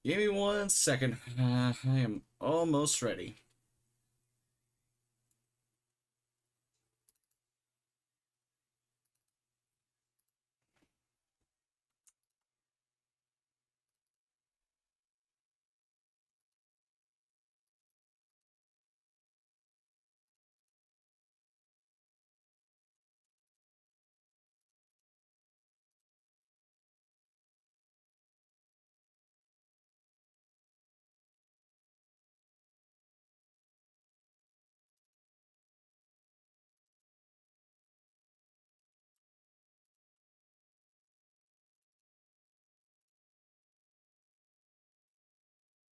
Give me 1 second. I am almost ready.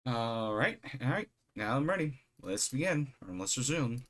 All right. Now I'm ready. Let's begin, or let's resume.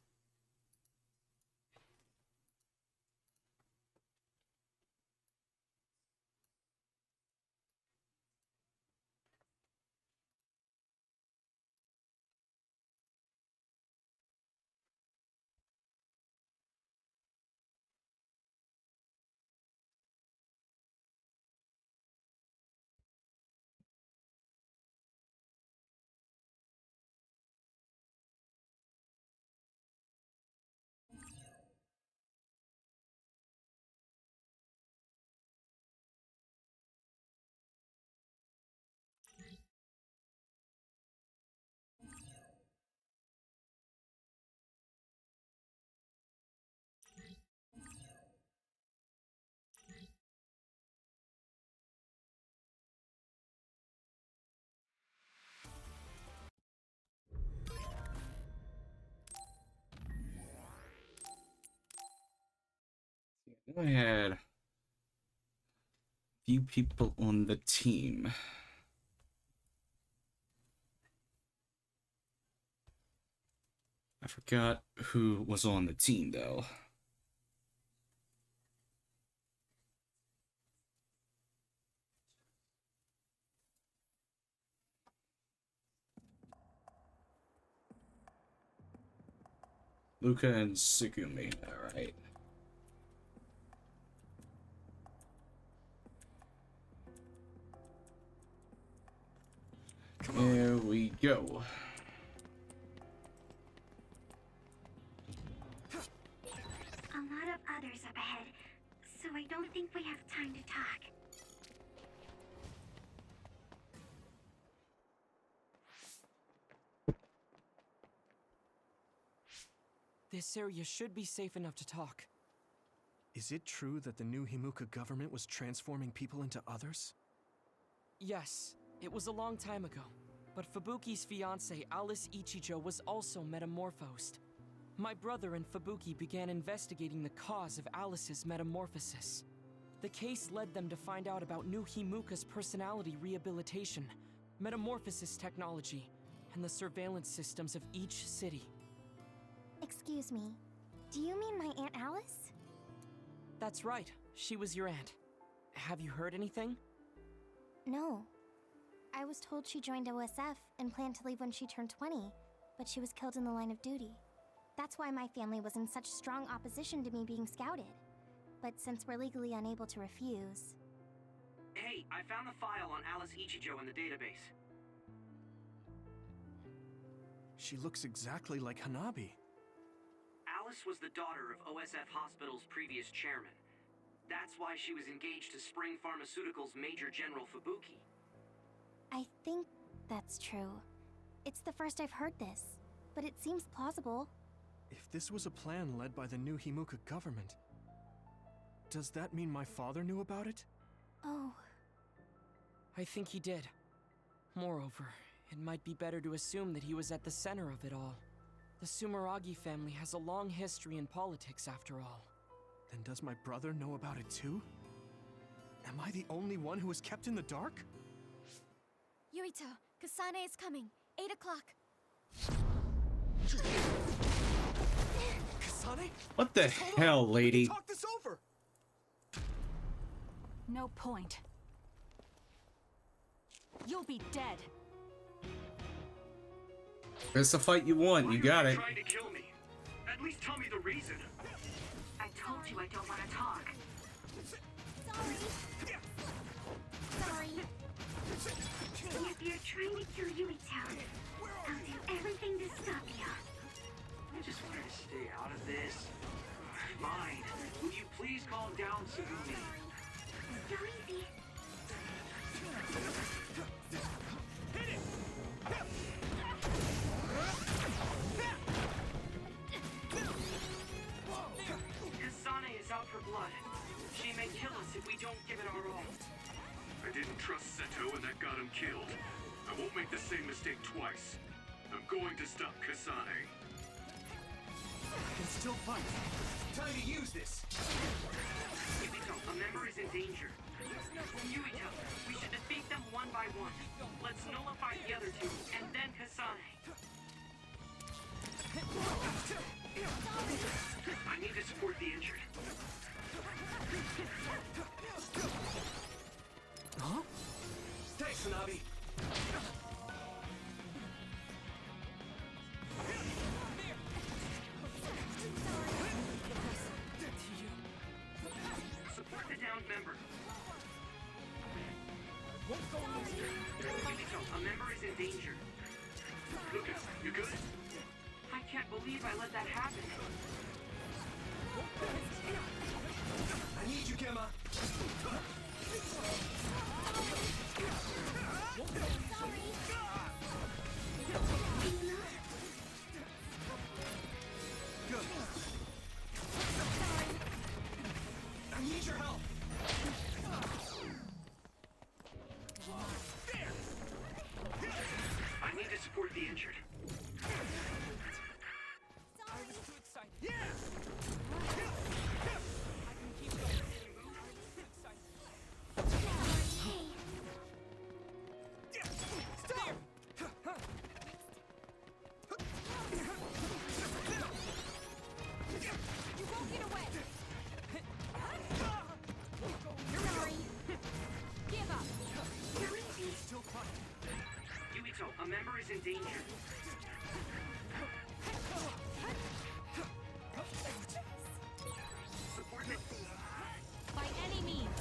I had a few people on the team. I forgot who was on the team though. Luca and Sugumi. All right. Here we go. A lot of others up ahead, so I don't think we have time to talk. This area should be safe enough to talk. Is it true that the new Himuka government was transforming people into others? Yes, it was a long time ago. But Fubuki's fiancée, Alice Ichijo, was also metamorphosed. My brother and Fubuki began investigating the cause of Alice's metamorphosis. The case led them to find out about new Himuka's personality rehabilitation, metamorphosis technology, and the surveillance systems of each city. Excuse me, do you mean my Aunt Alice? That's right, she was your aunt. Have you heard anything? No. I was told she joined OSF and planned to leave when she turned 20, but she was killed in the line of duty. That's why my family was in such strong opposition to me being scouted. But since we're legally unable to refuse... Hey, I found the file on Alice Ichijo in the database. She looks exactly like Hanabi. Alice was the daughter of OSF Hospital's previous chairman. That's why she was engaged to Spring Pharmaceuticals Major General Fubuki. I think that's true. It's the first I've heard this, but it seems plausible. If this was a plan led by the new Himuka government, does that mean my father knew about it? Oh, I think he did. Moreover, it might be better to assume that he was at the center of it all. The Sumeragi family has a long history in politics, after all. Then does my brother know about it too? Am I the only one who was kept in the dark? Yurito, Kasane is coming. 8 o'clock. Kasane? What the hell, lady? Talk this over! No point. You'll be dead. It's the fight you want. You got it. Trying to kill me. At least tell me the reason. I told you I don't want to talk. Sorry. If you're trying to kill Yuito, I'll do everything to stop you. I just wanted to stay out of this. Fine. Would you please calm down, Tsugumi? Go easy. Kasane is out for blood. She may kill us if we don't give it our all. I didn't trust Seto and that got him killed. I won't make the same mistake twice. I'm going to stop Kasane. I can still fight. Time to use this. Yuito, a member is in danger. Yuito, we should defeat them one by one. Let's nullify the other two, and then Kasane. I need to support the injured. Huh? Thanks, Hanabi. Support the downed member. Yuito, a member is in danger. Lucas, you good? I can't believe I let that happen. I need you, Gemma. Good. I need your help. I need to support the injured. I was too excited. Yeah! I can keep going. Too excited. Stop! You won't get away. Sorry. Give up. Go easy. Still fighting. Yuito, a member is in danger. Support the... By any means.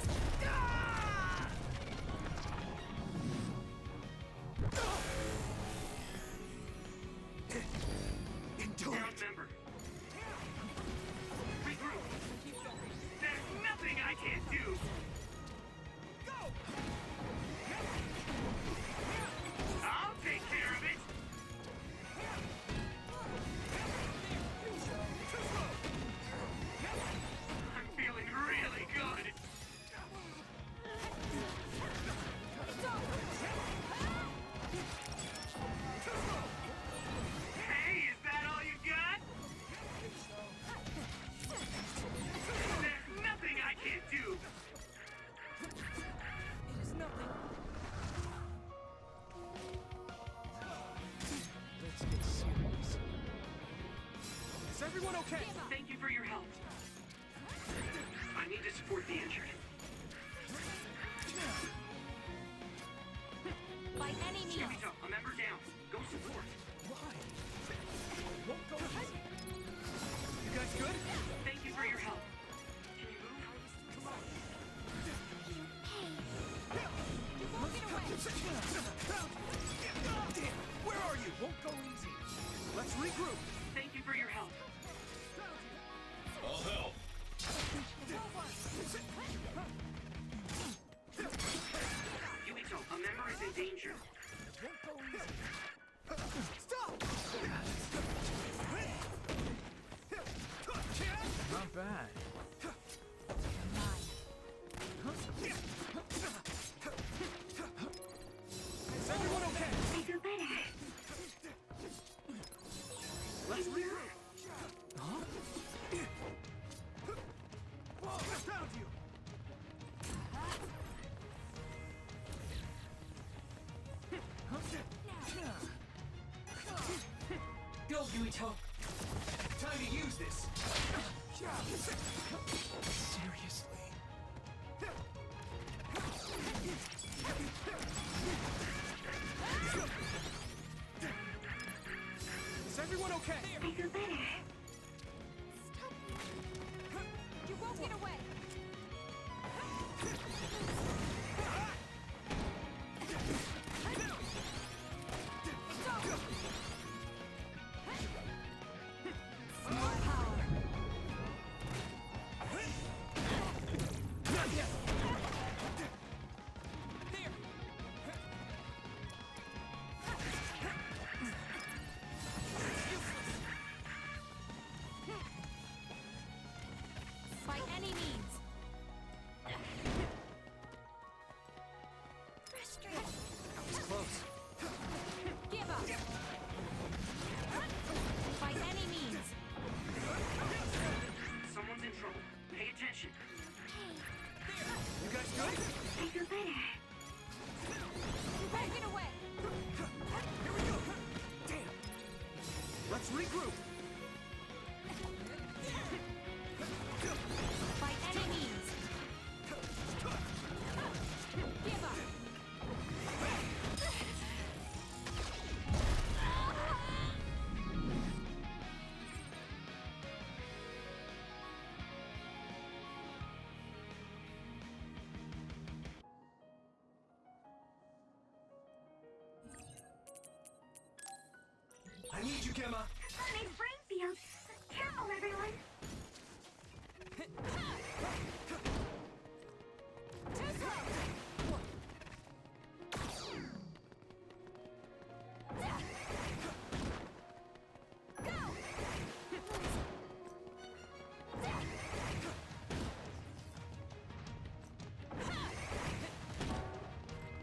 Endure Downed it. member. Regroup. There's nothing I can't do. I'll take care of it. I'm feeling really good. Hey, is that all you got? There's nothing I can't do. It is nothing. Let's get serious. Is everyone okay? Thank you for your help. I need to support the injured. By any means. Yuito, a member down. Go support. Why? Won't go easy. You guys good? Thank you for your help. Can you move? Come on. You won't get away. Damn, where are you? Won't go easy. Let's regroup. Thank you for your help. I'll help. Yuito, a member is in danger. Won't go easy. Stop! Not bad. Is everyone okay? I feel better. Let's regroup. Huh? Found you! Go, Yuito. Time to use this! Seriously? Is everyone okay? I feel better. You won't get away. Let's regroup. By any means. Give up. I need you, Gemma. Kasane's brain field. Careful, everyone. Too slow. Go.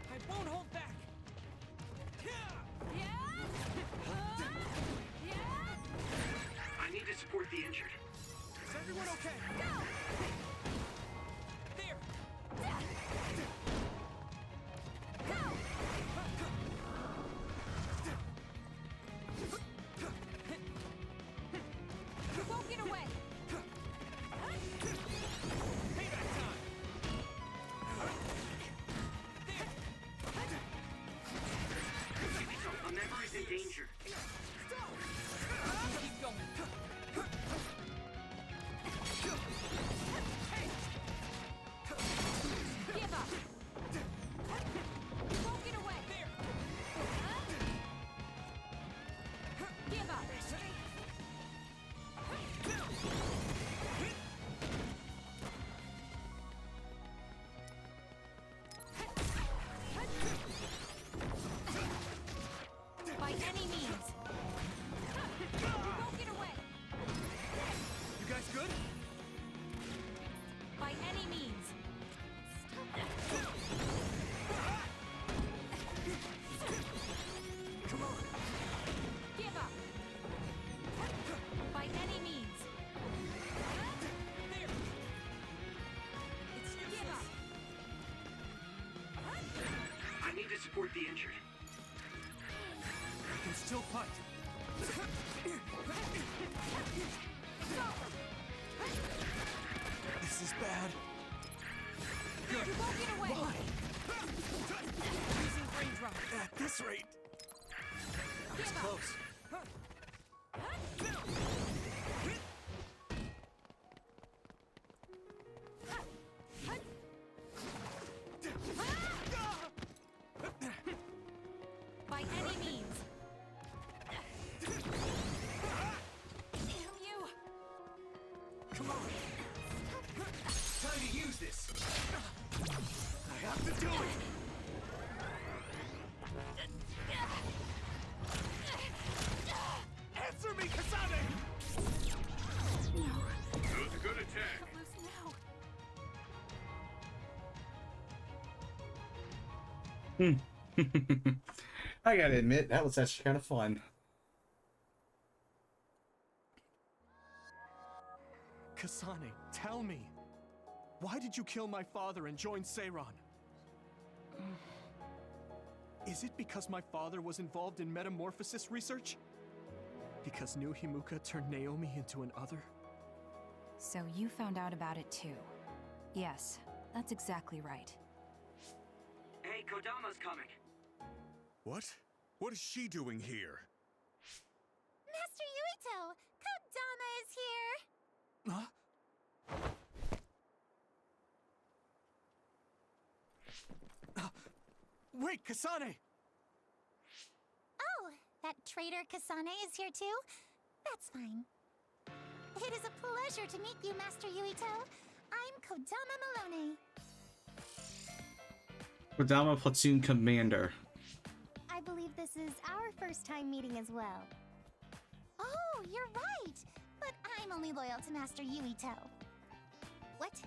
I won't hold back. I need to support the injured. Is everyone okay? There. You won't get away. Payback time. Yukito, a member is in danger. Keep going. Give up. You won't get away. There. Give up. By any means. You won't get away. You guys good? By any means. Come on. Give up. By any means. There. It's Give useless. up. I need to support the injured. I can still fight. This is bad. You won't get away. Why? Using brain drop. At this rate. That was Give up. close. By any means. Damn you. Come on. Time to use this. I have to do it. Answer me, Kasane! That was a good attack. Loose now. I gotta admit, that was actually kind of fun. Kasane, tell me. Why did you kill my father and join Seiran? Is it because my father was involved in metamorphosis research? Because New Himuka turned Naomi into an other? So you found out about it too. Yes, that's exactly right. Hey, Kodama's coming. What? What is she doing here? Master Yuito, Kodama is here. Huh? Wait, Kasane! Oh, that traitor Kasane is here too? That's fine. It is a pleasure to meet you, Master Yuito. I'm Kodama Malone. Kodama Platoon Commander. I believe this is our first time meeting as well. Oh, you're right. But I'm only loyal to Master Yuito. What?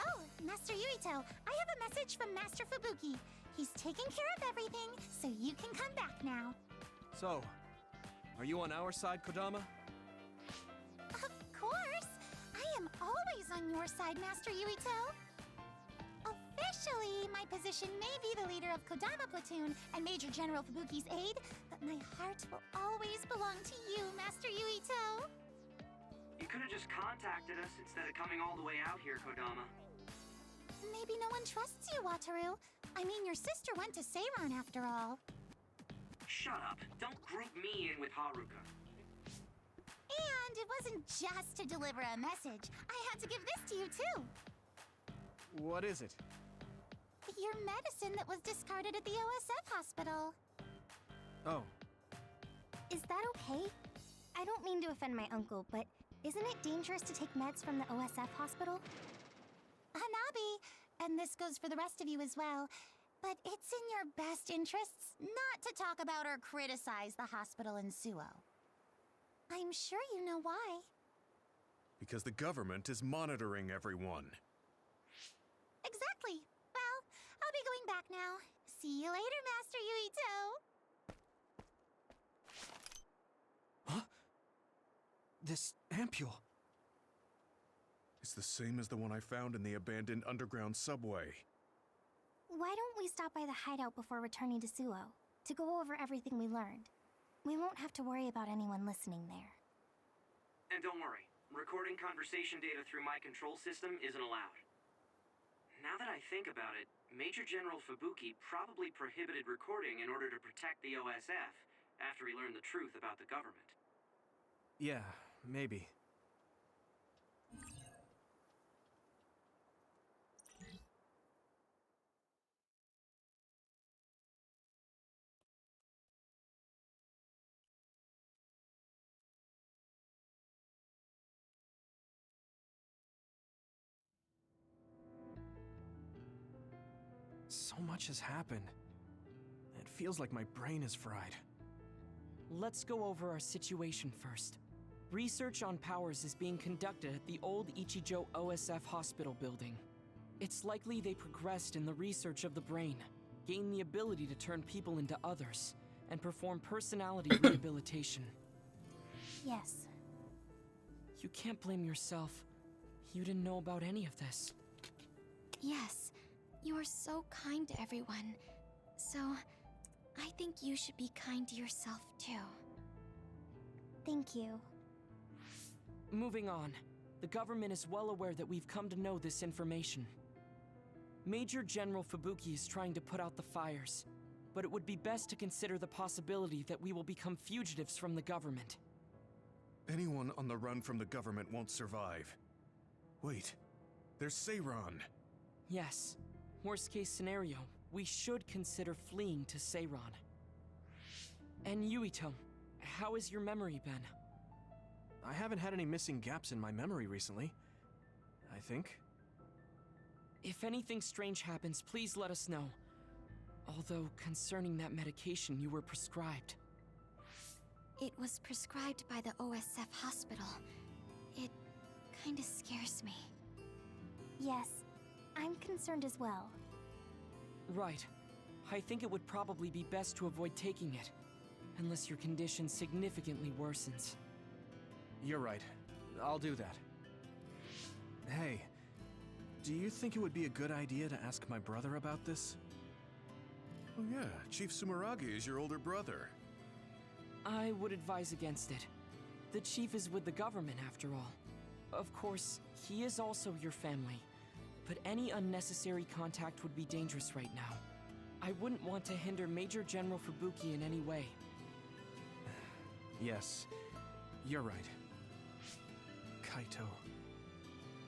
Oh, Master Yuito, I have a message from Master Fubuki. He's taking care of everything, so you can come back now. So, are you on our side, Kodama? Of course! I am always on your side, Master Yuito. Officially, my position may be the leader of Kodama Platoon and Major General Fubuki's aide, but my heart It will always belong to you, Master Yuito. You could have just contacted us instead of coming all the way out here, Kodama. Maybe no one trusts you, Wataru. I mean, your sister went to Seiran after all. Shut up. Don't group me in with Haruka. And it wasn't just to deliver a message. I had to give this to you, too. What is it? Your medicine that was discarded at the OSF hospital. Oh, Is that okay? I don't mean to offend my uncle, but isn't it dangerous to take meds from the OSF hospital? Hanabi, and this goes for the rest of you as well, but it's in your best interests not to talk about or criticize the hospital in Suo. I'm sure you know why. Because the government is monitoring everyone. Exactly. Well, I'll be going back now. See you later, Master Yuito. huh? This ampule. It's the same as the one I found in the abandoned underground subway. Why don't we stop by the hideout before returning to Suo to go over everything we learned? We won't have to worry about anyone listening there. And don't worry, recording conversation data through my control system isn't allowed. Now that I think about it, Major General Fubuki probably prohibited recording in order to protect the OSF after he learned the truth about the government. Yeah, maybe. So much has happened. It feels like my brain is fried. Let's go over our situation first. Research on powers is being conducted at the old Ichijo OSF hospital building. It's likely they progressed in the research of the brain, gained the ability to turn people into others, and perform personality rehabilitation. Yes. You can't blame yourself. You didn't know about any of this. Yes, you are so kind to everyone. So, I think you should be kind to yourself too. Thank you. Moving on. The government is well aware that we've come to know this information. Major General Fubuki is trying to put out the fires, but it would be best to consider the possibility that we will become fugitives from the government. Anyone on the run from the government won't survive. Wait, there's Seiran. Yes. Worst case scenario, we should consider fleeing to Seiran. And Yuito, how has your memory been? I haven't had any missing gaps in my memory recently. I think. If anything strange happens, please let us know. Although, concerning that medication you were prescribed. It was prescribed by the OSF hospital. It kinda scares me. Yes, I'm concerned as well. Right. I think it would probably be best to avoid taking it, unless your condition significantly worsens. You're right. I'll do that. Hey, do you think it would be a good idea to ask my brother about this? Oh yeah, Chief Sumeragi is your older brother. I would advise against it. The chief is with the government, after all. Of course, he is also your family, but any unnecessary contact would be dangerous right now. I wouldn't want to hinder Major General Fubuki in any way. Yes, you're right. Kaito,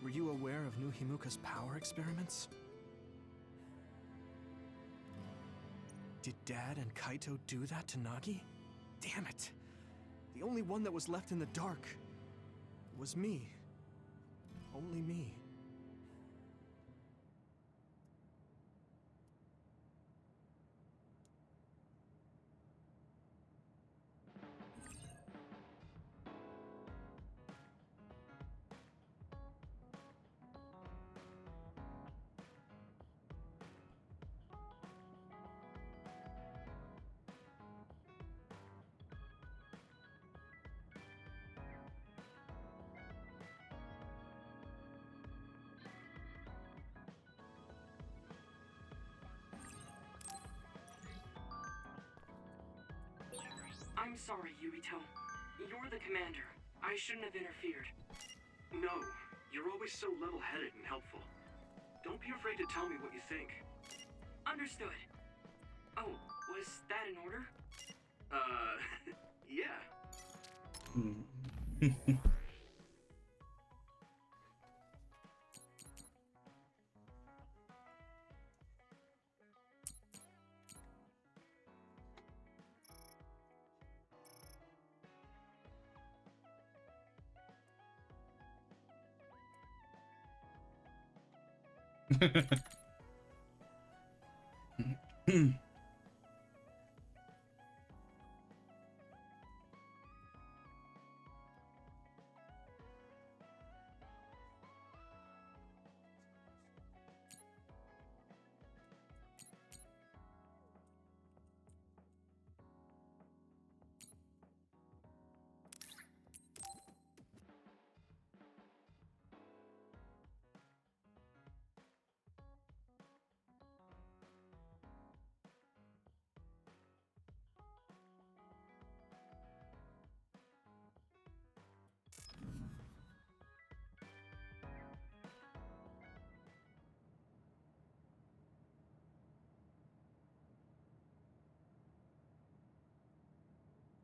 were you aware of New Himuka's power experiments? Did Dad and Kaito do that to Nagi? Damn it! The only one that was left in the dark was me. Only me. I'm sorry, Yuito. You're the commander. I shouldn't have interfered. No, you're always so level-headed and helpful. Don't be afraid to tell me what you think. Understood. Oh, was that in order? Yeah.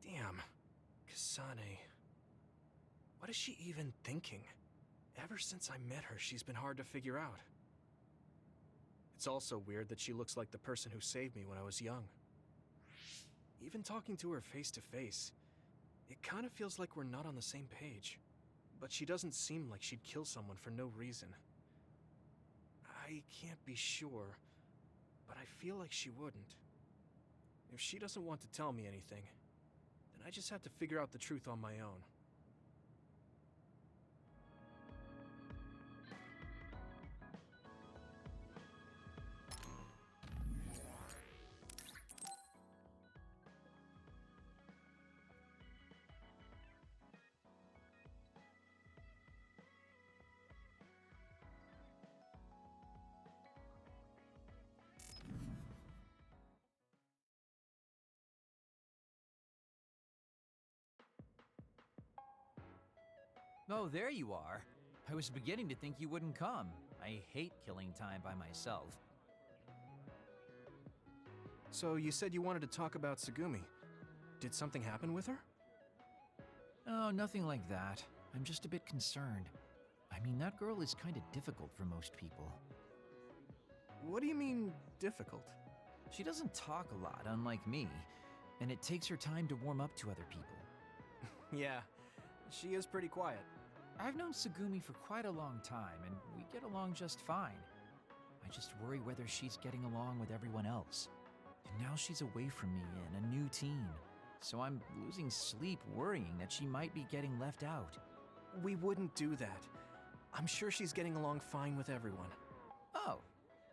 Damn. Kasane. What is she even thinking? Ever since I met her, she's been hard to figure out. It's also weird that she looks like the person who saved me when I was young. Even talking to her face to face, it kind of feels like we're not on the same page. But she doesn't seem like she'd kill someone for no reason. I can't be sure, but I feel like she wouldn't. If she doesn't want to tell me anything, then I just have to figure out the truth on my own. Oh, there you are. I was beginning to think you wouldn't come. I hate killing time by myself. So you said you wanted to talk about Tsugumi. Did something happen with her? Oh, nothing like that. I'm just a bit concerned. I mean, that girl is kind of difficult for most people. What do you mean, difficult? She doesn't talk a lot, unlike me, and it takes her time to warm up to other people. Yeah, she is pretty quiet. I've known Tsugumi for quite a long time, and we get along just fine. I just worry whether she's getting along with everyone else. And now she's away from me and a new team, so I'm losing sleep worrying that she might be getting left out. We wouldn't do that. I'm sure she's getting along fine with everyone. Oh,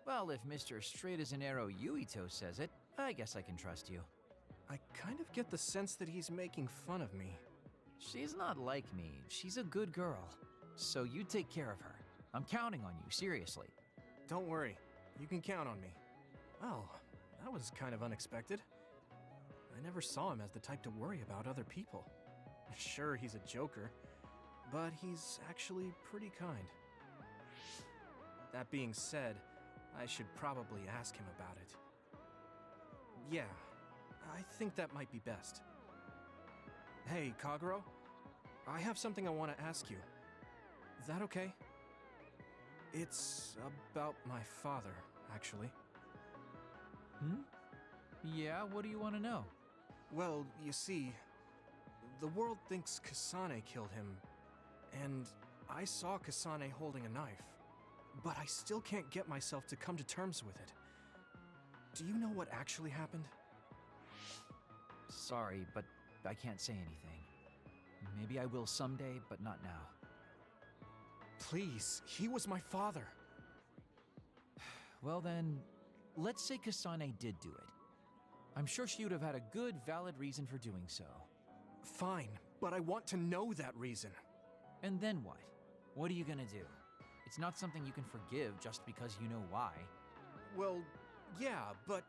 well, if Mr. Straight as an Arrow Yuito says it, I guess I can trust you. I kind of get the sense that he's making fun of me. She's not like me. She's a good girl. So you take care of her. I'm counting on you, seriously. Don't worry. You can count on me. Well, that was kind of unexpected. I never saw him as the type to worry about other people. Sure, he's a joker, but he's actually pretty kind. That being said, I should probably ask him about it. Yeah, I think that might be best. Hey, Kagero, I have something I want to ask you. Is that okay? It's about my father, actually. Yeah, what do you want to know? Well, you see, the world thinks Kasane killed him, and I saw Kasane holding a knife, but I still can't get myself to come to terms with it. Do you know what actually happened? Sorry, but I can't say anything. Maybe I will someday, but not now. Please, he was my father. Well then, let's say Kasane did do it. I'm sure she would have had a good, valid reason for doing so. Fine, but I want to know that reason. And then what? What are you gonna do? It's not something you can forgive just because you know why. Well, yeah, but...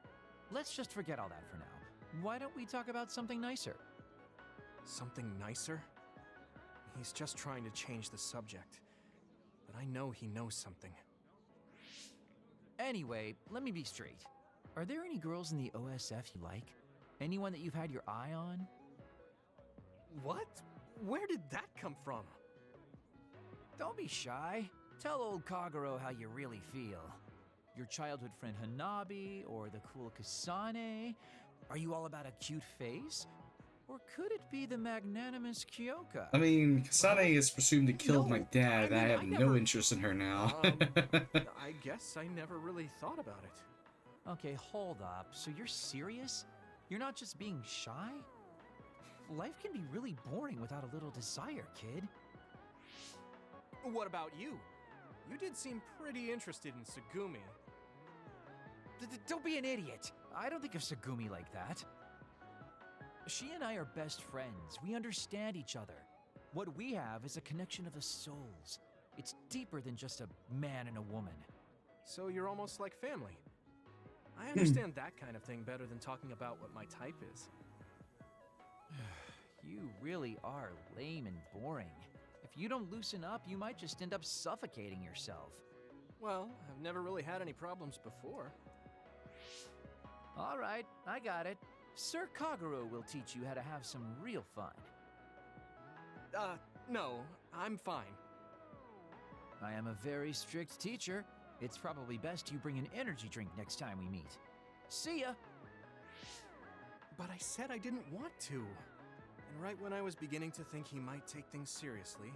Let's just forget all that for now. Why don't we talk about something nicer? Something nicer? He's just trying to change the subject. But I know he knows something. Anyway, let me be straight. Are there any girls in the OSF you like? Anyone that you've had your eye on? What? Where did that come from? Don't be shy. Tell old Kagero how you really feel. Your childhood friend Hanabi, or the cool Kasane? Are you all about a cute face? Or could it be the magnanimous Kyoka? I mean, Kasane is presumed to kill my dad. I have no never... interest in her now. I guess I never really thought about it. Okay, hold up. So you're serious? You're not just being shy? Life can be really boring without a little desire, kid. What about you? You did seem pretty interested in Tsugumi. Don't be an idiot. I don't think of Tsugumi like that. She and I are best friends. We understand each other. What we have is a connection of the souls. It's deeper than just a man and a woman. So you're almost like family. I understand that kind of thing better than talking about what my type is. You really are lame and boring. If you don't loosen up, you might just end up suffocating yourself. Well, I've never really had any problems before. All right, I got it. Sir Kagero will teach you how to have some real fun. No, I'm fine. I am a very strict teacher. It's probably best you bring an energy drink next time we meet. See ya! But I said I didn't want to. And right when I was beginning to think he might take things seriously,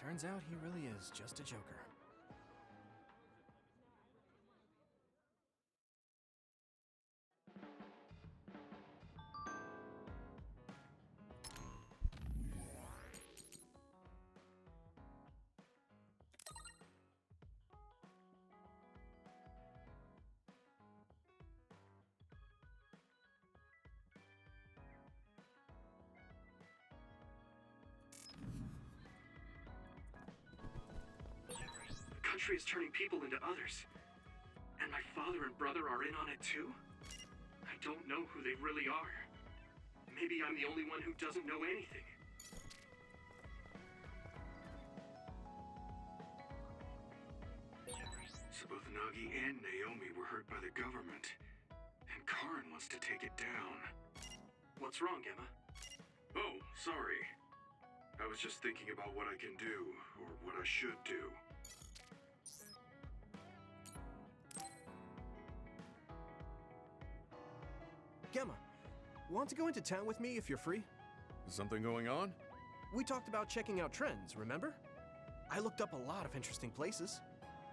turns out he really is just a joker. The country is turning people into others. And my father and brother are in on it too? I don't know who they really are. Maybe I'm the only one who doesn't know anything. So both Nagi and Naomi were hurt by the government. And Karin wants to take it down. What's wrong, Emma? Oh, sorry. I was just thinking about what I can do, or what I should do. Gemma, want to go into town with me if you're free? Is something going on? We talked about checking out trends, remember? I looked up a lot of interesting places.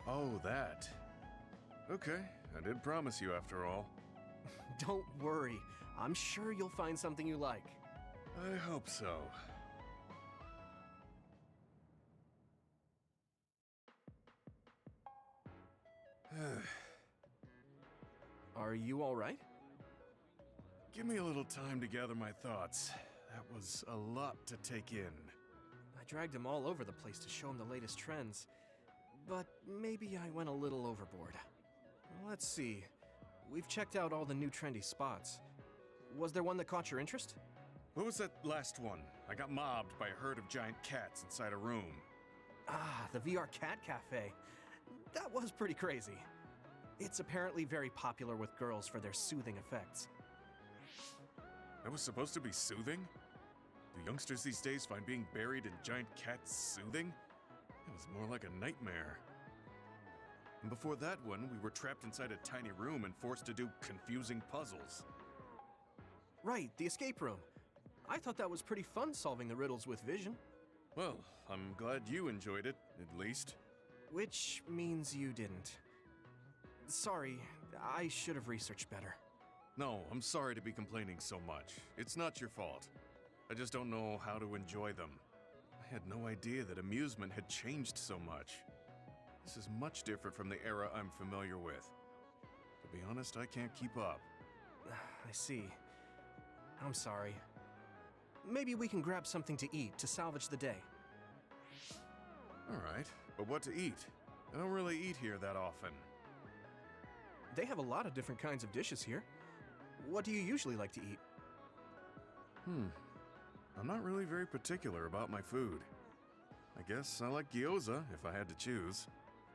Oh, that. Okay, I did promise you after all. Don't worry, I'm sure you'll find something you like. I hope so. Are you all right? Give me a little time to gather my thoughts. That was a lot to take in. I dragged him all over the place to show him the latest trends, but maybe I went a little overboard. Let's see. We've checked out all the new trendy spots. Was there one that caught your interest? What was that last one? I got mobbed by a herd of giant cats inside a room. Ah, the VR Cat Cafe. That was pretty crazy. It's apparently very popular with girls for their soothing effects. That was supposed to be soothing? Do youngsters these days find being buried in giant cats soothing? It was more like a nightmare. And before that one, we were trapped inside a tiny room and forced to do confusing puzzles. Right, the escape room. I thought that was pretty fun solving the riddles with vision. Well, I'm glad you enjoyed it, at least. Which means you didn't. Sorry, I should have researched better. No, I'm sorry to be complaining so much. It's not your fault. I just don't know how to enjoy them. I had no idea that amusement had changed so much. This is much different from the era I'm familiar with. To be honest, I can't keep up. I see. I'm sorry. Maybe we can grab something to eat to salvage the day. Alright, but what to eat? I don't really eat here that often. They have a lot of different kinds of dishes here. What do you usually like to eat? I'm not really very particular about my food. I guess I like gyoza if I had to choose.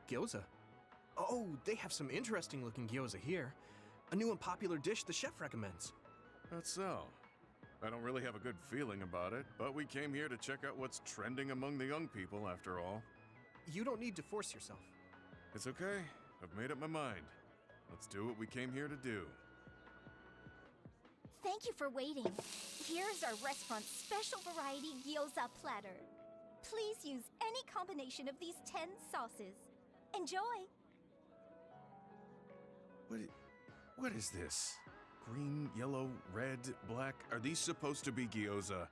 Gyoza? Oh, they have some interesting looking gyoza here. A new and popular dish the chef recommends. That's so. I don't really have a good feeling about it, but we came here to check out what's trending among the young people after all. You don't need to force yourself. It's okay. I've made up my mind. Let's do what we came here to do. Thank you for waiting. Here's our restaurant's special variety gyoza platter. Please use any combination of these 10 sauces. Enjoy! What is this? Green, yellow, red, black. Are these supposed to be gyoza?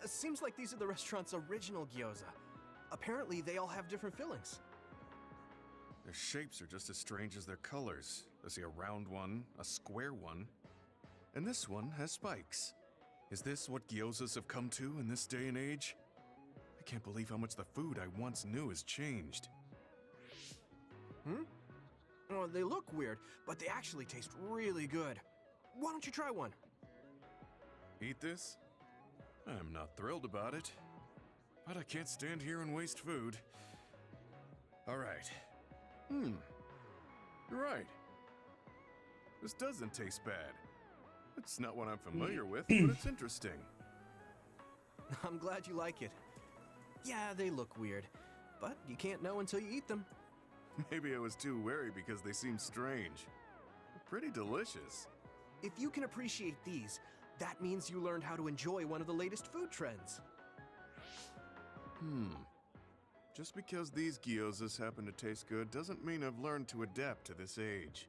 Seems like these are the restaurant's original gyoza. Apparently, they all have different fillings. Their shapes are just as strange as their colors. I see a round one, a square one, and this one has spikes. Is this what gyozas have come to in this day and age? I can't believe how much the food I once knew has changed. Oh, they look weird, but they actually taste really good. Why don't you try one? Eat this? I'm not thrilled about it, but I can't stand here and waste food. All right. You're right. This doesn't taste bad. It's not what I'm familiar with, but it's interesting. I'm glad you like it. Yeah, they look weird, but you can't know until you eat them. Maybe I was too wary because they seem strange. Pretty delicious. If you can appreciate these, that means you learned how to enjoy one of the latest food trends. Just because these gyozas happen to taste good doesn't mean I've learned to adapt to this age.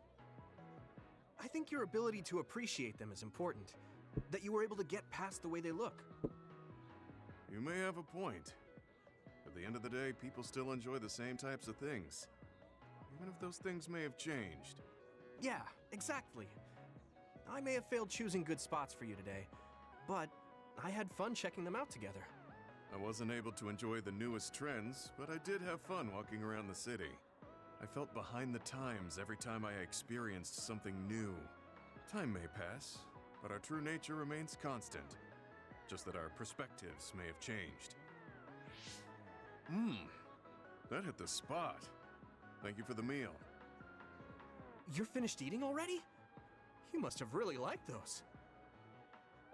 I think your ability to appreciate them is important. That you were able to get past the way they look. You may have a point. At the end of the day, people still enjoy the same types of things. Even if those things may have changed. Yeah, exactly. I may have failed choosing good spots for you today, but I had fun checking them out together. I wasn't able to enjoy the newest trends, but I did have fun walking around the city. I felt behind the times every time I experienced something new. Time may pass, but our true nature remains constant. Just that our perspectives may have changed. That hit the spot. Thank you for the meal. You're finished eating already? You must have really liked those.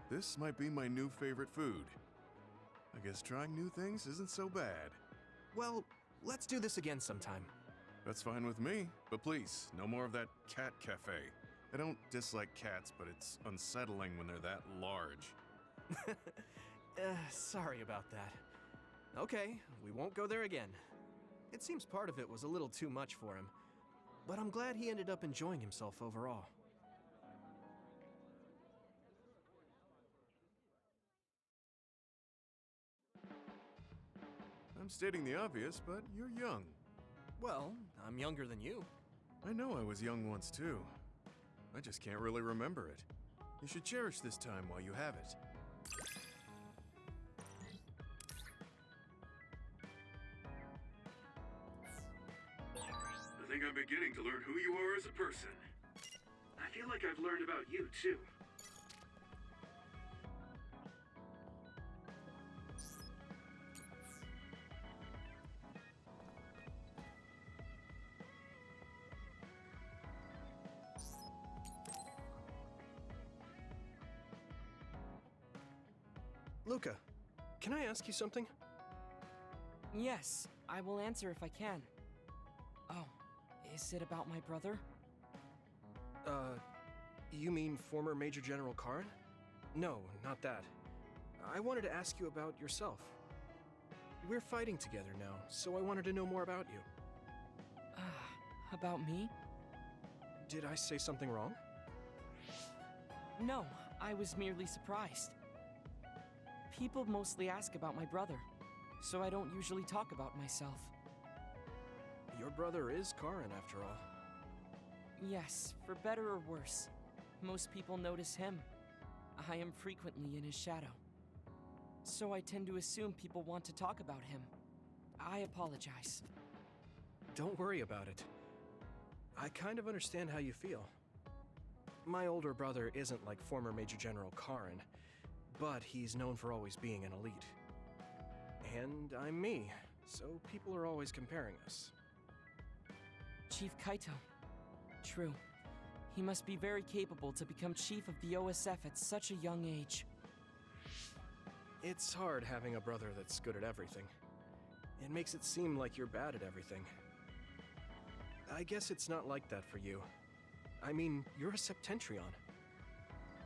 This might be my new favorite food. I guess trying new things isn't so bad. Well, let's do this again sometime. That's fine with me, but please, no more of that cat cafe. I don't dislike cats, but it's unsettling when they're that large. Sorry about that. Okay, we won't go there again. It seems part of it was a little too much for him, but I'm glad he ended up enjoying himself overall. I'm stating the obvious, but you're young. Well, I'm younger than you. I know I was young once too. I just can't really remember it. You should cherish this time while you have it. I think I'm beginning to learn who you are as a person. I feel like I've learned about you, too. Luca, can I ask you something? Yes, I will answer if I can. Oh, is it about my brother? You mean former Major General Karin? No, not that. I wanted to ask you about yourself. We're fighting together now, so I wanted to know more about you. About me? Did I say something wrong? No, I was merely surprised. People mostly ask about my brother, so I don't usually talk about myself. Your brother is Karin, after all. Yes, for better or worse. Most people notice him. I am frequently in his shadow. So I tend to assume people want to talk about him. I apologize. Don't worry about it. I kind of understand how you feel. My older brother isn't like former Major General Karin, but he's known for always being an elite. And I'm me, so people are always comparing us. Chief Kaito. True. He must be very capable to become chief of the OSF at such a young age. It's hard having a brother that's good at everything. It makes it seem like you're bad at everything. I guess it's not like that for you. I mean, you're a Septentrion.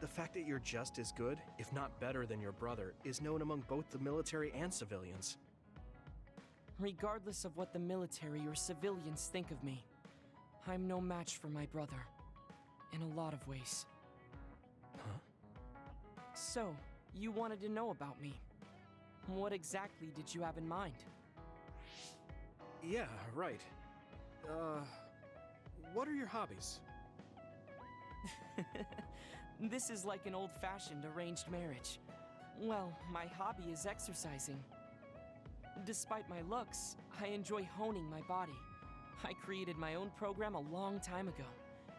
The fact that you're just as good, if not better than your brother, is known among both the military and civilians. Regardless of what the military or civilians think of me, I'm no match for my brother. In a lot of ways. Huh? So, you wanted to know about me. What exactly did you have in mind? Yeah, right. What are your hobbies? This is like an old-fashioned arranged marriage. Well, my hobby is exercising. Despite my looks, I enjoy honing my body. I created my own program a long time ago,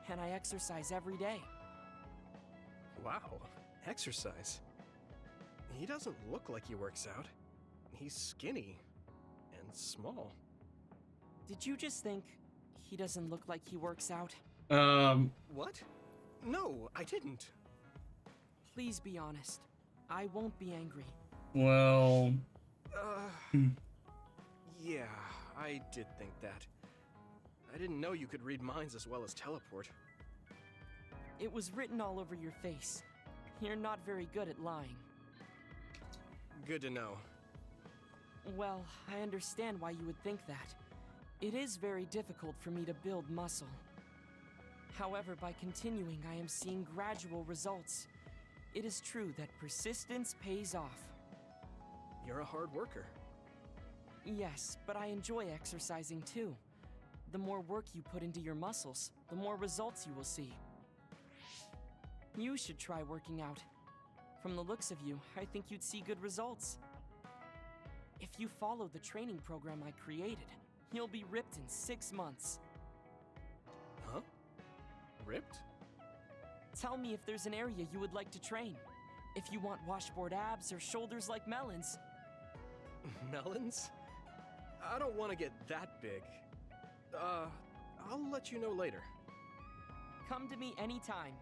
and I exercise every day. Wow, exercise. He doesn't look like he works out. He's skinny and small. Did you just think he doesn't look like he works out? What? No, I didn't. Please be honest. I won't be angry. Well... Yeah, I did think that. I didn't know you could read minds as well as teleport. It was written all over your face. You're not very good at lying. Good to know. Well, I understand why you would think that. It is very difficult for me to build muscle. However, by continuing, I am seeing gradual results. It is true that persistence pays off. You're a hard worker. Yes, but I enjoy exercising too. The more work you put into your muscles, the more results you will see. You should try working out. From the looks of you, I think you'd see good results. If you follow the training program I created, you'll be ripped in 6 months. Huh? Ripped? Tell me if there's an area you would like to train. If you want washboard abs or shoulders like melons. Melons? I don't want to get that big. I'll let you know later. Come to me anytime.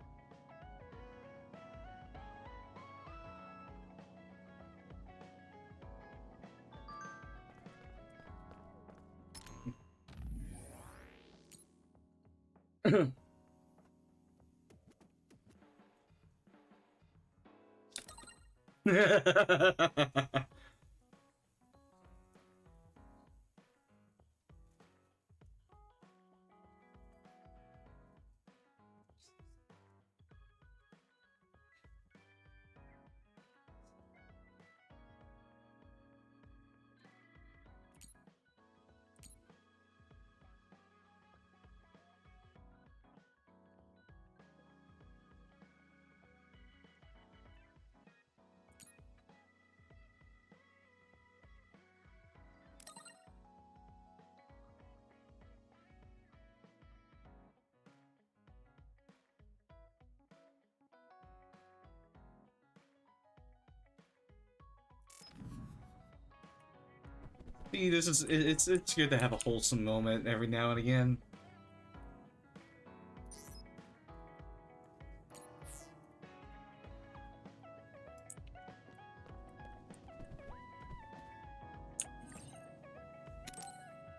See, this is it's good to have a wholesome moment every now and again.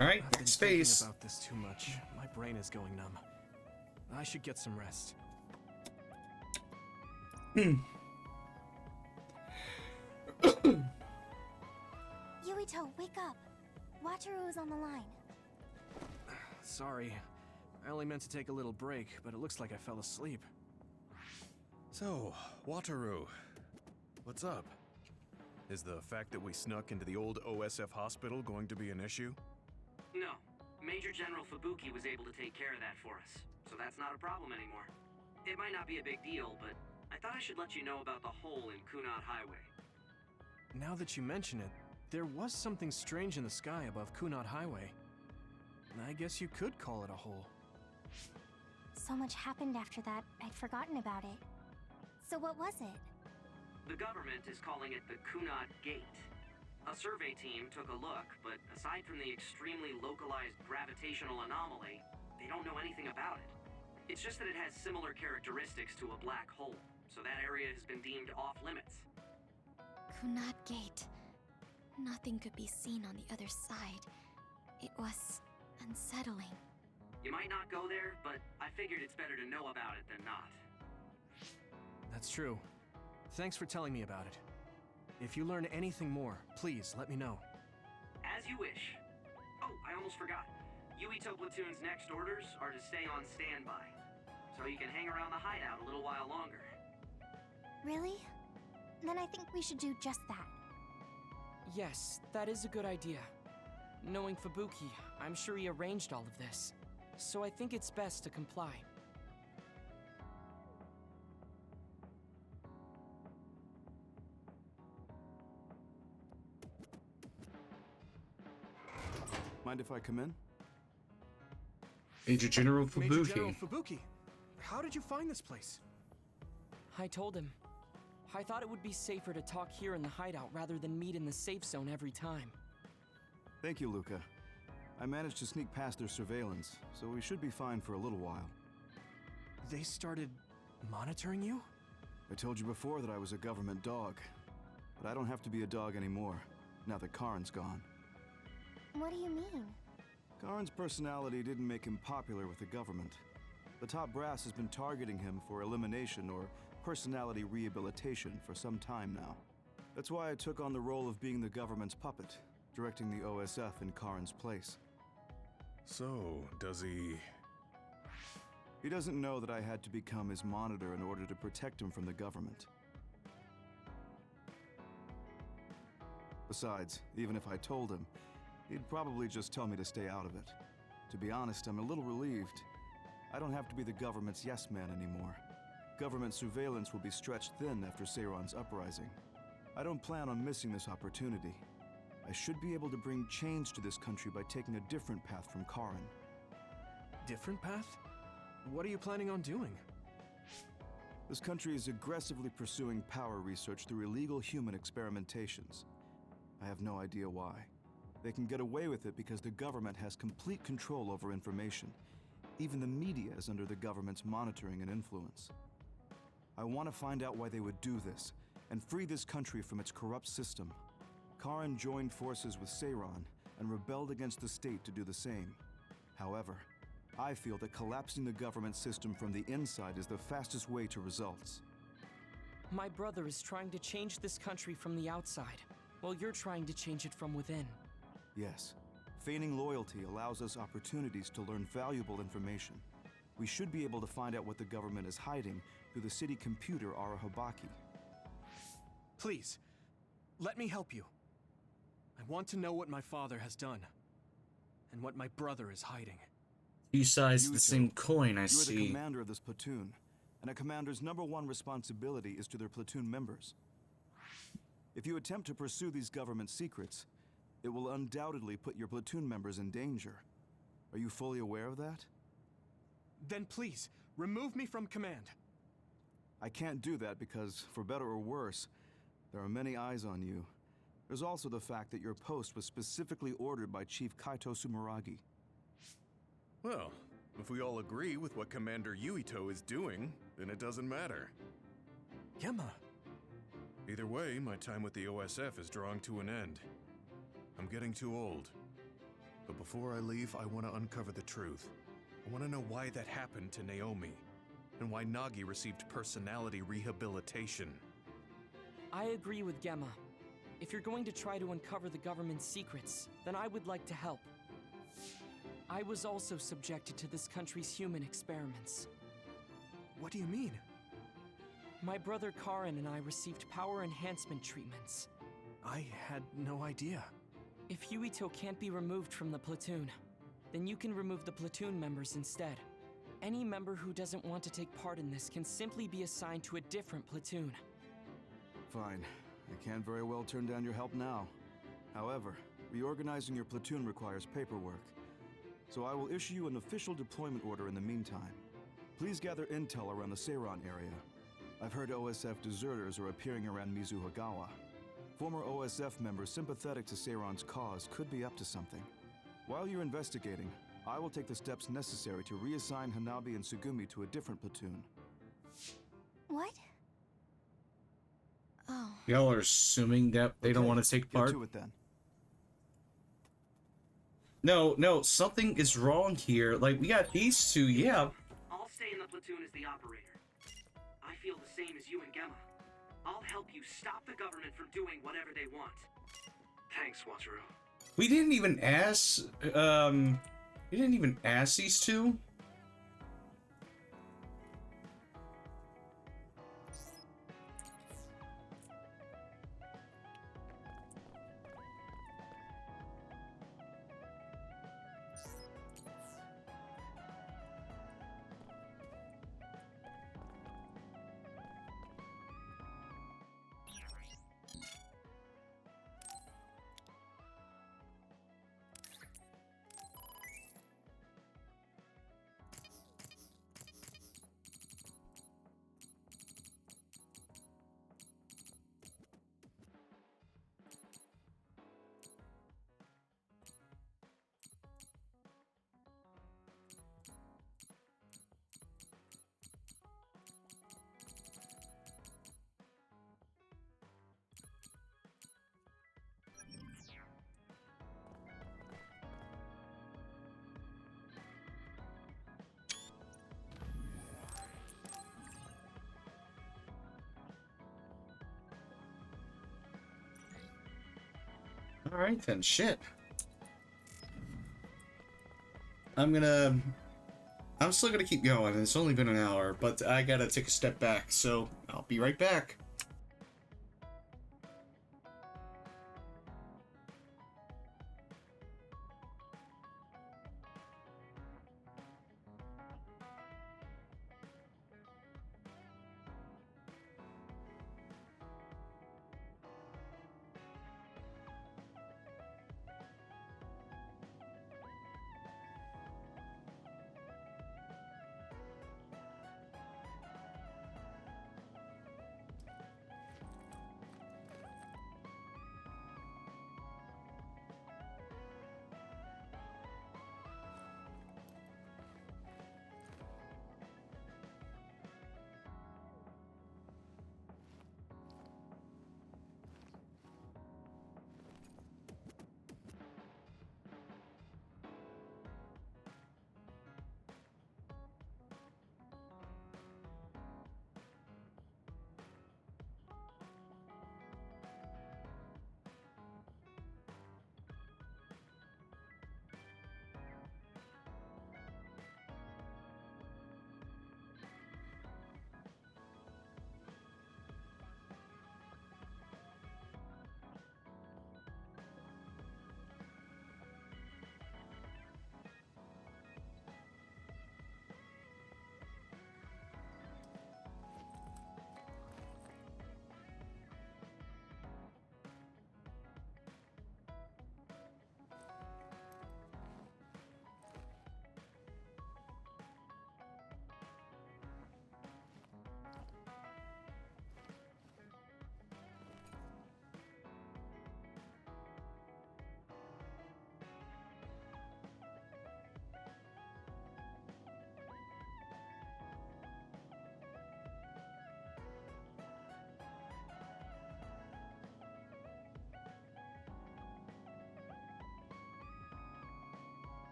All right, I've been space. thinking about this too much. My brain is going numb. I should get some rest. Yuito, wake up! Wataru is on the line. Sorry. I only meant to take a little break, but it looks like I fell asleep. So, Wataru, what's up? Is the fact that we snuck into the old OSF hospital going to be an issue? No. Major General Fubuki was able to take care of that for us, so that's not a problem anymore. It might not be a big deal, but I thought I should let you know about the hole in Kunad Highway. Now that you mention it, there was something strange in the sky above Kunad Highway. I guess you could call it a hole. So much happened after that, I'd forgotten about it. So what was it? The government is calling it the Kunad Gate. A survey team took a look, but aside from the extremely localized gravitational anomaly, they don't know anything about it. It's just that it has similar characteristics to a black hole, so that area has been deemed off-limits. Kunad Gate. Nothing could be seen on the other side. It was unsettling. You might not go there, but I figured it's better to know about it than not. That's true. Thanks for telling me about it. If you learn anything more, please let me know. As you wish. Oh, I almost forgot. Yuito Platoon's next orders are to stay on standby, so you can hang around the hideout a little while longer. Really? Then I think we should do just that. Yes, that is a good idea. Knowing Fubuki, I'm sure he arranged all of this. So I think it's best to comply. Mind if I come in? Major General Fubuki. Major General Fubuki, how did you find this place? I told him. I thought it would be safer to talk here in the hideout rather than meet in the safe zone every time. Thank you, Luca. I managed to sneak past their surveillance, so we should be fine for a little while. They started monitoring you? I told you before that I was a government dog, but I don't have to be a dog anymore, now that Karin's gone. What do you mean? Karin's personality didn't make him popular with the government. The top brass has been targeting him for elimination or personality rehabilitation for some time now. That's why I took on the role of being the government's puppet, directing the OSF in Karin's place. So, does he... He doesn't know that I had to become his monitor in order to protect him from the government. Besides, even if I told him, he'd probably just tell me to stay out of it. To be honest, I'm a little relieved. I don't have to be the government's yes man anymore. Government surveillance will be stretched thin after Seiron's uprising. I don't plan on missing this opportunity. I should be able to bring change to this country by taking a different path from Karin. Different path? What are you planning on doing? This country is aggressively pursuing power research through illegal human experimentations. I have no idea why. They can get away with it because the government has complete control over information. Even the media is under the government's monitoring and influence. I want to find out why they would do this, and free this country from its corrupt system. Karin joined forces with Seiron and rebelled against the state to do the same. However, I feel that collapsing the government system from the inside is the fastest way to results. My brother is trying to change this country from the outside, while you're trying to change it from within. Yes, feigning loyalty allows us opportunities to learn valuable information. We should be able to find out what the government is hiding through the city computer Arahobaki. Please, let me help you. I want to know what my father has done, and what my brother is hiding. Two sides of the same coin, I see. You are the commander of this platoon, and a commander's #1 responsibility is to their platoon members. If you attempt to pursue these government secrets, it will undoubtedly put your platoon members in danger. Are you fully aware of that? Then please, remove me from command. I can't do that because, for better or worse, there are many eyes on you. There's also the fact that your post was specifically ordered by Chief Kaito Sumeragi. Well, if we all agree with what Commander Yuito is doing, then it doesn't matter. Gemma. Either way, my time with the OSF is drawing to an end. I'm getting too old. But before I leave, I want to uncover the truth. I want to know why that happened to Naomi, and why Nagi received personality rehabilitation. I agree with Gemma. If you're going to try to uncover the government's secrets, then I would like to help. I was also subjected to this country's human experiments. What do you mean? My brother Karin and I received power enhancement treatments. I had no idea. If Yuito can't be removed from the platoon, then you can remove the platoon members instead. Any member who doesn't want to take part in this can simply be assigned to a different platoon. Fine. I can't very well turn down your help now. However, reorganizing your platoon requires paperwork. So I will issue you an official deployment order in the meantime. Please gather intel around the Seiran area. I've heard OSF deserters are appearing around Mizuhagawa. Former OSF members sympathetic to Seiran's cause could be up to something. While you're investigating, I will take the steps necessary to reassign Hanabi and Tsugumi to a different platoon. What? Oh. Y'all are assuming that they don't want to take part? Get to it then. No, something is wrong here. Like, we got these two, yeah. I'll stay in the platoon as the operator. I feel the same as you and Gemma. I'll help you stop the government from doing whatever they want. Thanks, Wataru. We didn't even ask, these two? Alright then, shit. I'm still gonna keep going. It's only been an hour, but I gotta take a step back, so I'll be right back.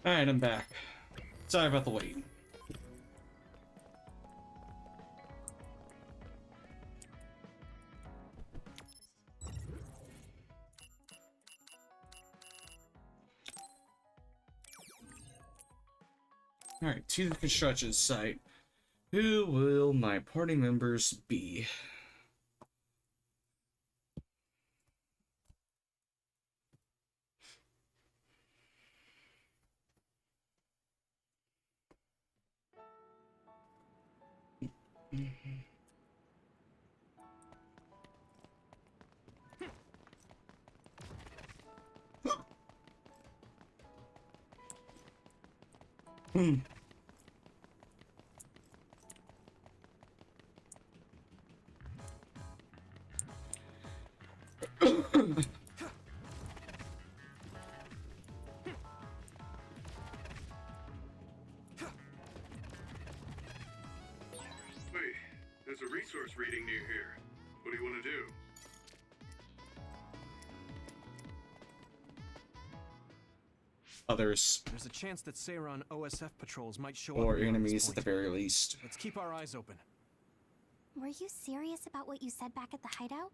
Alright, I'm back. Sorry about the wait. Alright, to the construction site. Who will my party members be? Wait, there's a resource reading near here. What do you want to do? Others. There's a chance that Seiran OSF patrols might show Or up beyond this enemies at the point. very least. Let's keep our eyes open. Were you serious about what you said back at the hideout?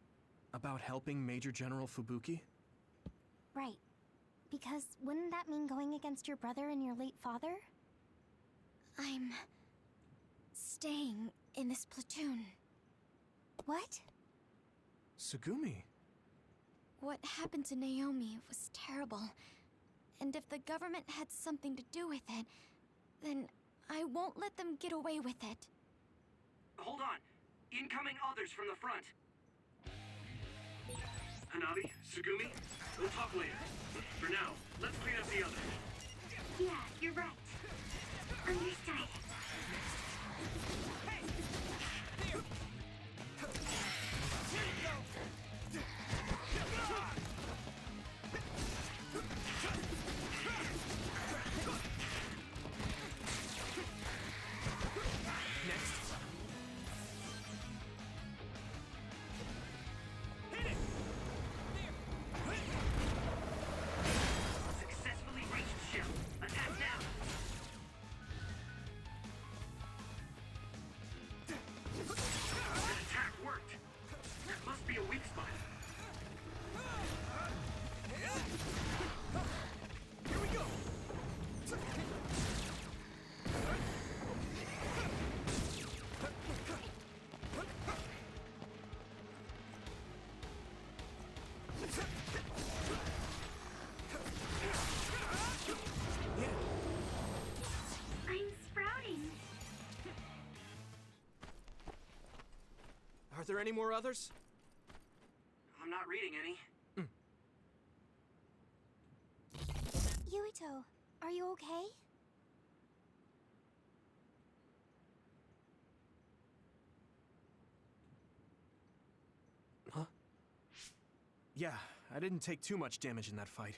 About helping Major General Fubuki? Right. Because wouldn't that mean going against your brother and your late father? I'm staying in this platoon. What? Tsugumi. What happened to Naomi was terrible. And if the government had something to do with it, then I won't let them get away with it. Hold on. Incoming others from the front. Hanabi, Tsugumi, we'll talk later. For now, let's clean up the others. Yeah, you're right. Understood. Successfully reached ship. Attack now. That attack worked. That must be a weak spot. Here we go! I'm sprouting. Are there any more others? I'm not reading any. Yuito, are you okay? Huh? Yeah, I didn't take too much damage in that fight.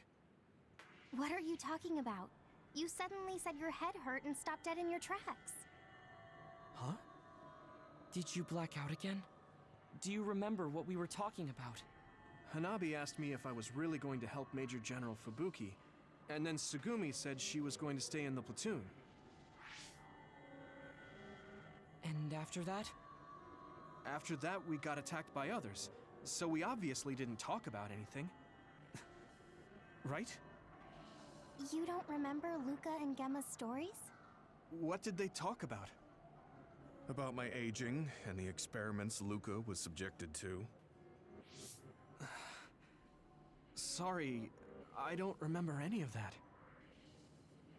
What are you talking about? You suddenly said your head hurt and stopped dead in your tracks. Huh? Did you black out again? Do you remember what we were talking about? Hanabi asked me if I was really going to help Major General Fubuki, and then Tsugumi said she was going to stay in the platoon. And after that? After that, we got attacked by others, so we obviously didn't talk about anything. Right? You don't remember Luca and Gemma's stories? What did they talk about? About my aging and the experiments Luca was subjected to. Sorry, I don't remember any of that.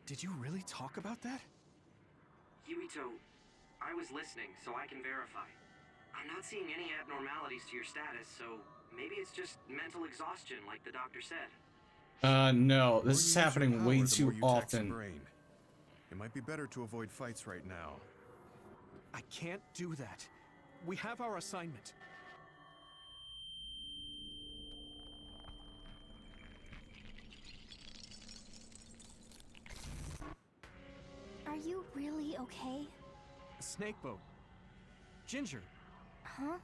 Did you really talk about that? Yuito, I was listening, so I can verify. I'm not seeing any abnormalities to your status, so maybe it's just mental exhaustion, like the doctor said. No, The more this is you use your happening power, way the too more you tax the often. brain. It might be better to avoid fights right now. I can't do that. We have our assignment. Are you really okay? Snakeboat. Ginger. Huh?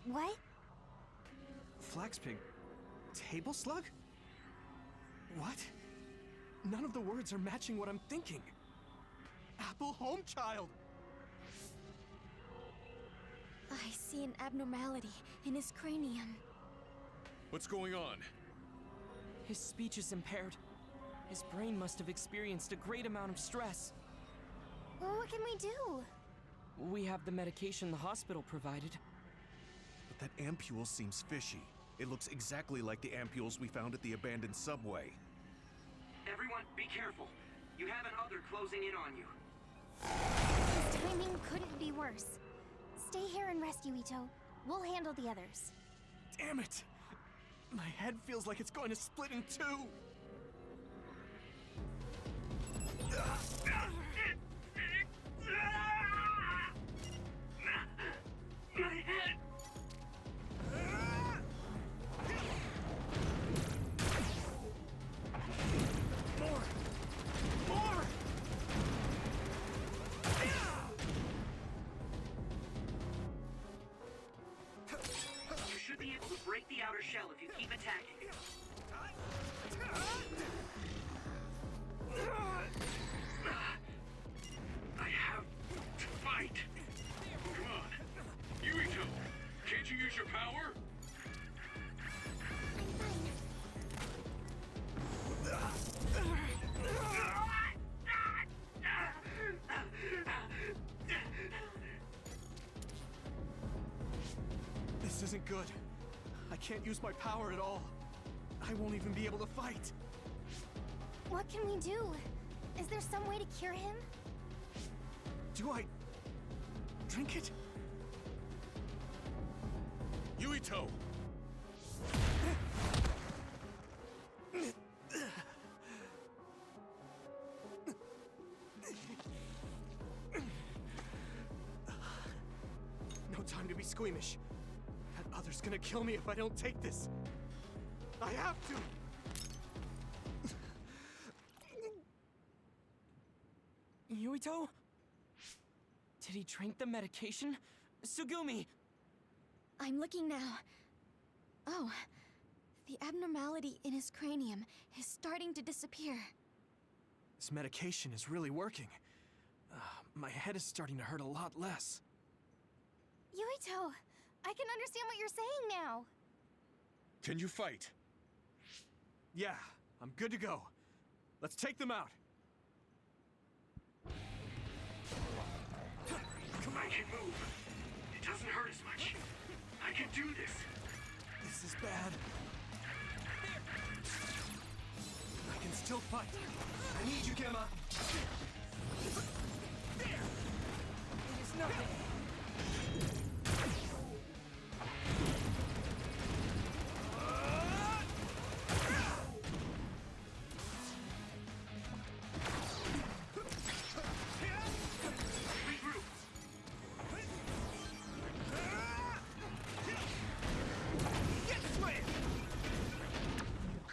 What? Flaxpig. Table slug? What? None of the words are matching what I'm thinking. Apple Homechild! I see an abnormality in his cranium. What's going on? His speech is impaired. His brain must have experienced a great amount of stress. Well, what can we do? We have the medication the hospital provided. But that ampule seems fishy. It looks exactly like the ampules we found at the abandoned subway. Everyone, be careful. You have an other closing in on you. His timing couldn't be worse. Stay here and rest, Yuito. We'll handle the others. Damn it! My head feels like it's going to split in two! My head! More! You should be able to break the outer shell if you keep attacking. I have to fight. Come on. Yuito, can't you use your power? This isn't good. I can't use my power at all. I won't even be able to fight. What can we do? Is there some way to cure him? Do I drink it? Yuito! No time to be squeamish. That other's gonna kill me if I don't take this. I have to! Yuito? Did he drink the medication? Sugumi! I'm looking now. Oh, the abnormality in his cranium is starting to disappear. This medication is really working. My head is starting to hurt a lot less. Yuito, I can understand what you're saying now. Can you fight? Yeah, I'm good to go. Let's take them out. I can move. It doesn't hurt as much. I can do this. This is bad. I can still fight. I need you, Gemma. There! It is nothing.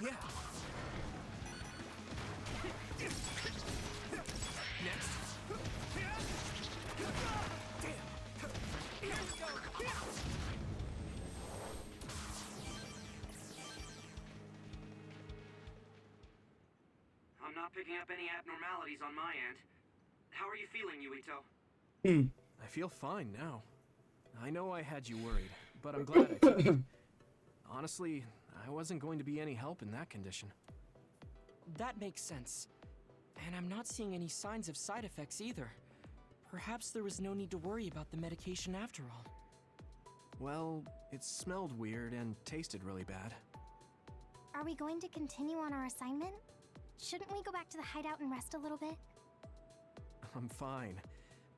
Yeah. Next. Damn. Here we go. I'm not picking up any abnormalities on my end. How are you feeling, Yuito? I feel fine now. I know I had you worried, but I'm glad I took it. Honestly, I wasn't going to be any help in that condition. That makes sense. And I'm not seeing any signs of side effects either. Perhaps there was no need to worry about the medication after all. Well, it smelled weird and tasted really bad. Are we going to continue on our assignment? Shouldn't we go back to the hideout and rest a little bit? I'm fine.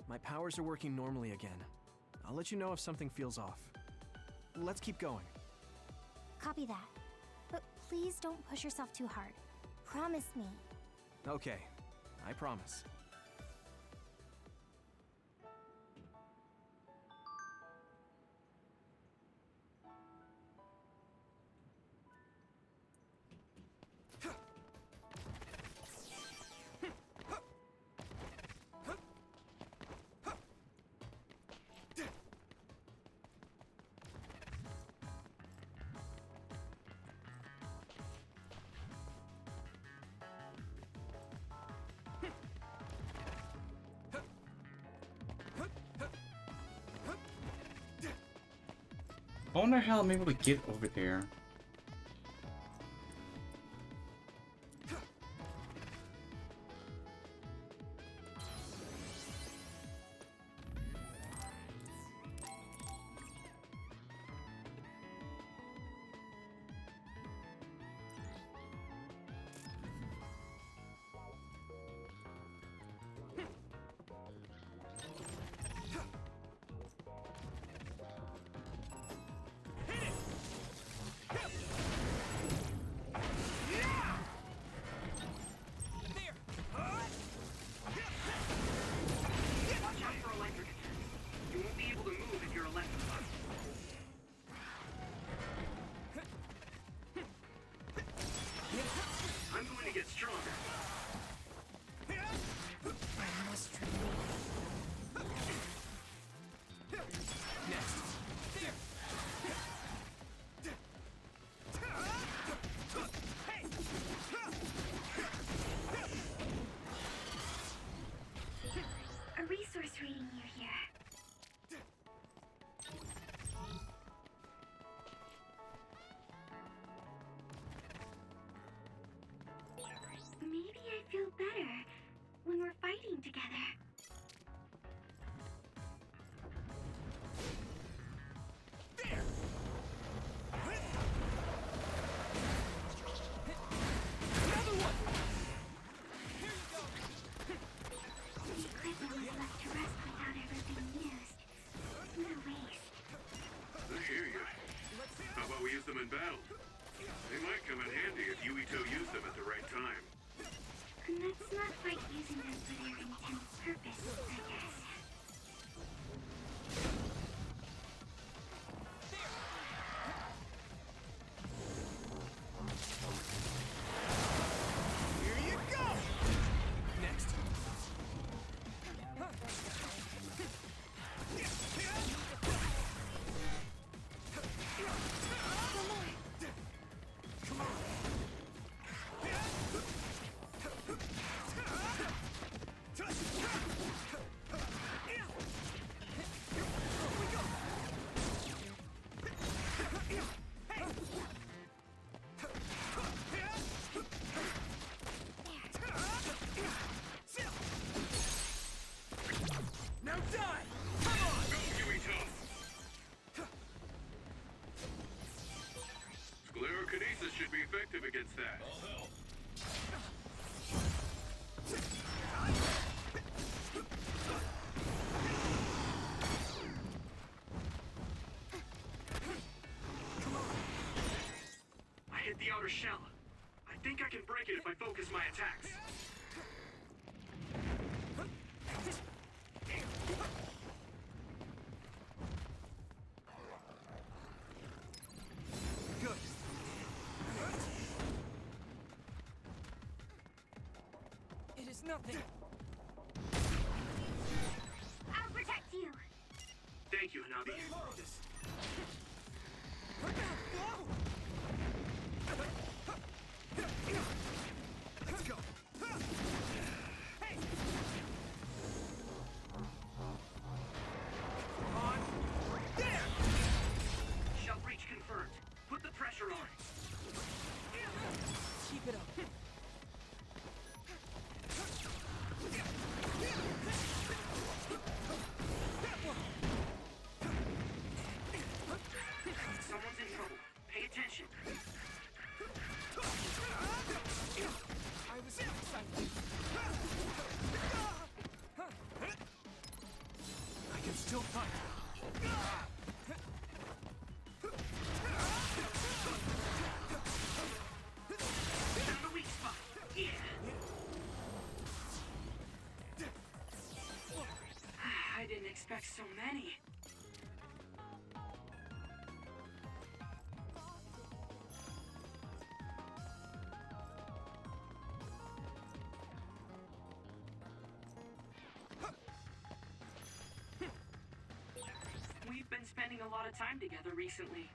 My powers are working normally again. I'll let you know if something feels off. Let's keep going. Copy that. But please don't push yourself too hard. Promise me. Okay, I promise. I wonder how I'm able to get over there. A resource reading you here. Maybe I feel better when we're fighting together. In battle. They might come in handy if Yuito used them at the right time. And that's not quite using them for their intense purpose, I guess. Here you go! Next. Now die! Come on! Go, Yuito! Sclerokinesis should be effective against that. I hit the outer shell. I think I can break it if I focus my attacks. Good. It is nothing. I'll protect you. Thank you, Hanabi. Let's go. Hey! On. There! Shell breach confirmed. Put the pressure on. Keep it up. Someone's in trouble. Pay attention. I was excited. I can still fight. Found the weak spot. Yeah. I didn't expect so many. We've been spending a lot of time together recently.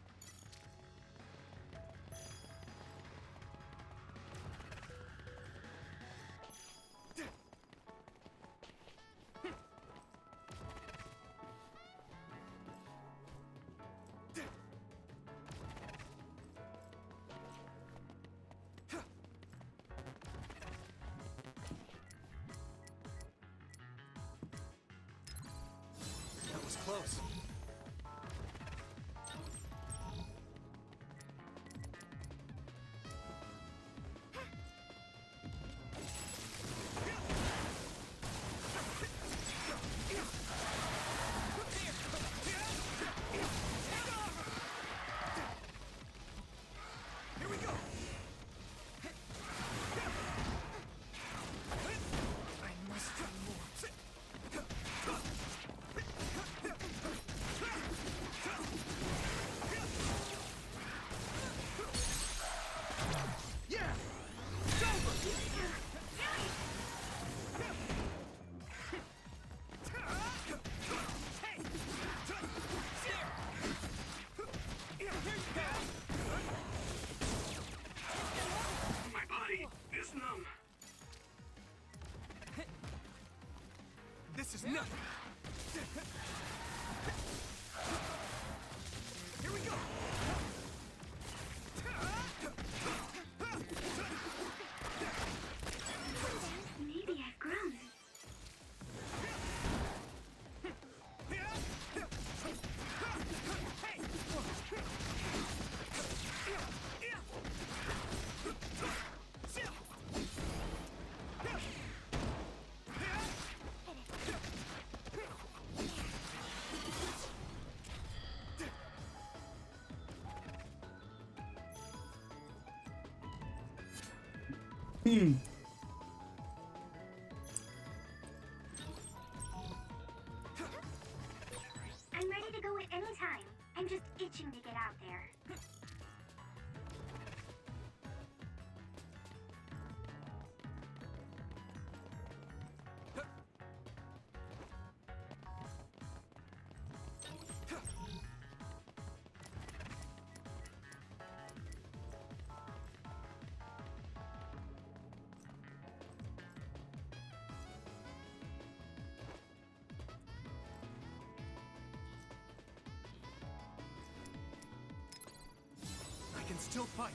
I'm ready to go at any time. I'm just itching to get out there. I can still fight.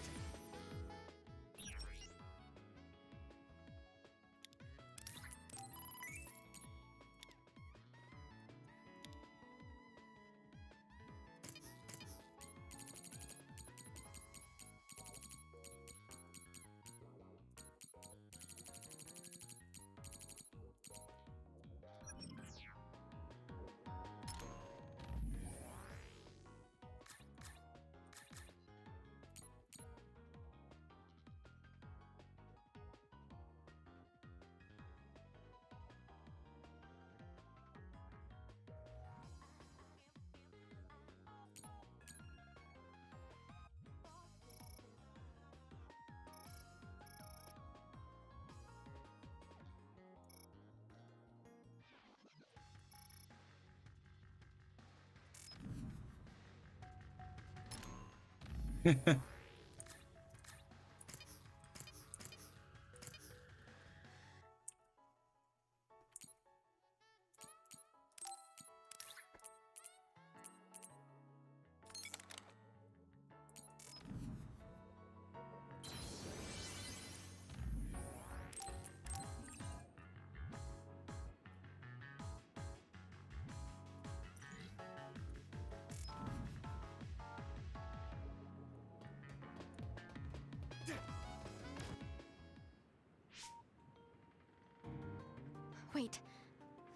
Wait,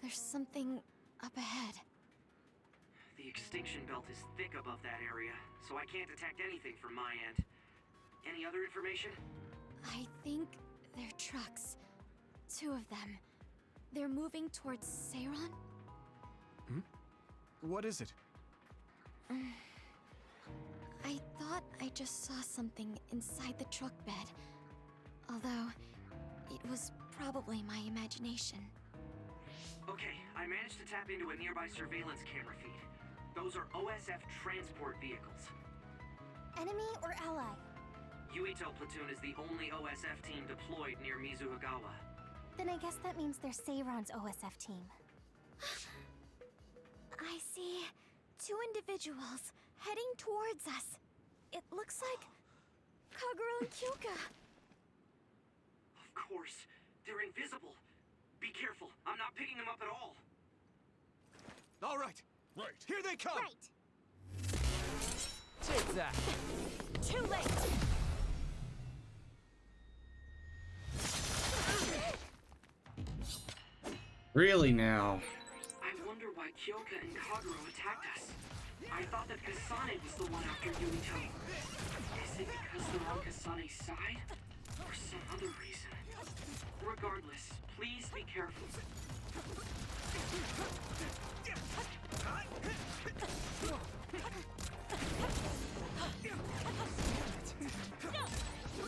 there's something up ahead. The extinction belt is thick above that area, so I can't detect anything from my end. Any other information? I think they're trucks. 2 of them. They're moving towards Seiron? What is it? I thought I just saw something inside the truck bed. Although, it was probably my imagination. Okay, I managed to tap into a nearby surveillance camera feed. Those are OSF transport vehicles. Enemy or ally? Yuito platoon is the only OSF team deployed near Mizuhagawa. Then I guess that means they're Seiron's OSF team. I see 2 individuals heading towards us. It looks like Kagura and Kyoka. Of course, they're invisible. Be careful, I'm not picking them up at all. All right. Right. Here they come. Right. Take that. Too late. Really now? I wonder why Kyoka and Kagura attacked us. I thought that Kasane was the one after Yuito. Is it because they're on Kasane's side? Or some other reason? Regardless, please be careful.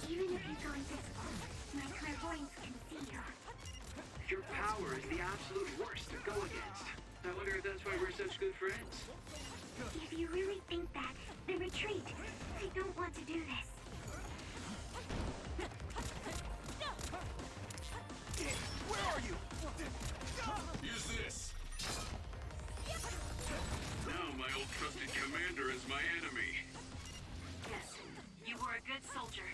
Even if you go invisible, my clairvoyance can see you. Your power is the absolute worst to go against. I wonder if that's why we're such good friends. If you really think that, then retreat. I don't want to do this. Where are you? Use this. Now my old trusted commander is my enemy. Yes, you were a good soldier.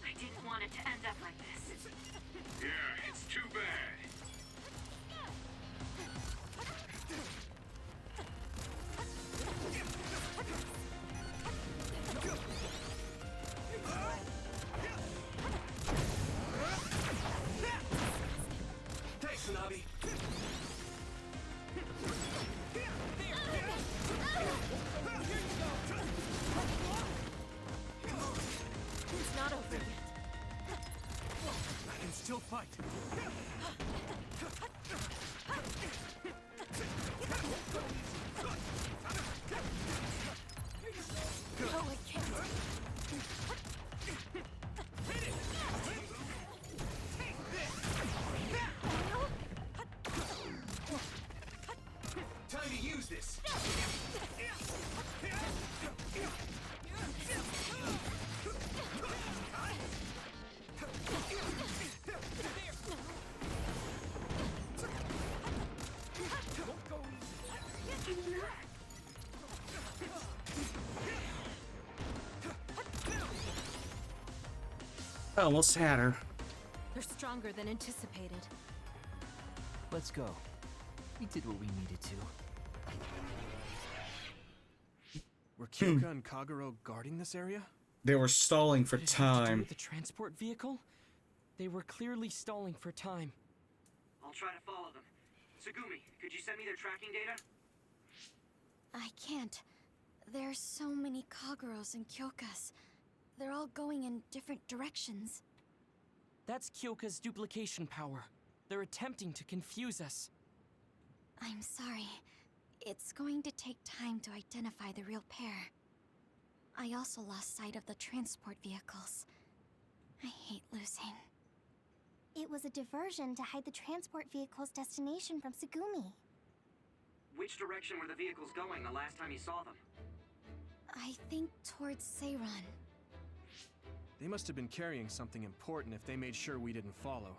I didn't want it to end up like this. Yeah, it's too bad. Thanks, Nabi. It's not over yet. I can fight. Oh, I can't. Time to use this. I almost had her. They're stronger than anticipated. Let's go. We did what we needed to. Were Kyoka and Kagero guarding this area? They were stalling for Did it have to do time. with the transport vehicle? They were clearly stalling for time. I'll try to follow them. Tsugumi, could you send me their tracking data? I can't. There's so many Kageros and Kyokas. They're all going in different directions. That's Kyoka's duplication power. They're attempting to confuse us. I'm sorry. It's going to take time to identify the real pair. I also lost sight of the transport vehicles. I hate losing. It was a diversion to hide the transport vehicle's destination from Tsugumi. Which direction were the vehicles going the last time you saw them? I think towards Seiran. They must have been carrying something important if they made sure we didn't follow.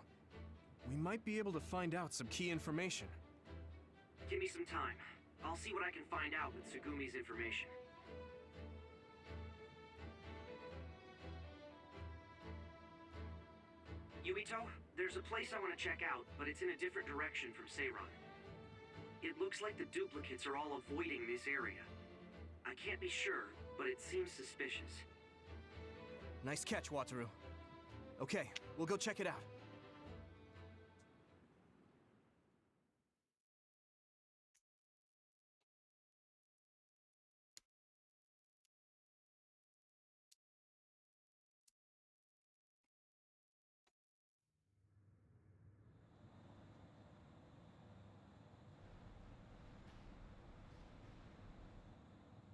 We might be able to find out some key information. Give me some time. I'll see what I can find out with Tsugumi's information. Yuito, there's a place I want to check out, but it's in a different direction from Seiran. It looks like the duplicates are all avoiding this area. I can't be sure, but it seems suspicious. Nice catch, Wataru. Okay, we'll go check it out.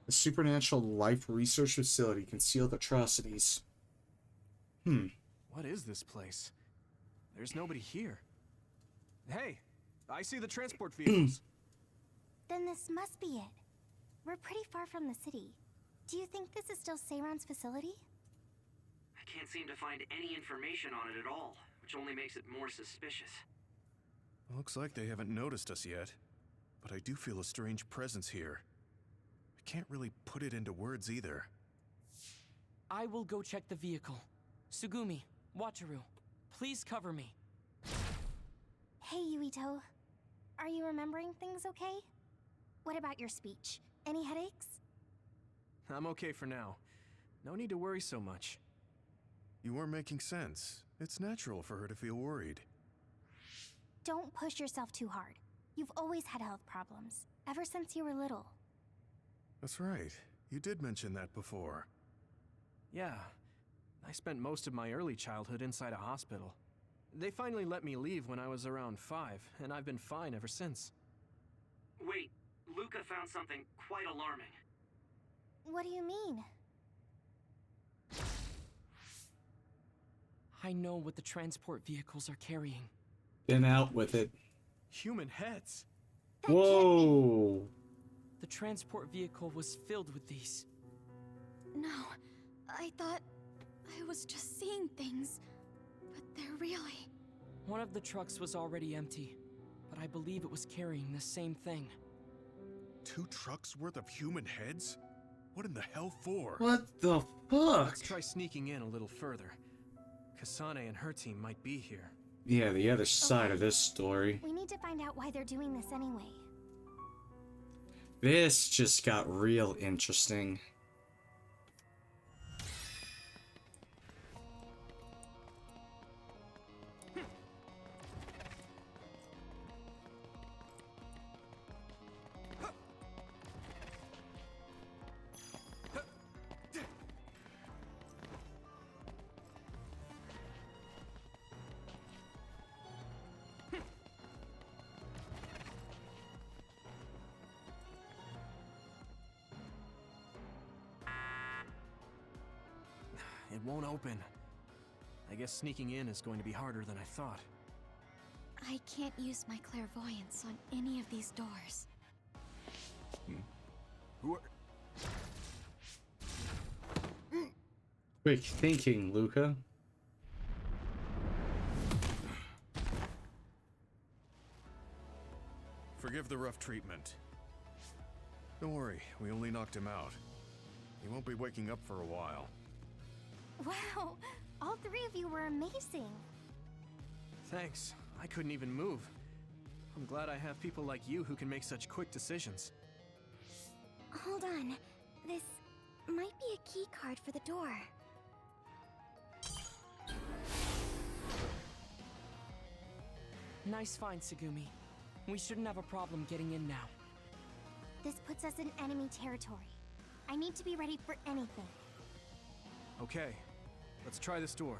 The supernatural life research facility concealed atrocities. What is this place? There's nobody here. Hey, I see the transport vehicles. Then this must be it. We're pretty far from the city. Do you think this is still Seiran's facility? I can't seem to find any information on it at all, which only makes it more suspicious. Looks like they haven't noticed us yet, but I do feel a strange presence here. I can't really put it into words either. I will go check the vehicle. Tsugumi, Wataru, please cover me. Hey, Yuito. Are you remembering things okay? What about your speech? Any headaches? I'm okay for now. No need to worry so much. You are making sense. It's natural for her to feel worried. Don't push yourself too hard. You've always had health problems, ever since you were little. That's right. You did mention that before. Yeah. I spent most of my early childhood inside a hospital. They finally let me leave when I was around 5, and I've been fine ever since. Wait, Luca found something quite alarming. What do you mean? I know what the transport vehicles are carrying. Been out with it. Human heads. Whoa! The transport vehicle was filled with these. No, I thought I was just seeing things, but they're really... One of the trucks was already empty, but I believe it was carrying the same thing. 2 trucks worth of human heads? What in the hell for? What the fuck? Let's try sneaking in a little further. Kasane and her team might be here. Yeah, the other side of this story. We need to find out why they're doing this anyway. This just got real interesting. it won't open. I guess sneaking in is going to be harder than I thought. I can't use my clairvoyance on any of these doors. Who are... Quick thinking, Luca. Forgive the rough treatment. Don't worry, we only knocked him out. He won't be waking up for a while. Wow, all three of you were amazing. Thanks. I couldn't even move. I'm glad I have people like you who can make such quick decisions. Hold on. This might be a key card for the door. Nice find, Tsugumi. We shouldn't have a problem getting in now. This puts us in enemy territory. I need to be ready for anything. Okay, let's try this door.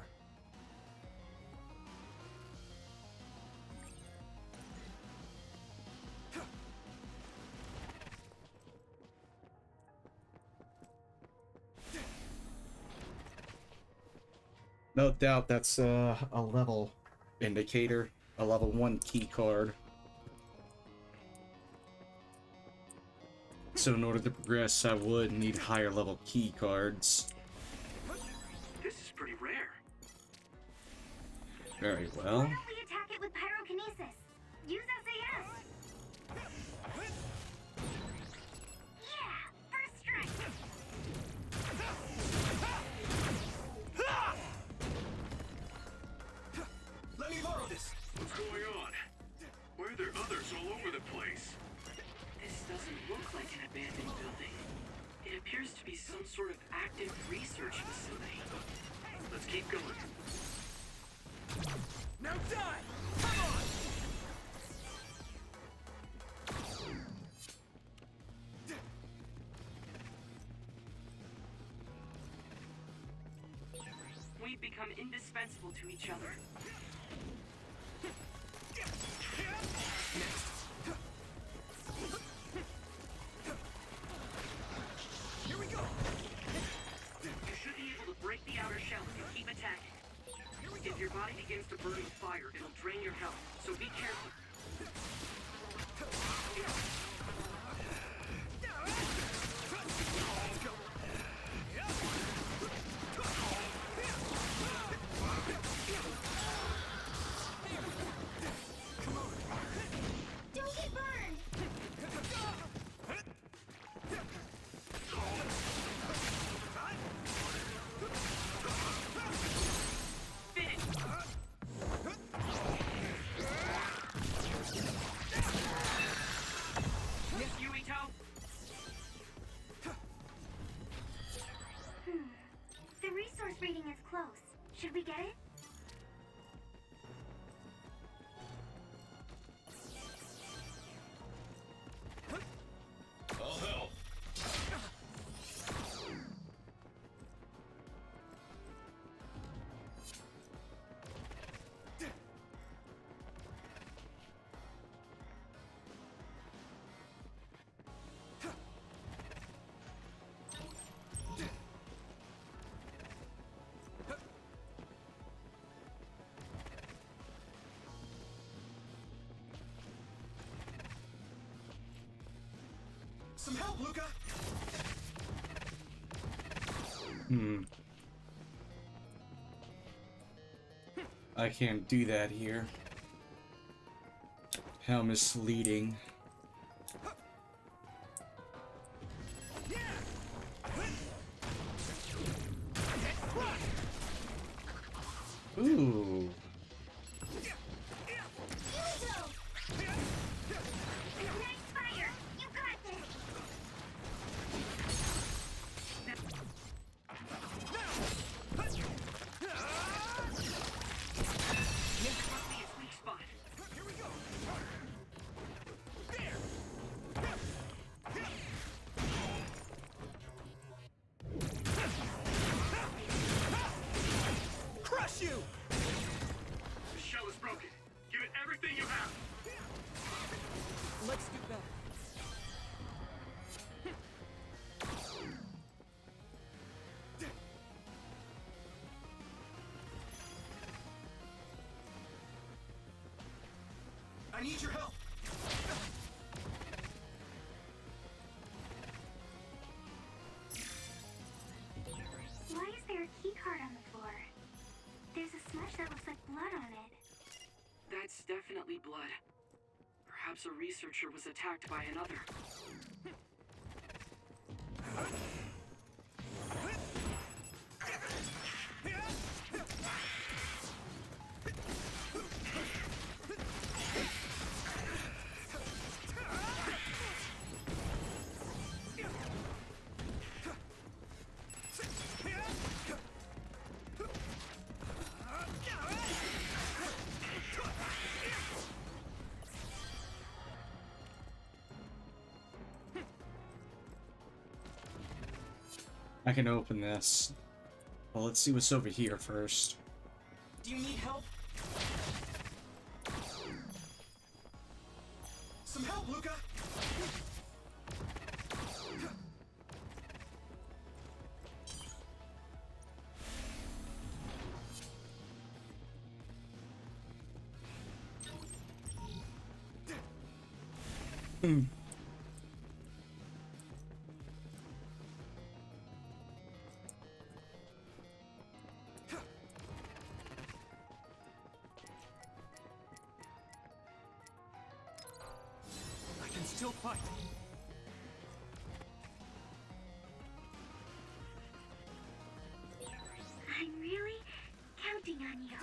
No doubt that's a level indicator, a level 1 key card. So in order to progress, I would need higher level key cards. This is pretty rare. Very well. Why don't we attack it with pyrokinesis? Use SAS! Yeah! First strike! Let me borrow this! What's going on? Why are there others all over the place? This doesn't look like an abandoned building. It appears to be some sort of active research facility. Let's keep going. Now die! Come on! We've become indispensable to each other. Here we go! You should be able to break the outer shell if you keep attacking. If your body begins to burn with fire, it'll drain your health, so be careful. Don't get burned! The resource reading is close. Should we get it? I'll help. Some help, Luca! I can't do that here. How misleading. Ooh. Crush you! I need your help! Why is there a keycard on the floor? There's a smudge that looks like blood on it. That's definitely blood. Perhaps a researcher was attacked by another. I can open this. Well, let's see what's over here first. Do you need help? Some help, Luca! I can still fight. I'm really counting on you.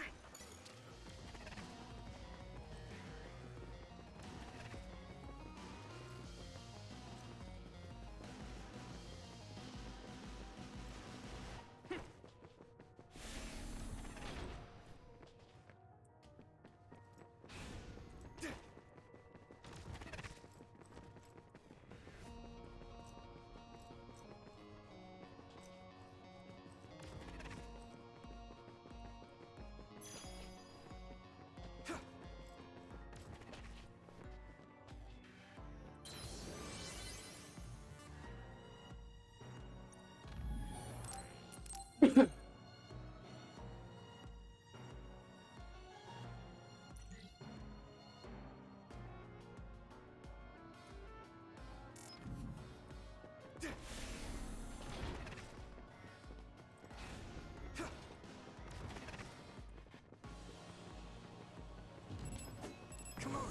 Come on!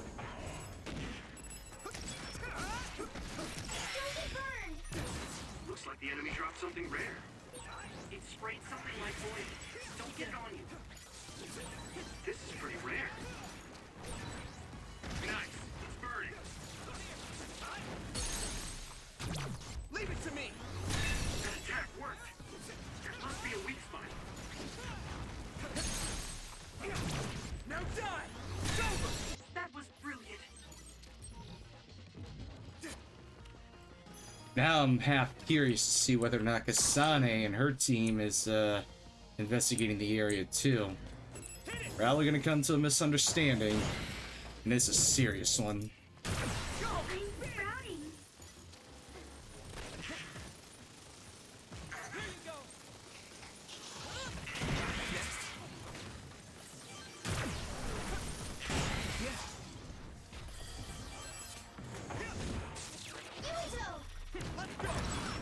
Looks like the enemy dropped something rare. It sprayed something like oil. Don't get it on you. This is pretty rare. Nice. It's burning. Leave it to me! That attack worked. There must be a weak spot. Now die! It's over! That was brilliant. Now I'm half curious to see whether or not Kasane and her team is investigating the area too. We're probably gonna come to a misunderstanding, and it's a serious one.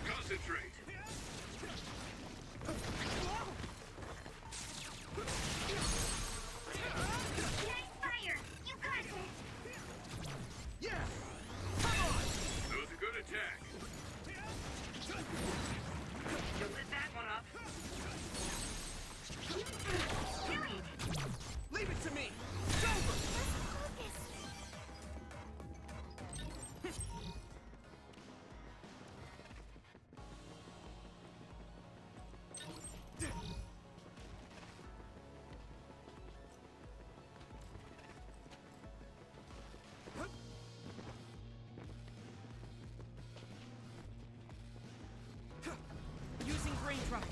Concentrate. That was a good attack. You lit that one up. Leave it to me! It's over! Using brain drop.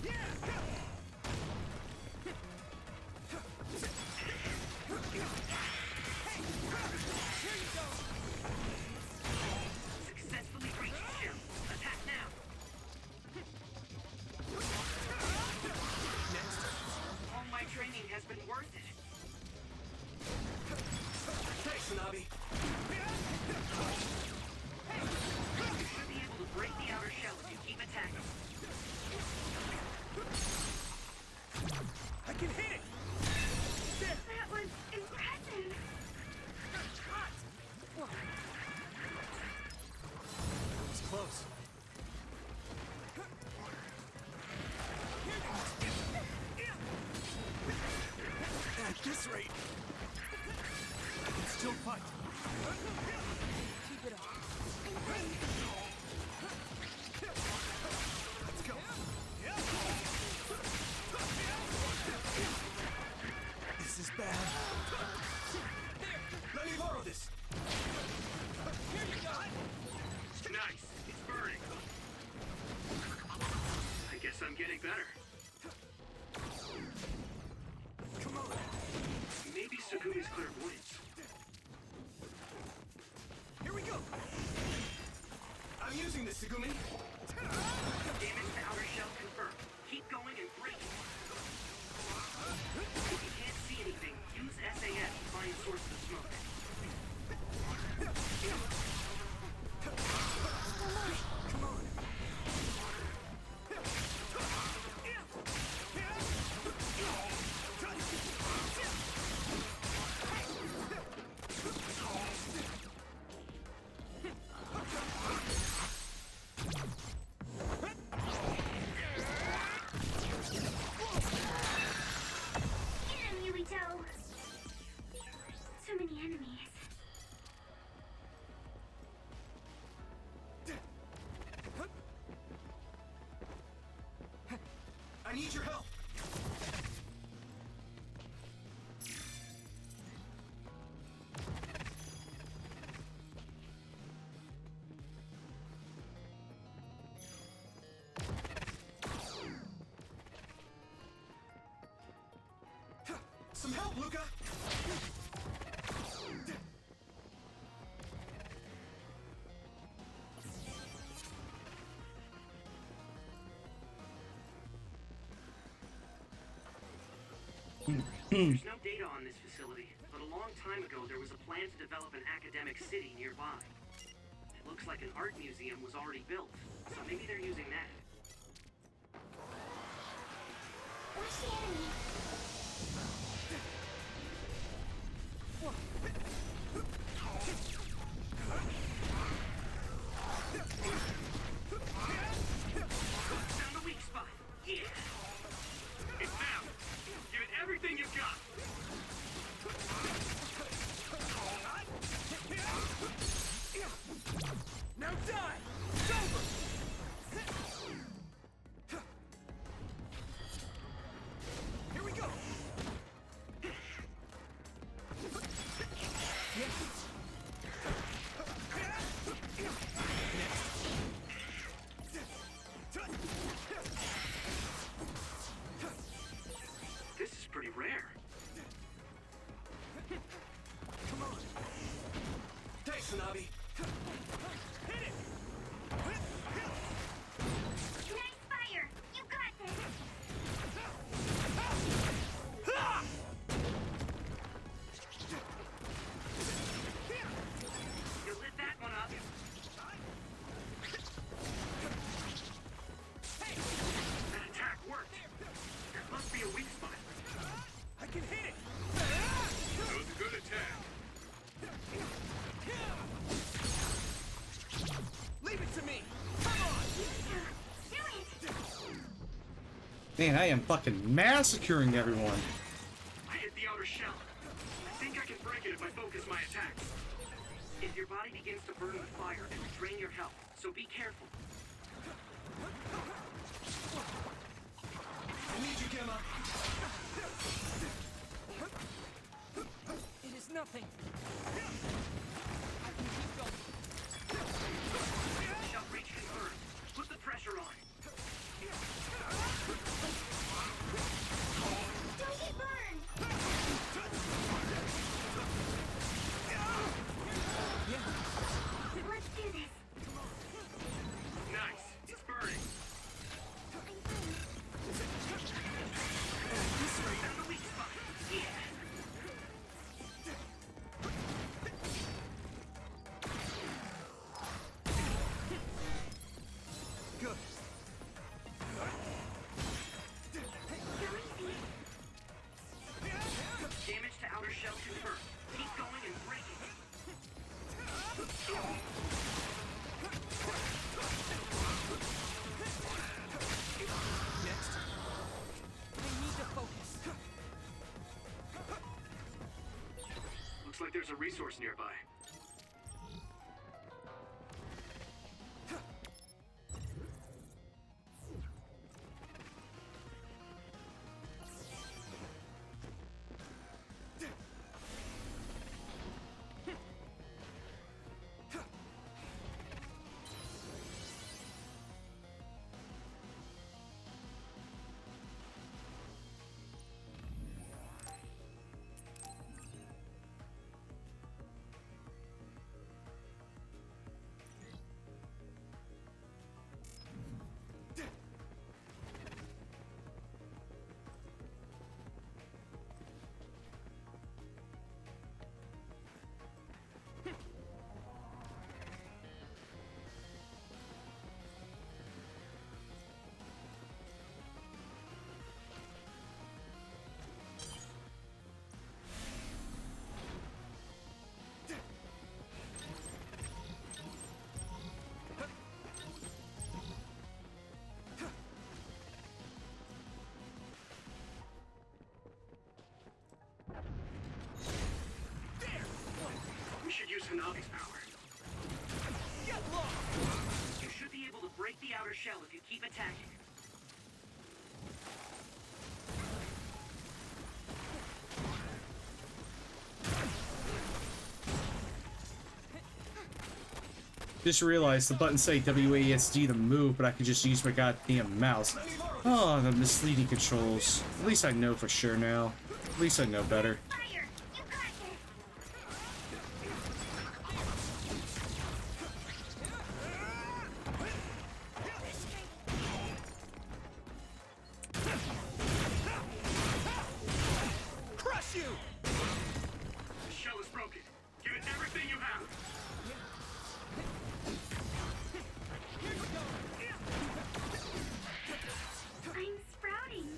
Successfully breached shield. Attack now. All my training has been worth it. Thanks, Navi. I can hit it! That was impressive. That was close. At this rate, I can still fight. Keep it up. Let's go. This is bad. Let me borrow this. Here you go. Nice. It's burning. I guess I'm getting better. Come on. Maybe Segumi's clairvoyance. Here we go. I'm using this, Segumi. Damage to outer shell confirmed. Keep going and break it. If you can't see anything, use SAS to find source of the smoke. Come on. Get him, Yuito. So many enemies. I need your help. Some help, Luca. There's no data on this facility, but a long time ago there was a plan to develop an academic city nearby. It looks like an art museum was already built, so maybe they're using that. Watch the enemy. Found the weak spot. Yeah. It's now. Give it everything you've got. Now die! It's over! Here we go! This is pretty rare. Come on! Thanks, Hanabi! Hit it! Nice fire. You got this. You lit that one up. That attack worked. There must be a weak spot. I can hit it! That was a good attack. Leave it to me! Come on! Do it. Man, I am fucking massacring everyone. I hit the outer shell. I think I can break it if I focus my attacks. If your body begins to burn with fire, it will drain your health, so be careful. I need you, Gemma! It is nothing. I can keep going. Shell breach confirmed. Put the pressure on. Don't get burned. Let's do this. Nice. It's burning. Found the weak spot. Yeah. Good. there's a resource nearby. We should use Hanabi's power. Get lost! You should be able to break the outer shell if you keep attacking. Just realized the buttons say WASD to move, but I could just use my goddamn mouse. Oh, the misleading controls. At least I know for sure now. At least I know better. Fire! You got this! Crush you! The shell is broken. Give it everything you have. I'm sprouting.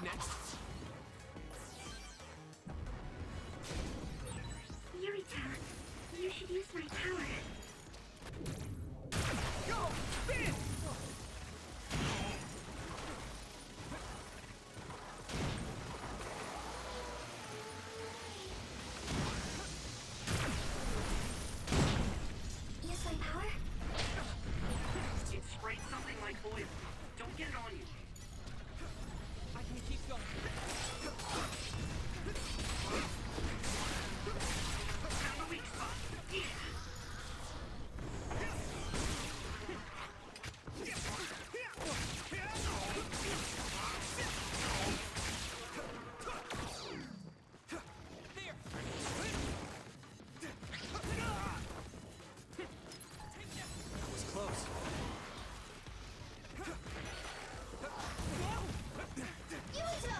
Next. Yurita, you should use my power. Go! Spin! Use my power? It sprayed something like oil. Don't get it on you. I can keep going. Found the weak spot. Yeah. There! That was close. Yurito!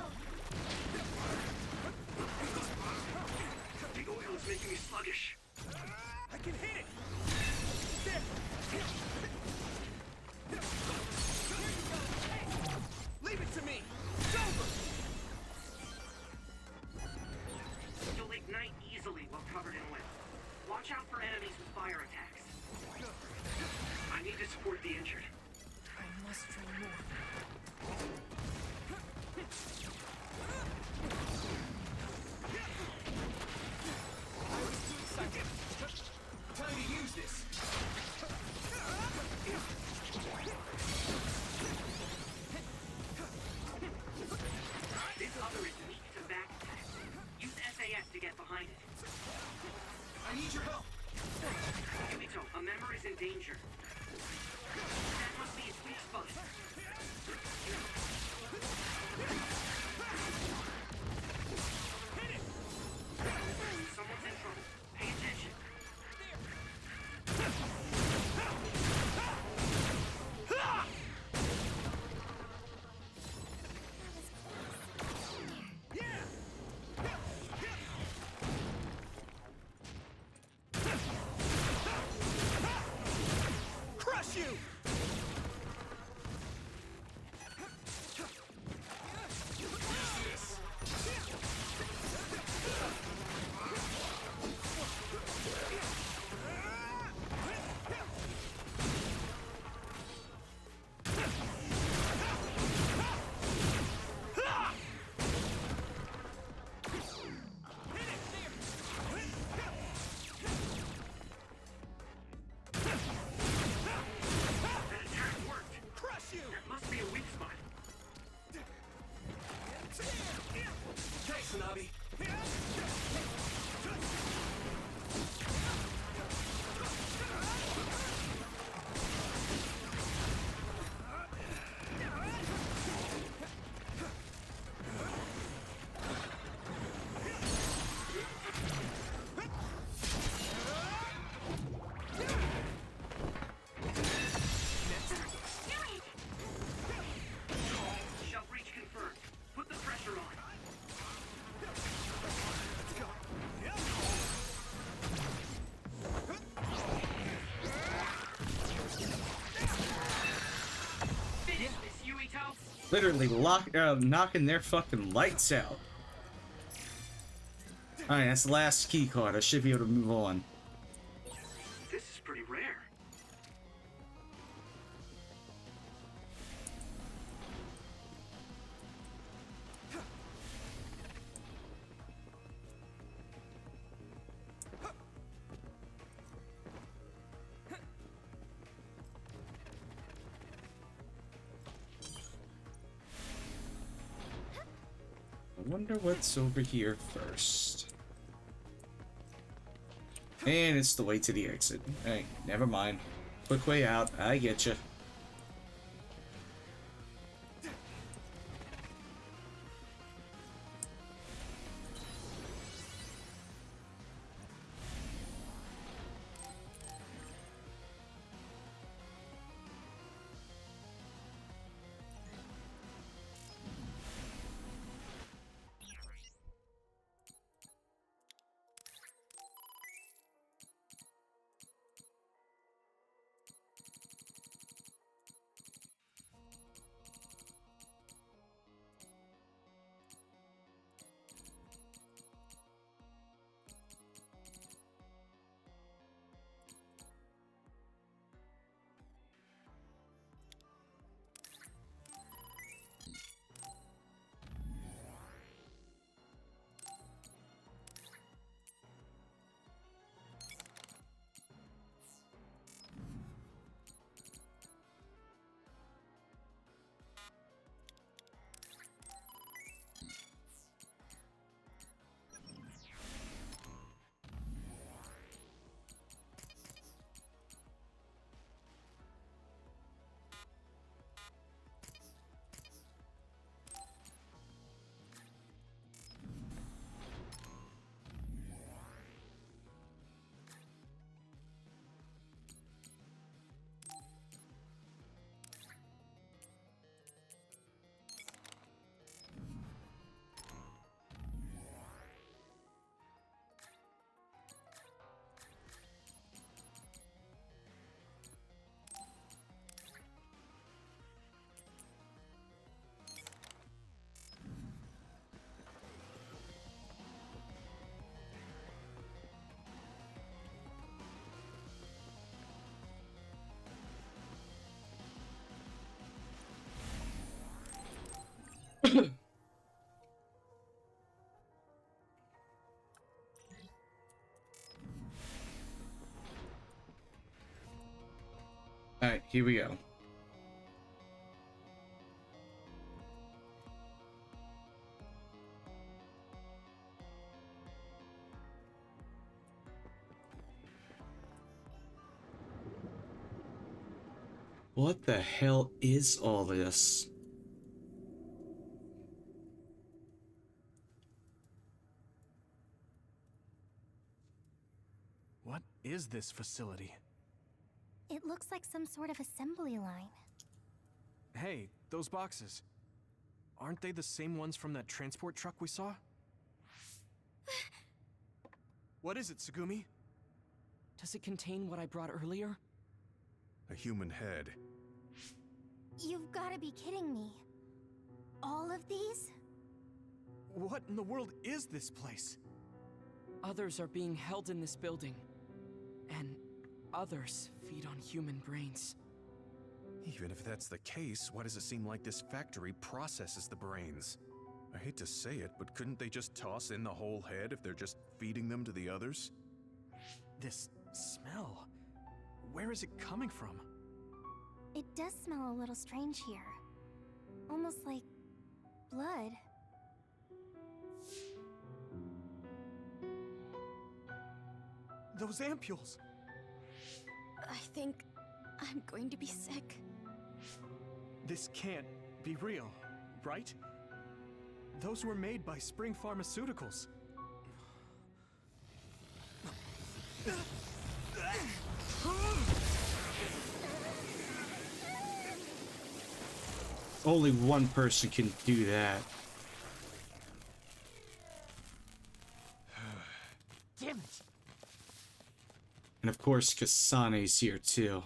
Literally knocking their fucking lights out. Alright, that's the last key card. I should be able to move on. This is pretty rare. I wonder what's over here first. And it's the way to the exit. Hey, never mind. Quick way out. I get you. Alright, here we go. What the hell is all this? What is this facility? It looks like some sort of assembly line. Hey, those boxes. Aren't they the same ones from that transport truck we saw? What is it, Tsugumi? Does it contain what I brought earlier? A human head. You've got to be kidding me. All of these? What in the world is this place? Others are being held in this building. And others feed on human brains. Even if that's the case, why does it seem like this factory processes the brains? I hate to say it, but couldn't they just toss in the whole head if they're just feeding them to the others? This smell. Where is it coming from? It does smell a little strange here. Almost like blood. Those ampules! I think I'm going to be sick. This can't be real, right? Those were made by Spring Pharmaceuticals. Only one person can do that. Damn it! And of course, Kasane's here too.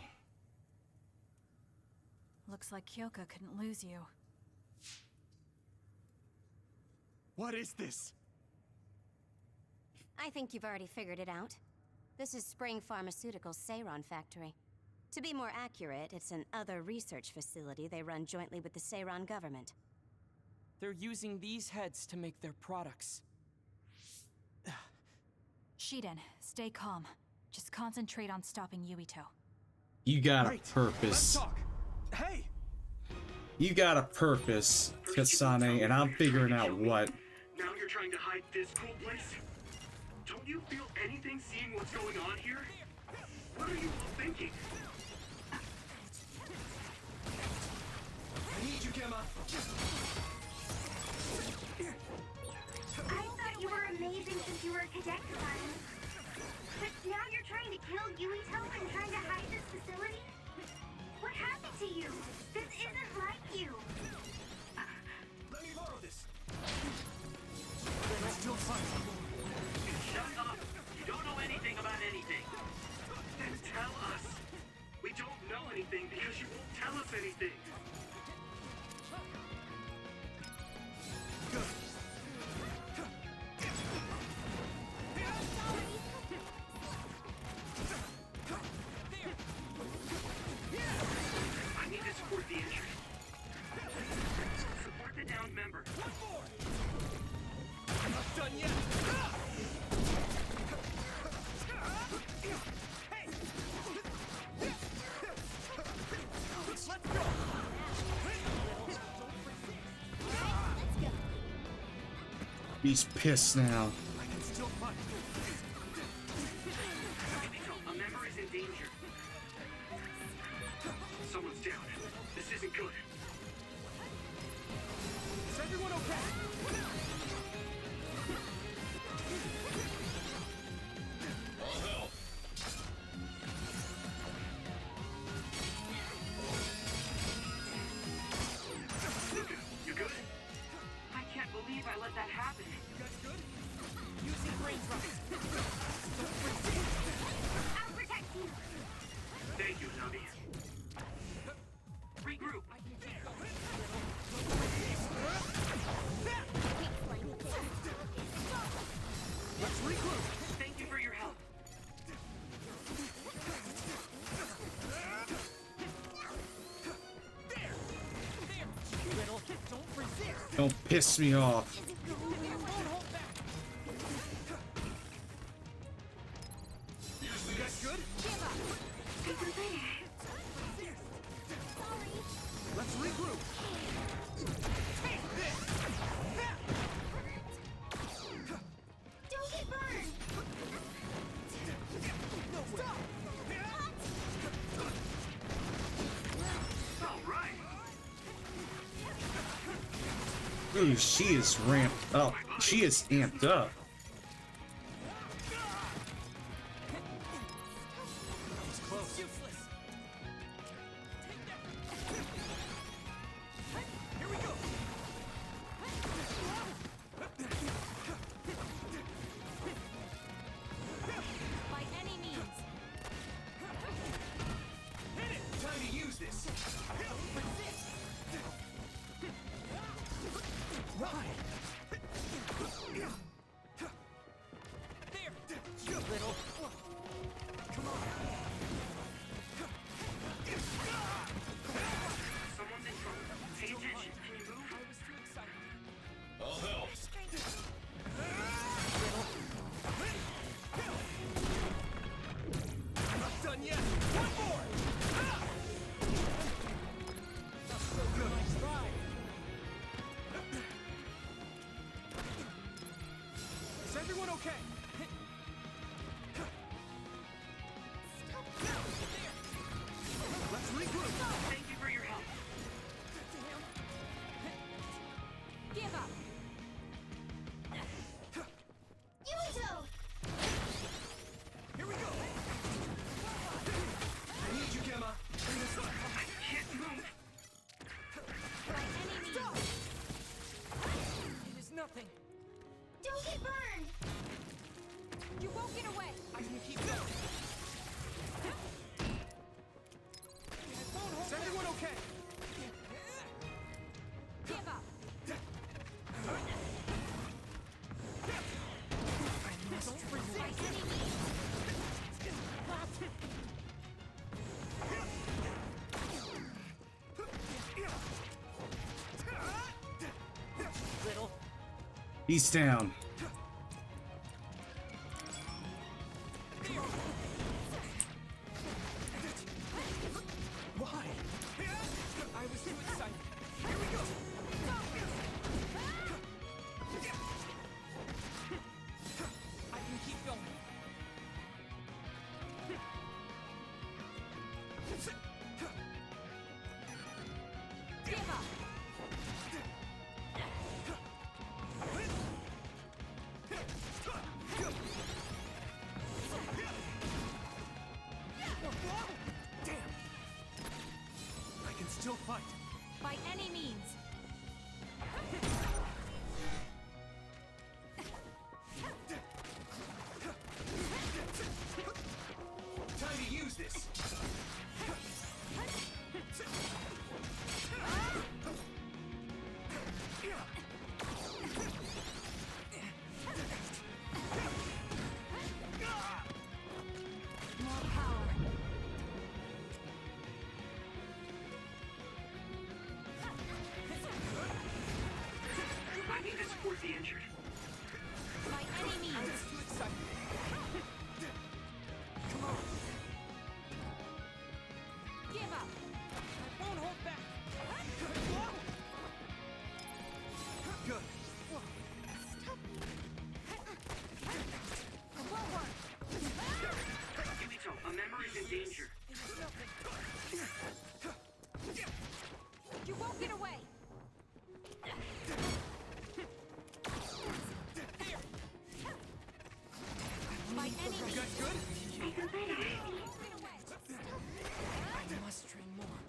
Looks like Kyoka couldn't lose you. What is this? I think you've already figured it out. This is Spring Pharmaceuticals' Seiron factory. To be more accurate, it's an other research facility they run jointly with the Seiron government. They're using these heads to make their products. Shiden, stay calm. Just concentrate on stopping Yuito. You got a purpose. Let's talk. Hey! You got a purpose, Kasane, and I'm figuring out what. Now you're trying to hide this cool place? Don't you feel anything seeing what's going on here? What are you all thinking? I need you, Gemma. I thought you were amazing since you were a cadet climb. But now you're trying to kill Yuito and trying to hide this facility? What happened to you? This isn't like you. Let me borrow this. Let's still fight. Shut up! You don't know anything about anything. Then tell us. We don't know anything because you won't tell us anything. I need to support the injured. Support the downed member. I'm not done yet. Let's go. He's pissed now. I can still fight. A member is in danger. Someone's down. This isn't good. Is everyone okay? Luca, you good? I can't believe I let that happen. You guys good? Using brain drops. I'll protect you. Thank you, Navi. Regroup. Let's regroup. Thank you for your help. Little, don't resist. Don't piss me off. You guys good? Let's regroup. Take this. Don't get burned. Stop. All right. Ooh, she is ramped up. She is amped up. That was close. Useless. Here we go. By any means. Hit it. Time to use this. Resist. Right. There! You little... Come on. Someone's in trouble. Pay attention. Can you move? I was too excited. I'll help. I'm not done yet. One more. Not so good. Nice try. Is everyone okay? Let's regroup. Thank you for your help. Give up. Yuito! Here we go. I need you, Gemma. Bring this up. I can't move. By any means. It is nothing. Don't get burned! He's down. Why? I was too excited. Here we go. I can keep going. Give up. Damn! I can still fight. By any means. Time to use this. More power. I need to support the injured. By any means. I was too excited. Come on. Give up. I won't hold back. Good. It won't work. Kimito, a member is in danger. You won't get away. By any You means. guys good? I feel better. I must train more.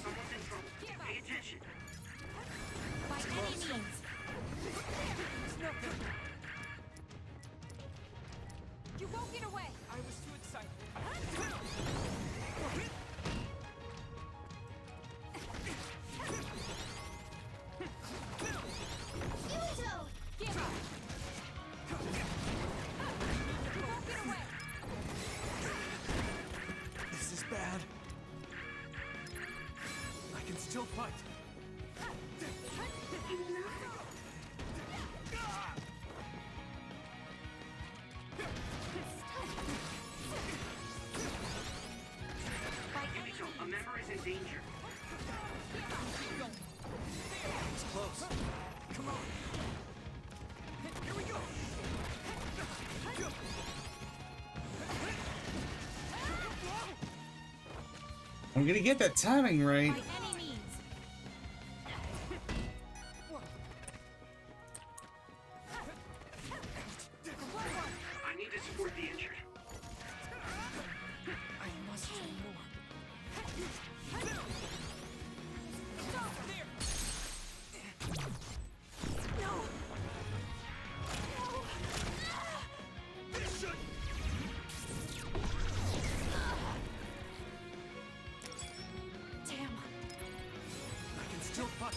Someone's in trouble. Pay attention. By any means. There's nothing. You won't get away. I was too excited. Give up. You won't get away. This is bad. I can still fight. By any Kimito, a means. member is in danger. Keep going. It's close. Come on. Here we go. I'm gonna get that timing right. By any means. I need to support the injured. I must train more. Damn. I can still fight.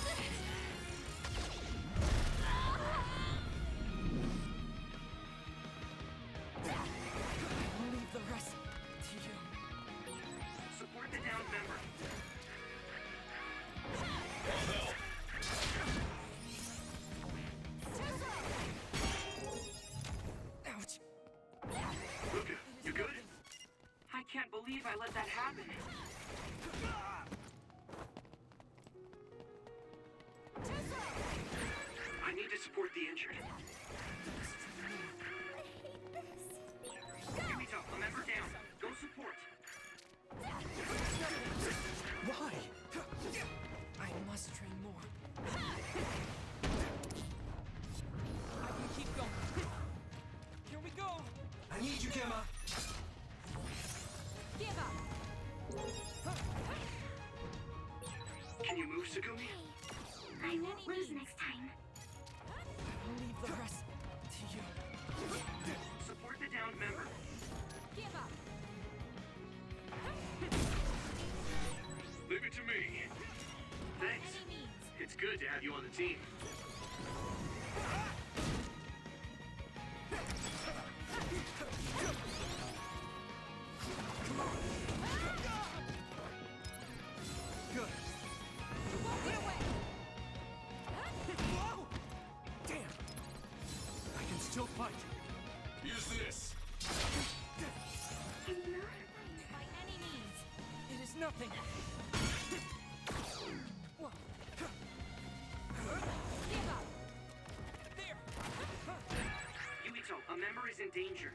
I'll leave the rest to you. Support the downed member. Ouch. Luca, you good? I can't believe I let that happen. I need to support the injured. Kimito, a member down. Go support. Why? I must train more. I can keep going. Here we go. I need you, Gemma. Give up. Can you move, Sagumi? I won't lose next time. I'll leave the rest to you. Support the downed member. Give up. Leave it to me. Thanks. Any means. It's good to have you on the team. Good. You won't get away. nothing. Whoa. There. Yuito, a member is in danger.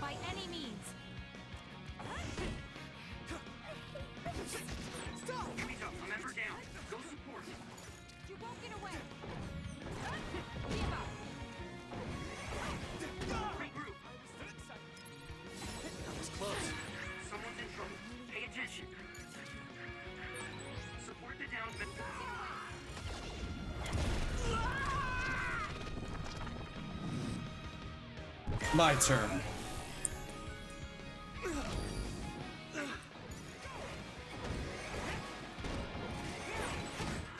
By any means. Stop! Yuito, a member down. Go support. You won't get away. Regroup. That was close. Someone's in trouble. Pay attention. Support the downed member. My turn.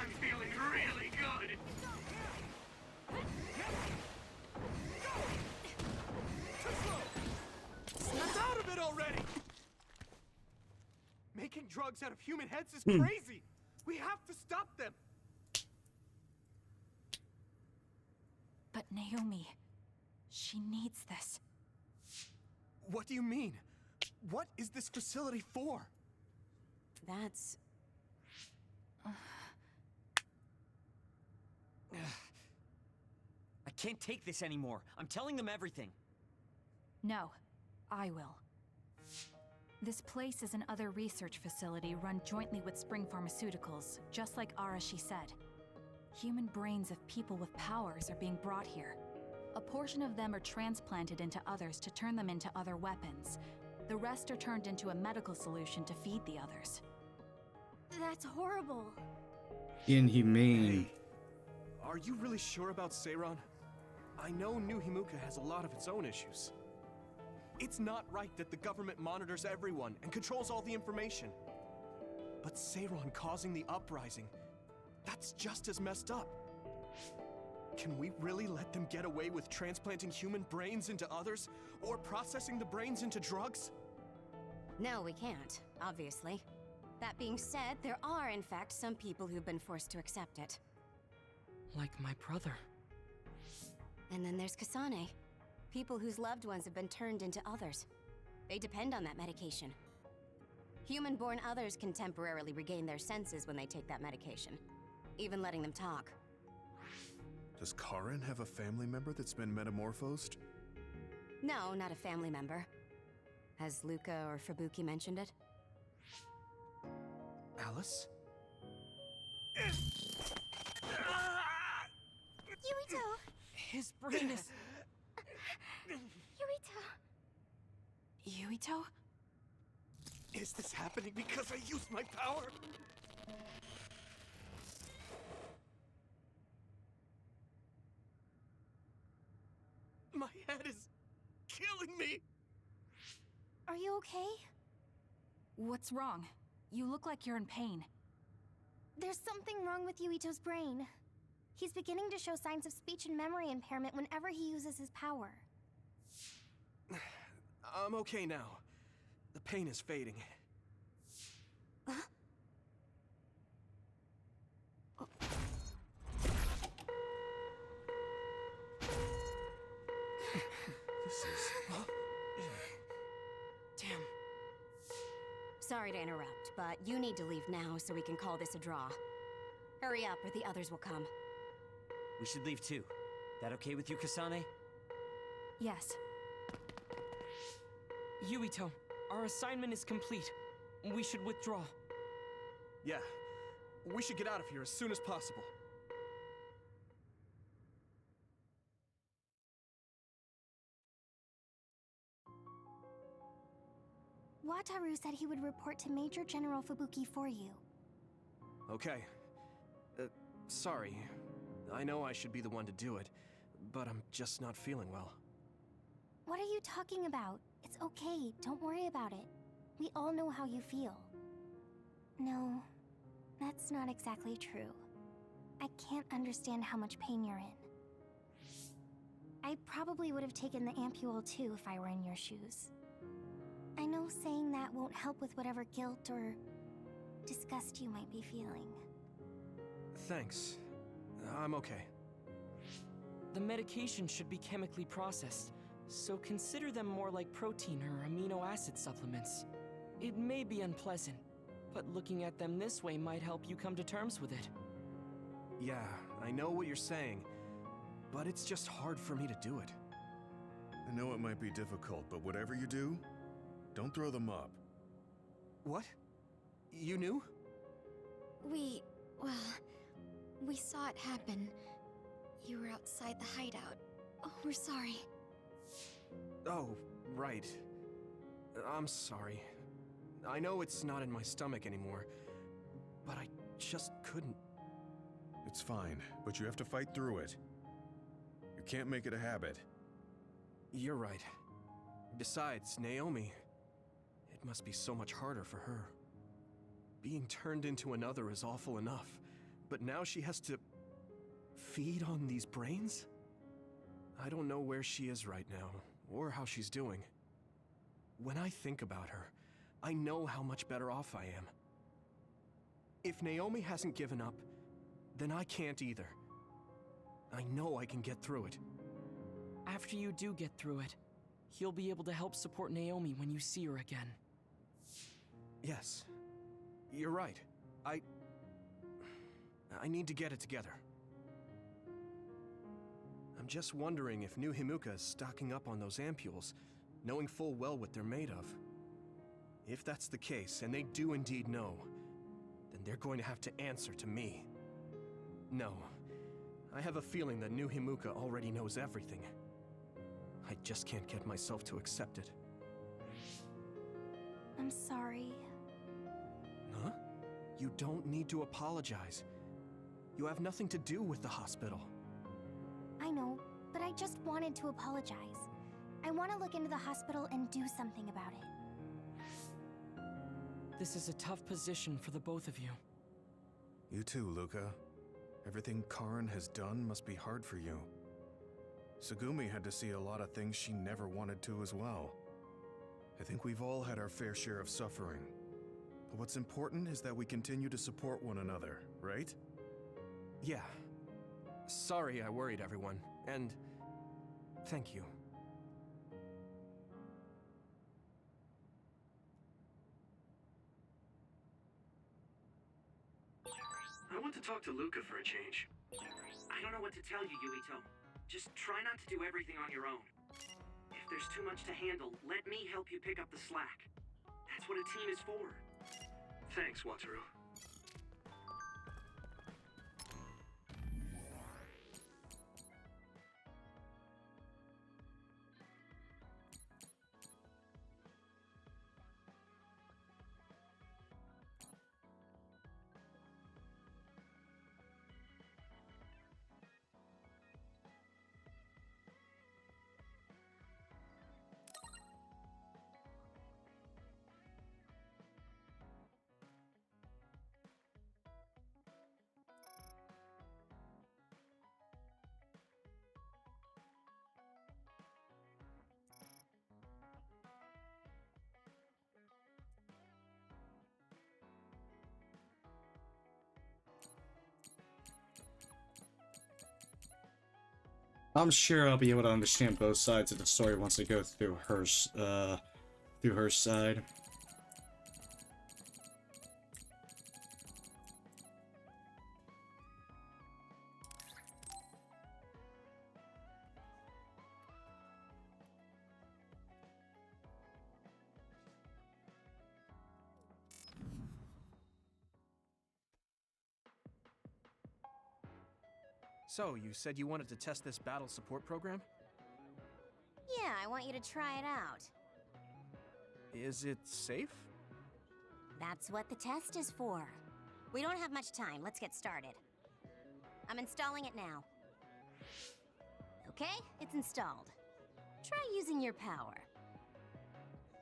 I'm feeling really good. Snap out of it already! Making drugs out of human heads is crazy! We have to stop them! But Naomi, she needs this. What do you mean? What is this facility for? That's... I can't take this anymore. I'm telling them everything. No, I will. This place is another research facility run jointly with Spring Pharmaceuticals, just like Arashi said. Human brains of people with powers are being brought here. A portion of them are transplanted into others to turn them into other weapons. The rest are turned into a medical solution to feed the others. That's horrible. Inhumane. Are you really sure about Seiron? I know New Himuka has a lot of its own issues. It's not right that the government monitors everyone and controls all the information. But Seiron causing the uprising, that's just as messed up. Can we really let them get away with transplanting human brains into others? Or processing the brains into drugs? No, we can't, obviously. That being said, there are, in fact, some people who've been forced to accept it. Like my brother. And then there's Kasane. People whose loved ones have been turned into others. They depend on that medication. Human-born others can temporarily regain their senses when they take that medication, even letting them talk. Does Karin have a family member that's been metamorphosed? No, not a family member. Has Luca or Fubuki mentioned it? Alice? Yuito! His brain is... Yuito! Yuito? Is this happening because I used my power? My head is killing me! Are you okay? What's wrong? You look like you're in pain. There's something wrong with Yuito's brain. He's beginning to show signs of speech and memory impairment whenever he uses his power. I'm okay now. The pain is fading. This is... Damn. Sorry to interrupt, but you need to leave now so we can call this a draw. Hurry up or the others will come. We should leave too. That okay with you, Kasane? Yes. Yuito, our assignment is complete. We should withdraw. Yeah. We should get out of here as soon as possible. Wataru said he would report to Major General Fubuki for you. Okay. Sorry. I know I should be the one to do it, but I'm just not feeling well. What are you talking about? It's okay, don't worry about it. We all know how you feel. No, that's not exactly true. I can't understand how much pain you're in. I probably would have taken the ampule too if I were in your shoes. I know saying that won't help with whatever guilt or disgust you might be feeling. Thanks. I'm okay. The medication should be chemically processed, so consider them more like protein or amino acid supplements. It may be unpleasant, but looking at them this way might help you come to terms with it. Yeah, I know what you're saying, but it's just hard for me to do it. I know it might be difficult, but whatever you do, don't throw them up. What? You knew? Well, we saw it happen. You were outside the hideout. Oh, we're sorry. Oh, right. I'm sorry. I know it's not in my stomach anymore, but I just couldn't. It's fine, but you have to fight through it. You can't make it a habit. You're right. Besides, Naomi, it must be so much harder for her. Being turned into another is awful enough, but now she has to feed on these brains? I don't know where she is right now, or how she's doing. When I think about her, I know how much better off I am. If Naomi hasn't given up, then I can't either. I know I can get through it. After you do get through it, you'll be able to help support Naomi when you see her again. Yes, you're right. I need to get it together. I'm just wondering if New Himuka is stocking up on those ampules, knowing full well what they're made of. If that's the case, and they do indeed know, then they're going to have to answer to me. No, I have a feeling that New Himuka already knows everything. I just can't get myself to accept it. I'm sorry. Huh? You don't need to apologize. You have nothing to do with the hospital. I know, but I just wanted to apologize. I want to look into the hospital and do something about it. This is a tough position for the both of you. You too, Luca. Everything Karin has done must be hard for you. Tsugumi had to see a lot of things she never wanted to as well. I think we've all had our fair share of suffering. But what's important is that we continue to support one another, right? Yeah. Sorry I worried everyone, and thank you. I want to talk to Luca for a change. I don't know what to tell you, Yuito. Just try not to do everything on your own. If there's too much to handle, let me help you pick up the slack. That's what a team is for. Thanks, Wataru. I'm sure I'll be able to understand both sides of the story once I go through her side. So, you said you wanted to test this battle support program? Yeah, I want you to try it out. Is it safe? That's what the test is for. We don't have much time. Let's get started. I'm installing it now. Okay, it's installed. Try using your power.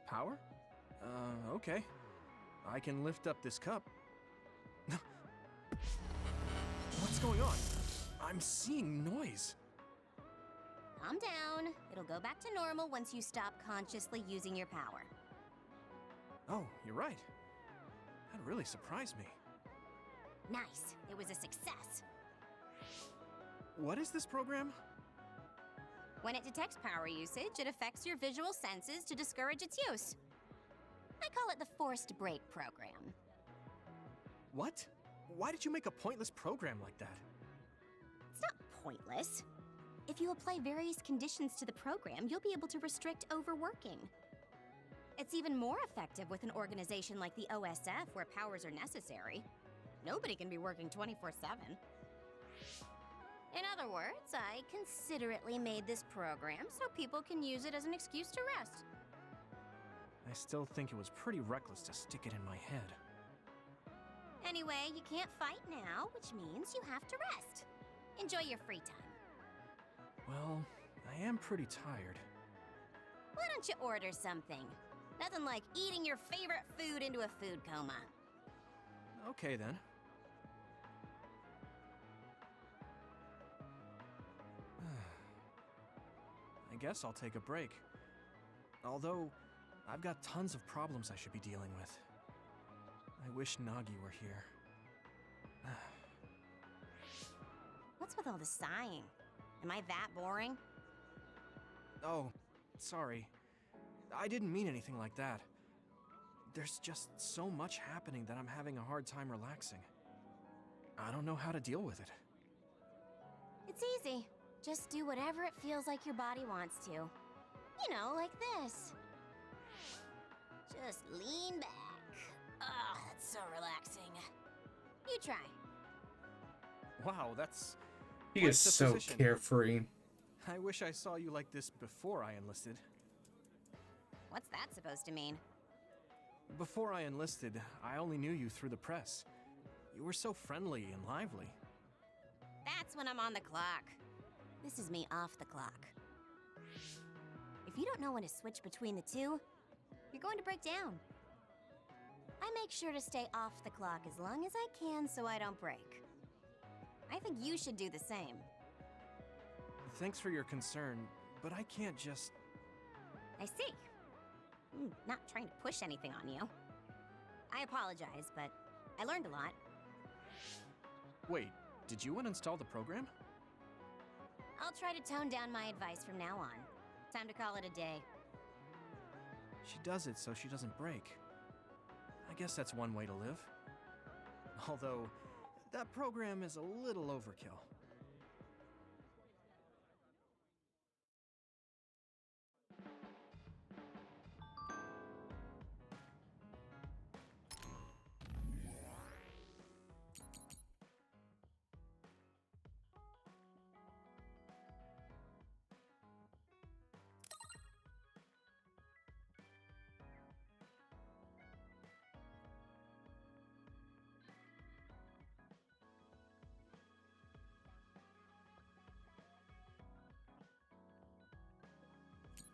Power? Okay. I can lift up this cup. What's going on? I'm seeing noise. Calm down. It'll go back to normal once you stop consciously using your power. Oh, you're right. That really surprised me. Nice. It was a success. What is this program? When it detects power usage, it affects your visual senses to discourage its use. I call it the forced break program. What? Why did you make a pointless program like that? It's not pointless. If you apply various conditions to the program, you'll be able to restrict overworking. It's even more effective with an organization like the OSF where powers are necessary. Nobody can be working 24/7. In other words, I considerately made this program so people can use it as an excuse to rest. I still think it was pretty reckless to stick it in my head. Anyway, you can't fight now, which means you have to rest. Enjoy your free time. Well, I am pretty tired. Why don't you order something? Nothing like eating your favorite food into a food coma. Okay then. I guess I'll take a break. Although, I've got tons of problems I should be dealing with. I wish Nagi were here. What's with all the sighing? Am I that boring? Oh, sorry. I didn't mean anything like that. There's just so much happening that I'm having a hard time relaxing. I don't know how to deal with it. It's easy. Just do whatever it feels like your body wants to. You know, like this. Just lean back. Ah, that's so relaxing. You try. Wow, that's He quite is the so position. carefree. I wish I saw you like this before I enlisted. What's that supposed to mean? Before I enlisted, I only knew you through the press. You were so friendly and lively. That's when I'm on the clock. This is me off the clock. If you don't know when to switch between the two, you're going to break down. I make sure to stay off the clock as long as I can so I don't break. I think you should do the same. Thanks for your concern, but I can't just... I see. I'm not trying to push anything on you. I apologize, but I learned a lot. Wait, did you uninstall the program? I'll try to tone down my advice from now on. Time to call it a day. She does it so she doesn't break. I guess that's one way to live. Although, that program is a little overkill.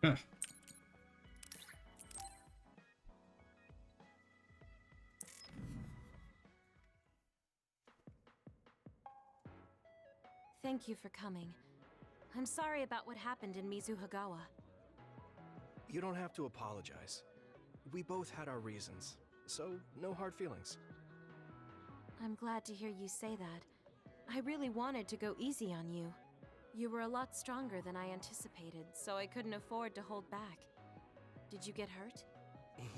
Huh. Thank you for coming. I'm sorry about what happened in Mizuhagawa. You don't have to apologize. We both had our reasons, so no hard feelings. I'm glad to hear you say that. I really wanted to go easy on you. You were a lot stronger than I anticipated, so I couldn't afford to hold back. Did you get hurt?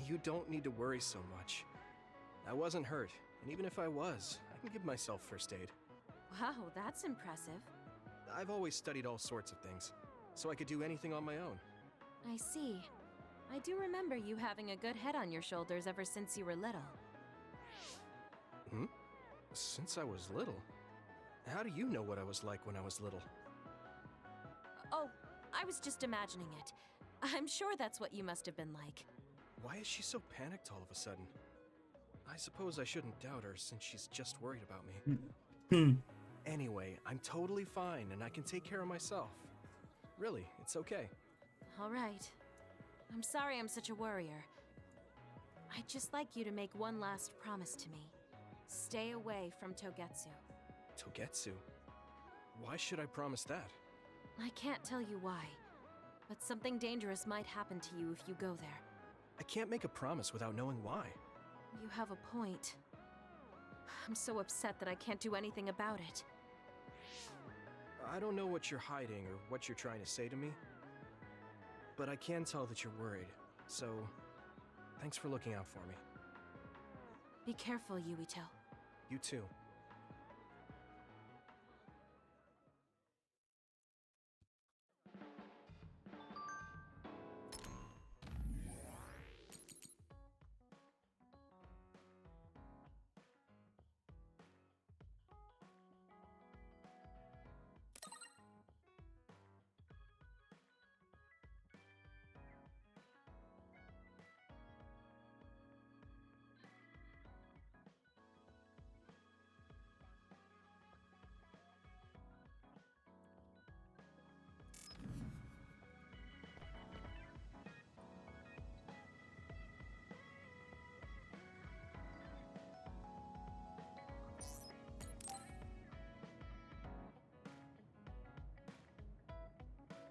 You don't need to worry so much. I wasn't hurt, and even if I was, I can give myself first aid. Wow, that's impressive. I've always studied all sorts of things, so I could do anything on my own. I see. I do remember you having a good head on your shoulders ever since you were little. Hmm? Since I was little? How do you know what I was like when I was little? Oh, I was just imagining it. I'm sure that's what you must have been like. Why is she so panicked all of a sudden? I suppose I shouldn't doubt her since she's just worried about me. Anyway, I'm totally fine and I can take care of myself. Really, it's okay. All right. I'm sorry I'm such a worrier. I'd just like you to make one last promise to me. Stay away from Togetsu. Togetsu? Why should I promise that? I can't tell you why, but something dangerous might happen to you if you go there. I can't make a promise without knowing why. You have a point. I'm so upset that I can't do anything about it. I don't know what you're hiding or what you're trying to say to me, but I can tell that you're worried, so Thanks for looking out for me. Be careful, Yuito. You too.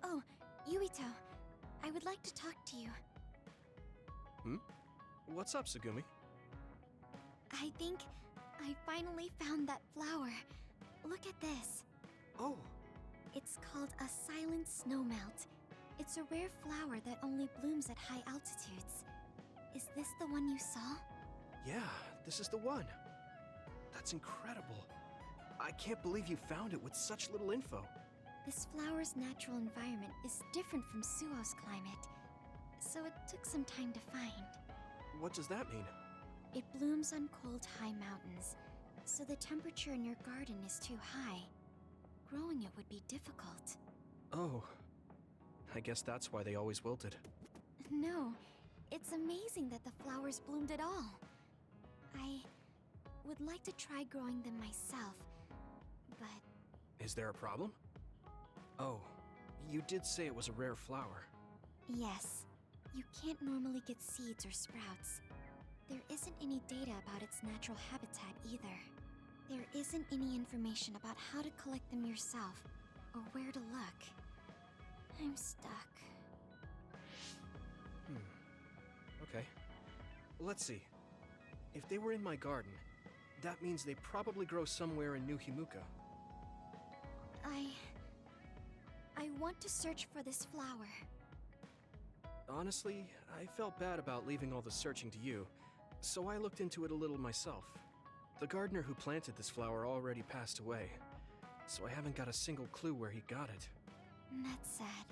Oh, Yuito. I would like to talk to you. What's up, Tsugumi? I think I finally found that flower. Look at this. Oh, It's called a silent snowmelt. It's a rare flower that only blooms at high altitudes. Is this the one you saw? yeah, this is the one. That's incredible. I can't believe you found it with such little info. This flower's natural environment is different from Suo's climate, so it took some time to find. What does that mean? It blooms on cold, high mountains, so the temperature in your garden is too high. Growing it would be difficult. Oh, I guess that's why they always wilted. No, it's amazing that the flowers bloomed at all. I would like to try growing them myself, but Is there a problem? Oh, you did say it was a rare flower. yes, you can't normally get seeds or sprouts. There isn't any data about its natural habitat either. There isn't any information about how to collect them yourself, or where to look. I'm stuck. Okay. Let's see. If they were in my garden, that means they probably grow somewhere in New Himuka. I want to search for this flower. Honestly, I felt bad about leaving all the searching to you, so I looked into it a little myself. The gardener who planted this flower already passed away, so I haven't got a single clue where he got it. That's sad.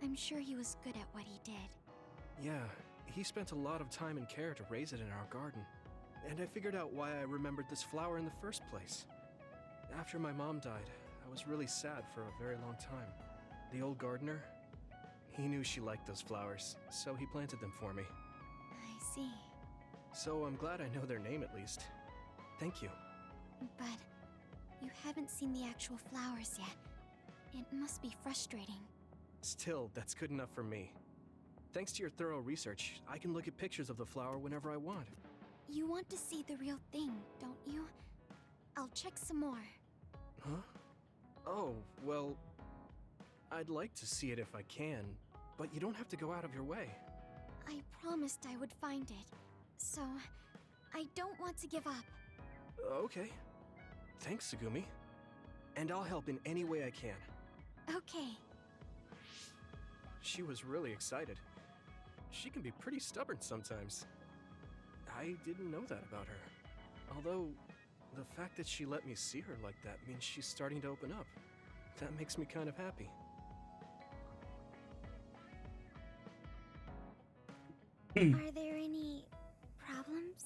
I'm sure he was good at what he did. Yeah, he spent a lot of time and care to raise it in our garden. And I figured out why I remembered this flower in the first place. After my mom died, I was really sad for a very long time. The old gardener, he knew she liked those flowers, so he planted them for me. I see. So I'm glad I know their name at least. Thank you. But you haven't seen the actual flowers yet. It must be frustrating. Still, that's good enough for me. Thanks to your thorough research, I can look at pictures of the flower whenever I want. You want to see the real thing, don't you? I'll check some more. Huh? Oh, well, I'd like to see it if I can, but you don't have to go out of your way. I promised I would find it, so I don't want to give up. Okay. Thanks, Tsugumi. And I'll help in any way I can. Okay. She was really excited. She can be pretty stubborn sometimes. I didn't know that about her. Although, the fact that she let me see her like that means she's starting to open up. That makes me kind of happy. Are there any problems?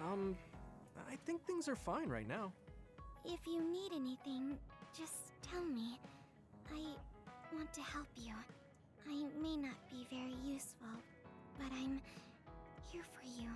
I think things are fine right now. If you need anything, just tell me. I want to help you. I may not be very useful, but I'm here for you.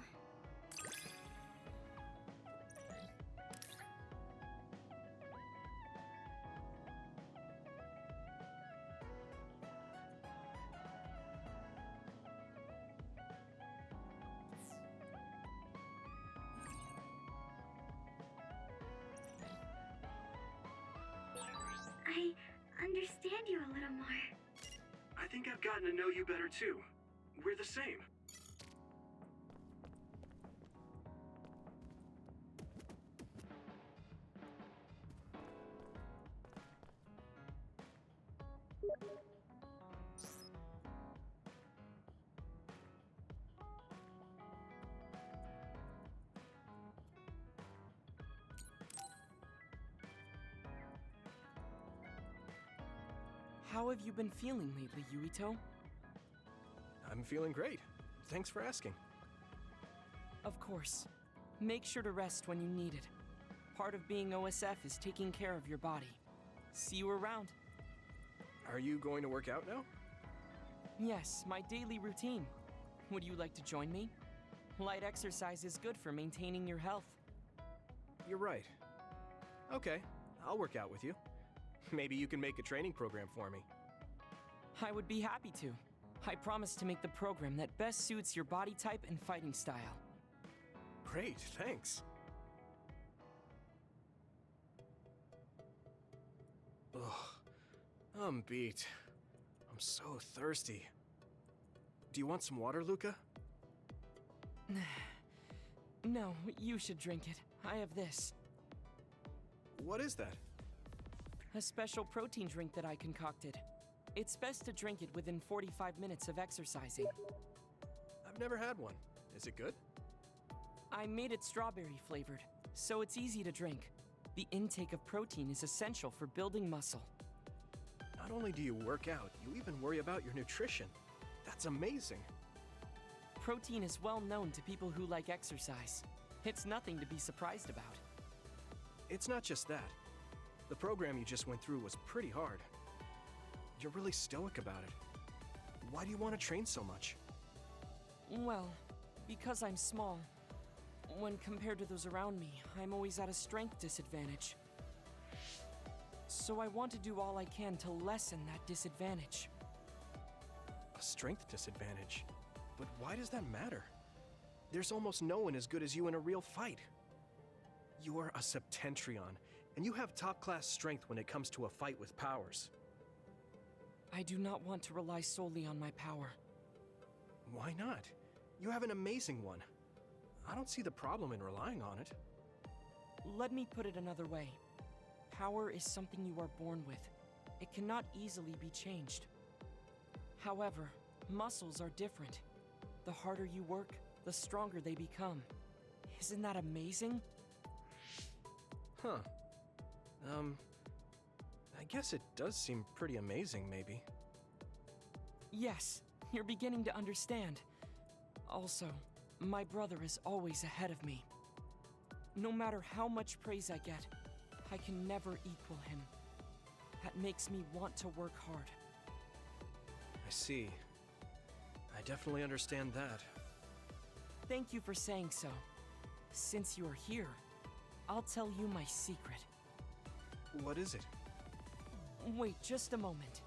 I understand you a little more. I think I've gotten to know you better too. We're the same. How have you been feeling lately, Yuito? I'm feeling great. Thanks for asking. Of course. Make sure to rest when you need it. Part of being OSF is taking care of your body. See you around. Are you going to work out now? Yes, my daily routine. Would you like to join me? Light exercise is good for maintaining your health. You're right. Okay, I'll work out with you. Maybe you can make a training program for me. I would be happy to. I promise to make the program that best suits your body type and fighting style. Great, thanks. Ugh, I'm beat. I'm so thirsty. Do you want some water, Luca? No, you should drink it. I have this. What is that? A special protein drink that I concocted. It's best to drink it within 45 minutes of exercising. I've never had one. Is it good? I made it strawberry flavored, so it's easy to drink. The intake of protein is essential for building muscle. Not only do you work out, you even worry about your nutrition. That's amazing. Protein is well known to people who like exercise. It's nothing to be surprised about. It's not just that. The program you just went through was pretty hard. You're really stoic about it. Why do you want to train so much? Well, because I'm small. When compared to those around me, I'm always at a strength disadvantage. So I want to do all I can to lessen that disadvantage. A strength disadvantage? But why does that matter? There's almost no one as good as you in a real fight. You are a Septentrion, and you have top-class strength when it comes to a fight with powers. I do not want to rely solely on my power. Why not? You have an amazing one. I don't see the problem in relying on it. Let me put it another way. Power is something you are born with. It cannot easily be changed. However, muscles are different. The harder you work, the stronger they become. Isn't that amazing? Huh. I guess it does seem pretty amazing, maybe. Yes, you're beginning to understand. Also, my brother is always ahead of me. No matter how much praise I get, I can never equal him. That makes me want to work hard. I see. I definitely understand that. Thank you for saying so. Since you're here, I'll tell you my secret. What is it? Wait just a moment.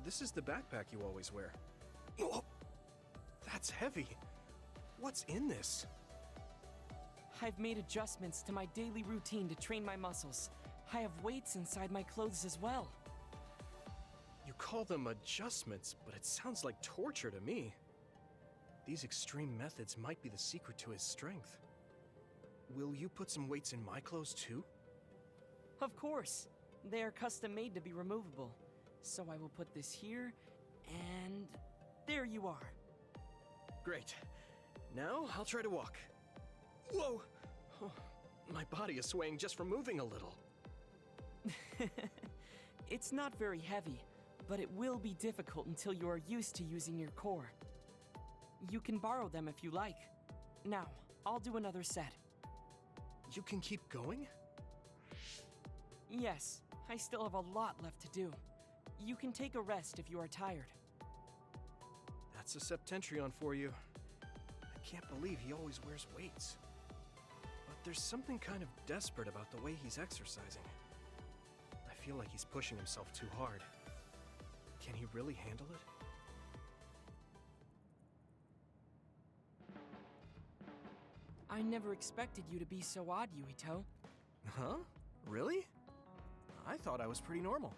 This is the backpack you always wear. Oh, that's heavy. What's in this? I've made adjustments to my daily routine to train my muscles. I have weights inside my clothes as well. You call them adjustments, but it sounds like torture to me. These extreme methods might be the secret to his strength. Will you put some weights in my clothes too? Of course. They are custom made to be removable. So I will put this here, and there you are. Great. Now I'll try to walk. Whoa! Oh, my body is swaying just from moving a little. It's not very heavy, but it will be difficult until you are used to using your core. You can borrow them if you like. Now, I'll do another set. You can keep going? Yes, I still have a lot left to do. You can take a rest if you are tired. That's a Septentrion for you. I can't believe he always wears weights. But there's something kind of desperate about the way he's exercising. I feel like he's pushing himself too hard. Can he really handle it? I never expected you to be so odd, Yuito. Huh? Really? I thought I was pretty normal.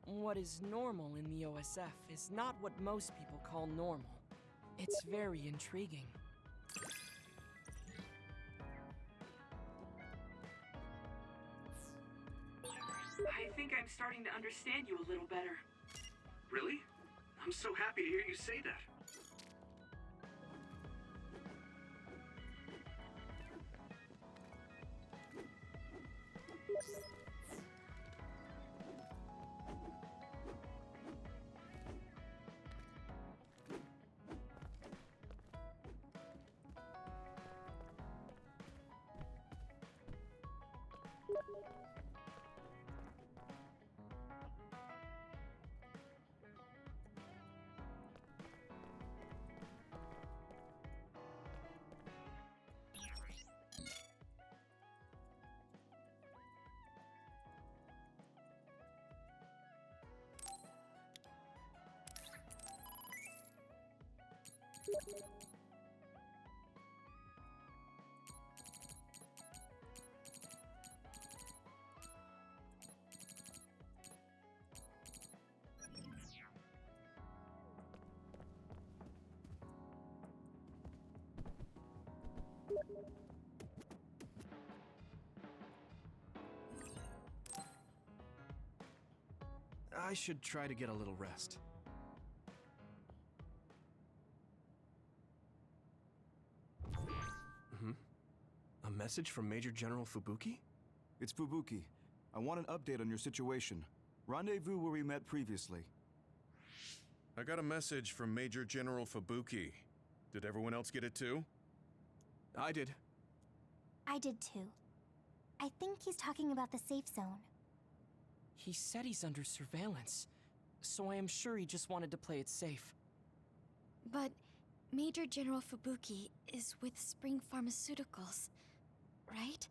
What is normal in the OSF is not what most people call normal. It's very intriguing. I think I'm starting to understand you a little better. Really? I'm so happy to hear you say that. I should try to get a little rest. A message from Major General Fubuki? It's Fubuki. I want an update on your situation. Rendezvous where we met previously. I got a message from Major General Fubuki. Did everyone else get it too? I did. I did too. I think he's talking about the safe zone. He said he's under surveillance, so I am sure he just wanted to play it safe. But Major General Fubuki is with Spring Pharmaceuticals, right?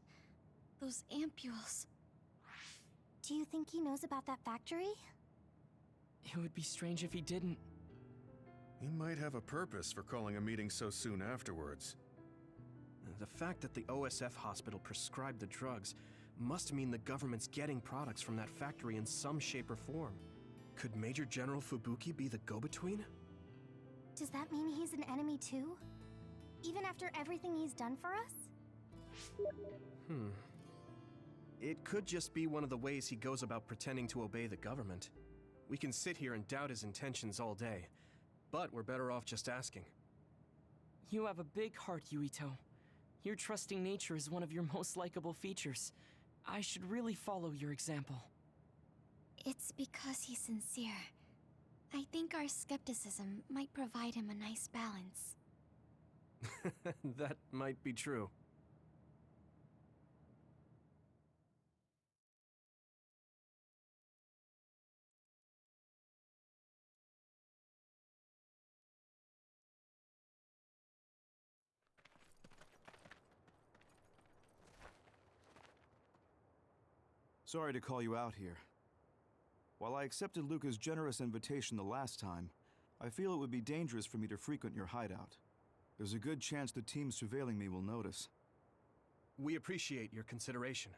Those ampules. Do you think he knows about that factory? It would be strange if he didn't. He might have a purpose for calling a meeting so soon afterwards. The fact that the OSF hospital prescribed the drugs must mean the government's getting products from that factory in some shape or form. Could Major General Fubuki be the go-between? Does that mean he's an enemy too? Even after everything he's done for us? It could just be one of the ways he goes about pretending to obey the government. We can sit here and doubt his intentions all day, but we're better off just asking. You have a big heart, Yuito. Your trusting nature is one of your most likable features. I should really follow your example. It's because he's sincere. I think our skepticism might provide him a nice balance. That might be true. Sorry to call you out here. While I accepted Luca's generous invitation the last time, I feel it would be dangerous for me to frequent your hideout. There's a good chance the team surveilling me will notice. We appreciate your consideration.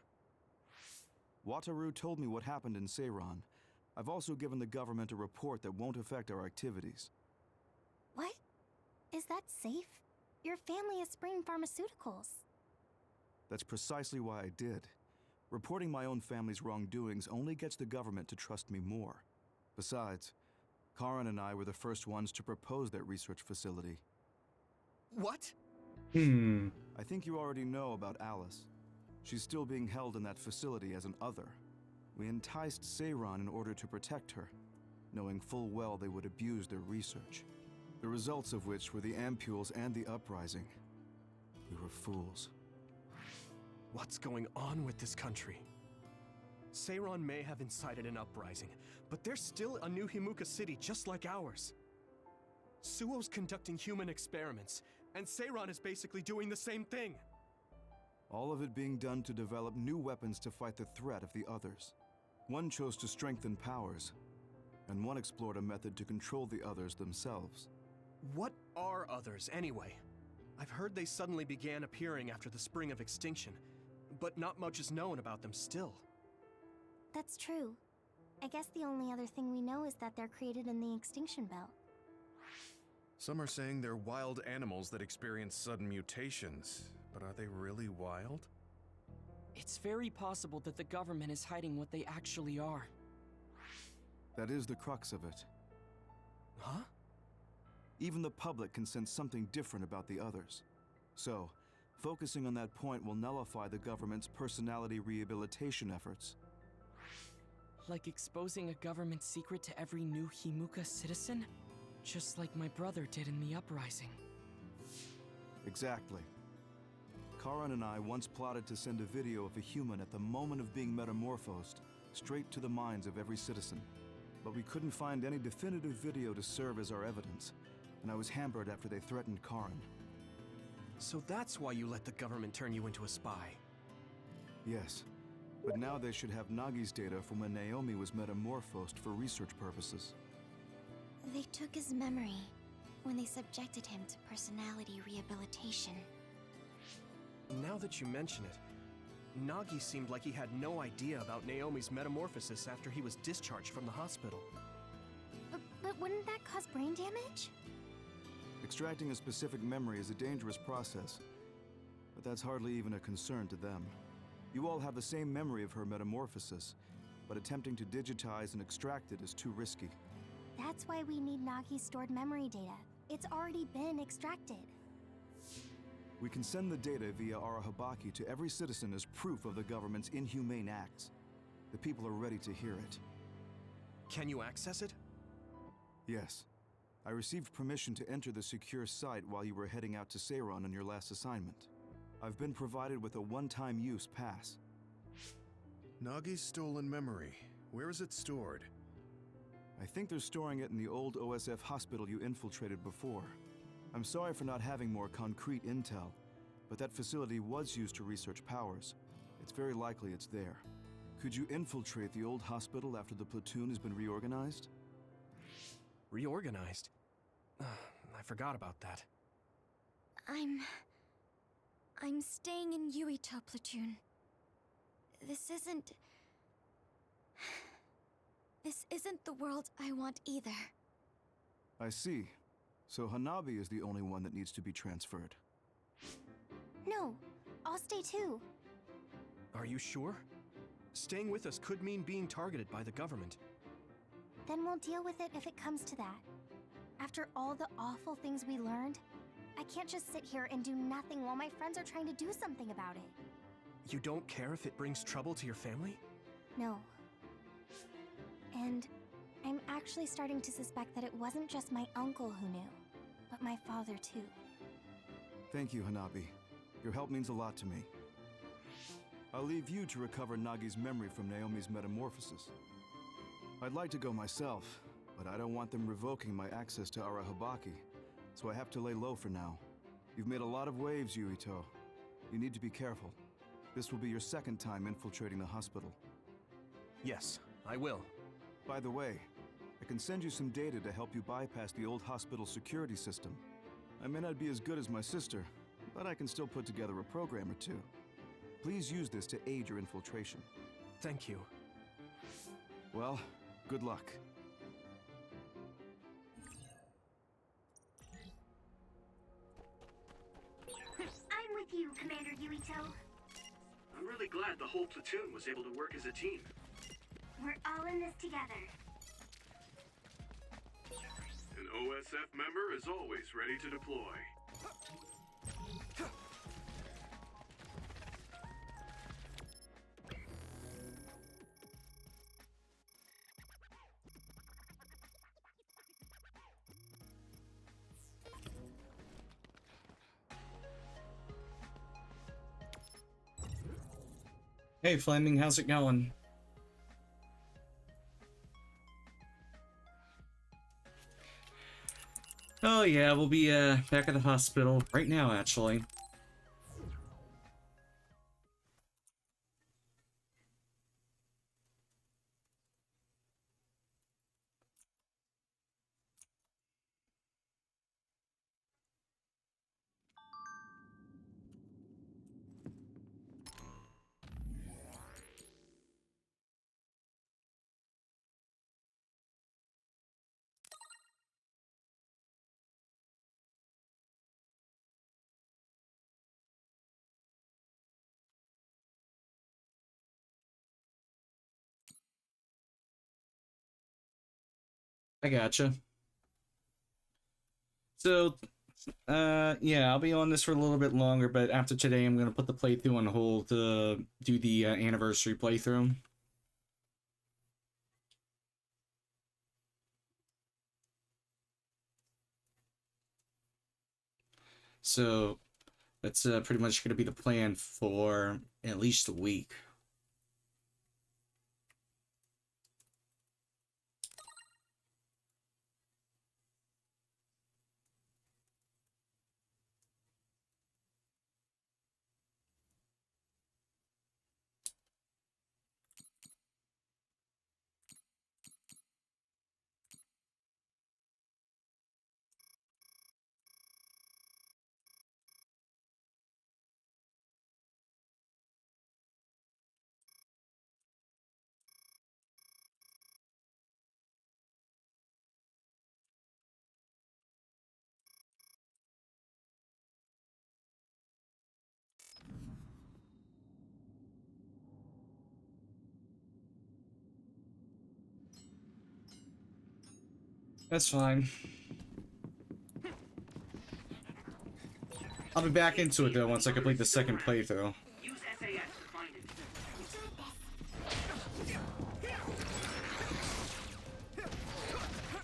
Wataru told me what happened in Seiran. I've also given the government a report that won't affect our activities. What? Is that safe? Your family is Spring Pharmaceuticals. That's precisely why I did. Reporting my own family's wrongdoings only gets the government to trust me more. Besides, Karin and I were the first ones to propose that research facility. What? I think you already know about Alice. She's still being held in that facility as an other. We enticed Seiran in order to protect her, knowing full well they would abuse their research. The results of which were the ampules and the uprising. We were fools. What's going on with this country? Seiran may have incited an uprising, but there's still a new Himuka city just like ours. Suo's conducting human experiments, and Seiran is basically doing the same thing. All of it being done to develop new weapons to fight the threat of the others. One chose to strengthen powers, and one explored a method to control the others themselves. What are others, anyway? I've heard they suddenly began appearing after the Spring of Extinction, but not much is known about them still. That's true. I guess the only other thing we know is that they're created in the Extinction Belt. Some are saying they're wild animals that experience sudden mutations, but are they really wild? It's very possible that the government is hiding what they actually are. That is the crux of it. Huh? Even the public can sense something different about the others. So, focusing on that point will nullify the government's personality rehabilitation efforts. Like exposing a government secret to every new Himuka citizen? Just like my brother did in the uprising. Exactly. Karin and I once plotted to send a video of a human at the moment of being metamorphosed straight to the minds of every citizen. But we couldn't find any definitive video to serve as our evidence, and I was hampered after they threatened Karin. So that's why you let the government turn you into a spy? Yes, but now they should have Nagi's data from when Naomi was metamorphosed for research purposes. They took his memory when they subjected him to personality rehabilitation. Now that you mention it, Nagi seemed like he had no idea about Naomi's metamorphosis after he was discharged from the hospital. But wouldn't that cause brain damage? Extracting a specific memory is a dangerous process, but that's hardly even a concern to them. You all have the same memory of her metamorphosis, but attempting to digitize and extract it is too risky. That's why we need Nagi's stored memory data. It's already been extracted. We can send the data via Arahabaki to every citizen as proof of the government's inhumane acts. The people are ready to hear it. Can you access it? Yes. I received permission to enter the secure site while you were heading out to Seiron on your last assignment. I've been provided with a one-time use pass. Nagi's stolen memory. Where is it stored? I think they're storing it in the old OSF hospital you infiltrated before. I'm sorry for not having more concrete intel, but that facility was used to research powers. It's very likely it's there. Could you infiltrate the old hospital after the platoon has been reorganized? Reorganized? I forgot about that. I'm staying in Yuito platoon. This isn't the world I want either. I see. So Hanabi is the only one that needs to be transferred. No, I'll stay too. Are you sure? Staying with us could mean being targeted by the government. Then we'll deal with it if it comes to that. After all the awful things we learned, I can't just sit here and do nothing while my friends are trying to do something about it. You don't care if it brings trouble to your family? No. And I'm actually starting to suspect that it wasn't just my uncle who knew, but my father too. Thank you, Hanabi. Your help means a lot to me. I'll leave you to recover Nagi's memory from Naomi's metamorphosis. I'd like to go myself, but I don't want them revoking my access to Arahabaki, so I have to lay low for now. You've made a lot of waves, Yuito. You need to be careful. This will be your second time infiltrating the hospital. Yes, I will. By the way, I can send you some data to help you bypass the old hospital security system. I may not be as good as my sister, but I can still put together a program or two. Please use this to aid your infiltration. Thank you. Well, good luck. I'm with you, Commander Yuito. I'm really glad the whole platoon was able to work as a team. We're all in this together. An OSF member is always ready to deploy. Hey Fleming, how's it going? Oh yeah, we'll be back at the hospital right now, actually. I gotcha. So, yeah, I'll be on this for a little bit longer, but after today, I'm gonna put the playthrough on hold to do the anniversary playthrough. So, that's pretty much gonna be the plan for at least a week. That's fine. I'll be back into it though once I complete the second playthrough. Use SAS to find it.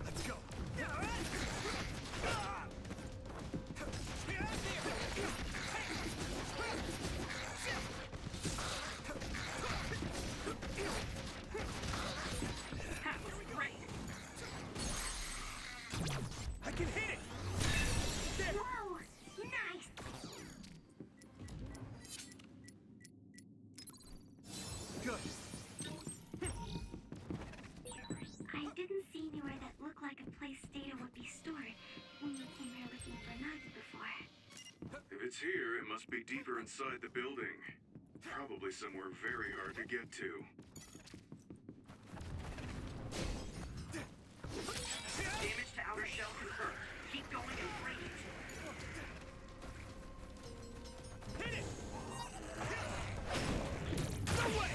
Let's go. That was great. I can hit it. Whoa! Nice! Good. I didn't see anywhere that looked like a place data would be stored when we came here looking for Nagi before. If it's here, it must be deeper inside the building. Probably somewhere very hard to get to. Damage to outer shell confirmed. Keep going and break it. Hit it. No way.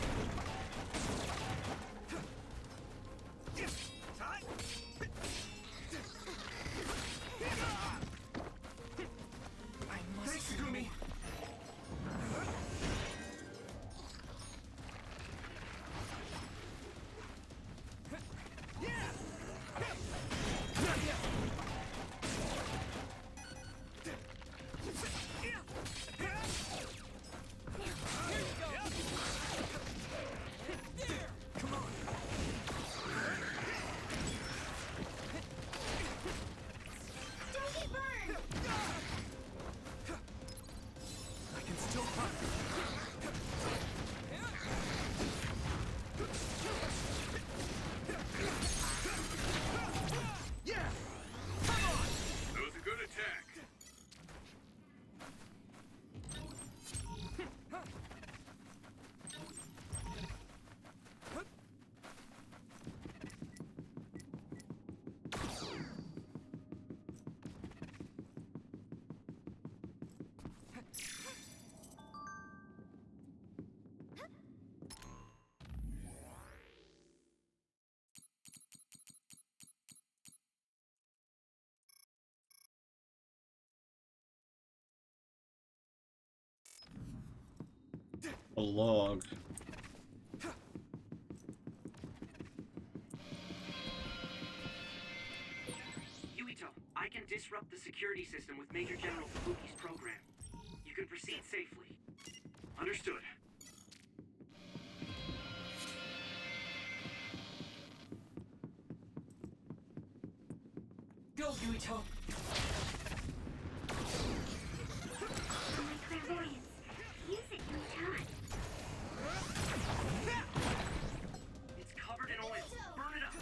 Time. I must. Thanks, Gumi. Don't get burned! I can still hunt. Yeah! Come on! That was a good attack. A log. Yuito, I can disrupt the security system with Major General Fubuki's program. You can proceed safely. Understood. Go, Yuito! My clairvoyance. Use it, Yuta. It's covered in oil. Burn it up.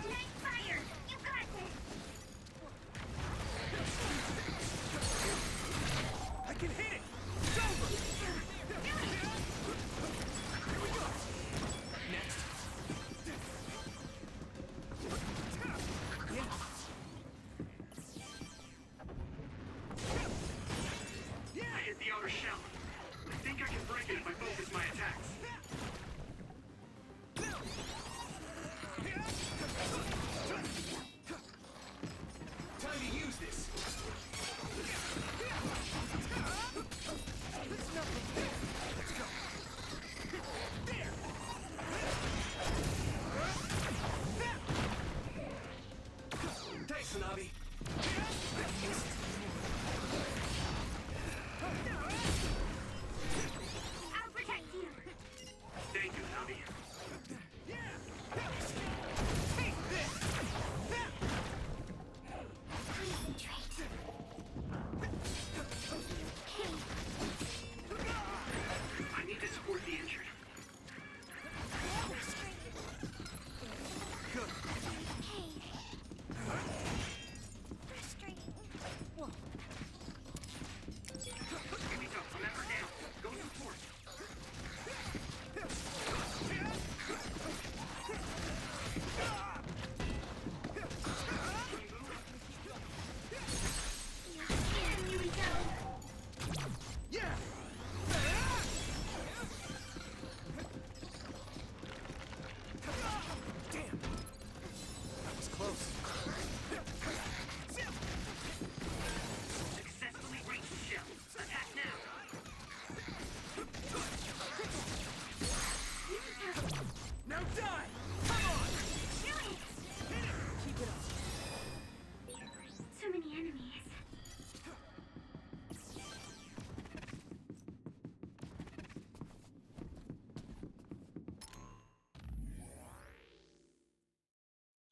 Nice fire! You got this! I can hit it. It's over. Next. I hit the outer shell. I think I can break it if I focus my attacks. Time to use this.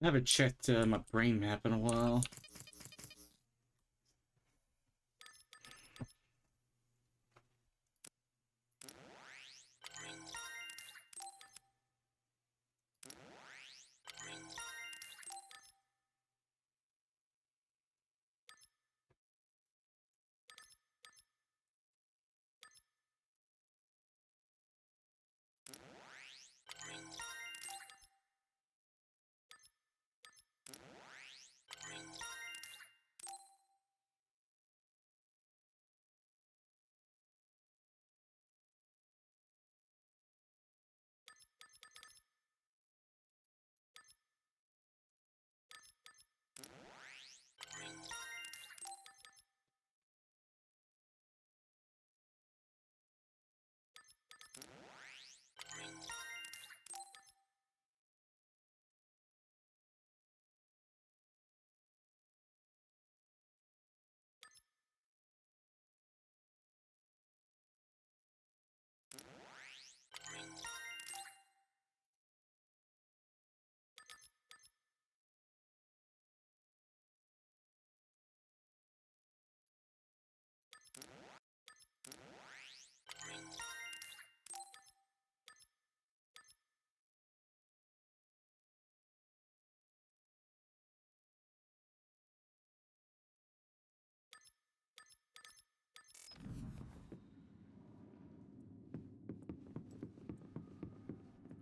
I haven't checked my brain map in a while.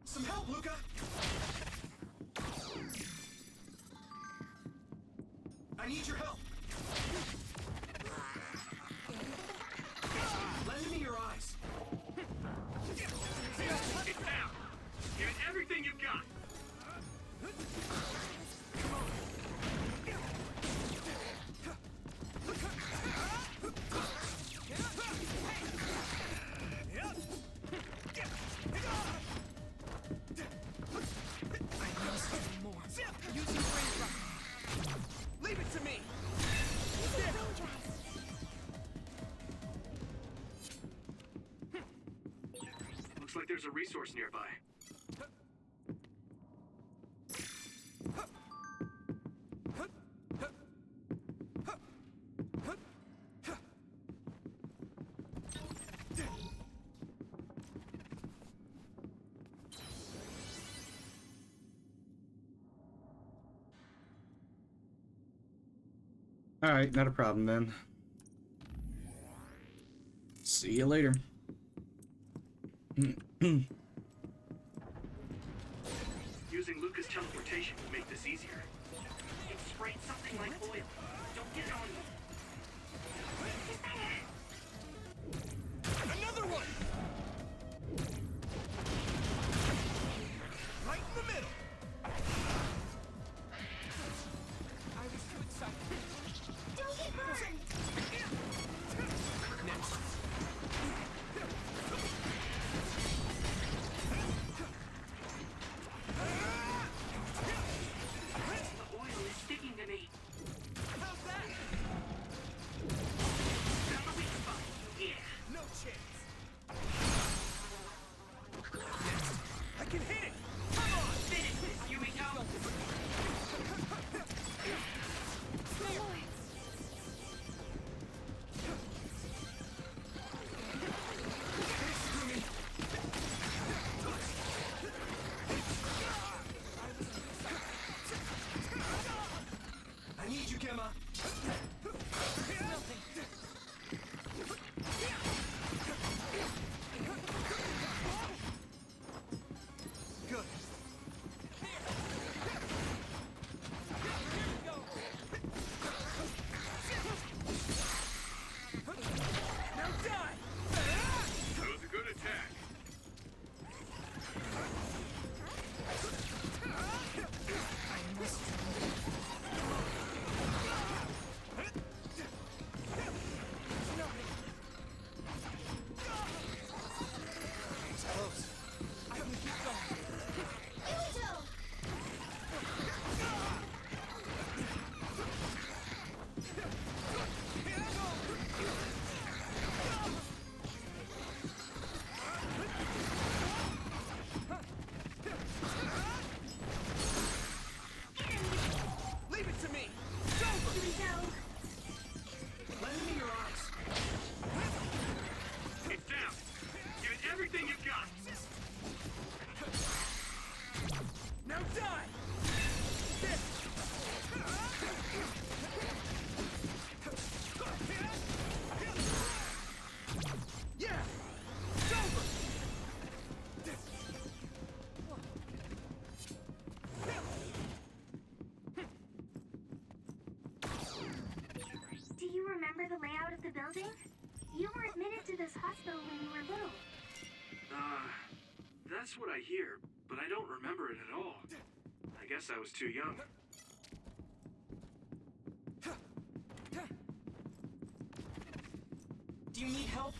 Some help, Luca! I need your help! Lend me your eyes! It's down! Give it everything you've got! Leave it to me! Looks like there's a resource nearby. Alright, not a problem then. See you later. Using Luca's teleportation would make this easier. It sprayed something like oil. Don't get it on you. Another one! Right in the middle! I was too excited. Don't get burned! Next. The oil is sticking to me. How's that? Yeah! It's over! Do you remember the layout of the building? You were admitted to this hospital when you were little. That's what I hear, but I don't remember it at all. I guess I was too young. Do you need help?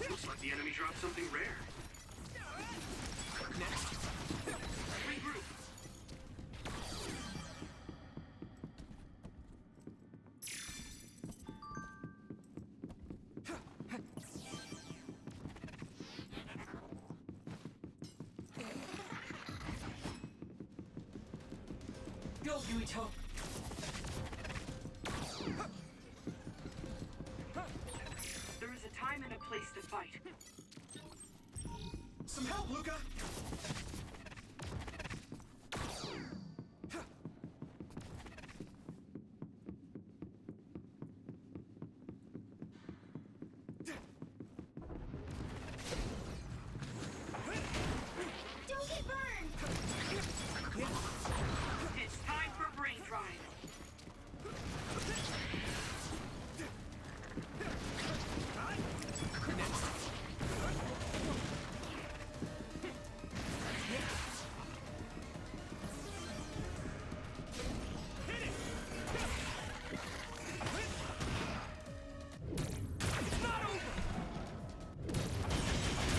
Looks like the enemy dropped something rare. Next. Regroup. Go, Yuito. There is a time and a place to fight. Some help, Luca! Don't get burned! It's time for brain drying.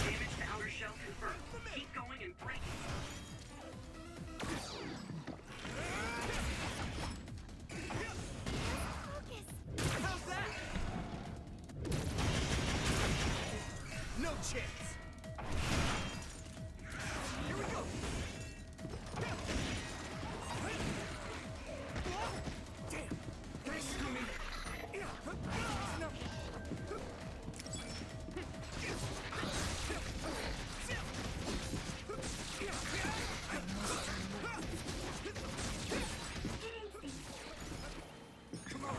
Damage to outer shell confirmed. Keep going and break it. How's that? No chance! Here we go! Damn! Thanks, Gumi! Come on!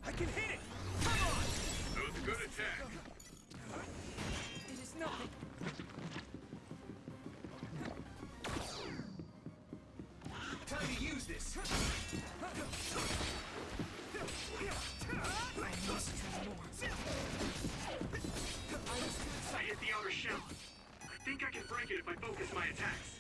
I can hit it! Come on! That was a good attack. It is nothing. Time to use this! I must do more. I hit the outer shell. I think I can break it if I focus my attacks.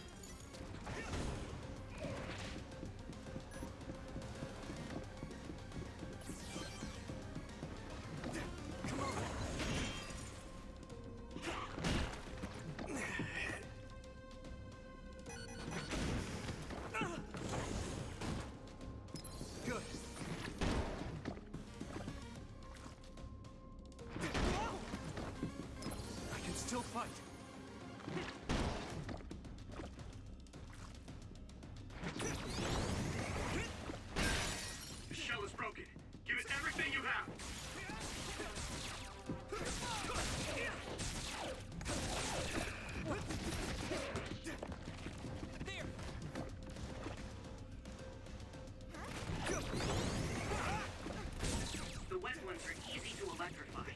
Good. I can still fight. The shell is broken. Give it everything you have. There! The wet ones are easy to electrify.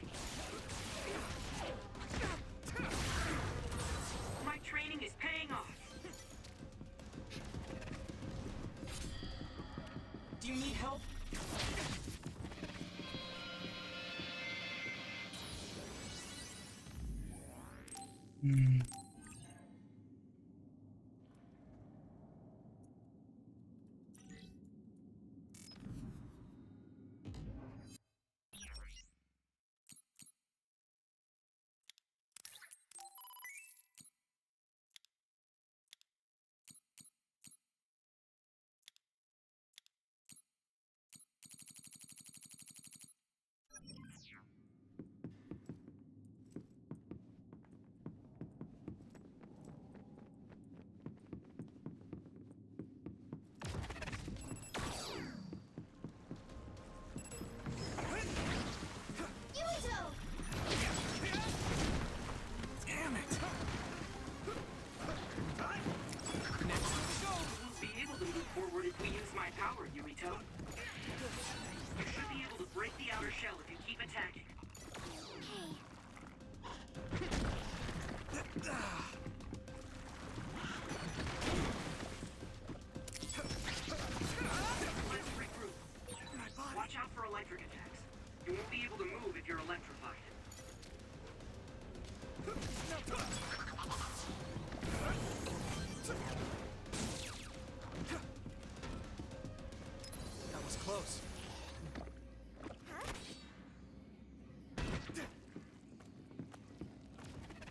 close.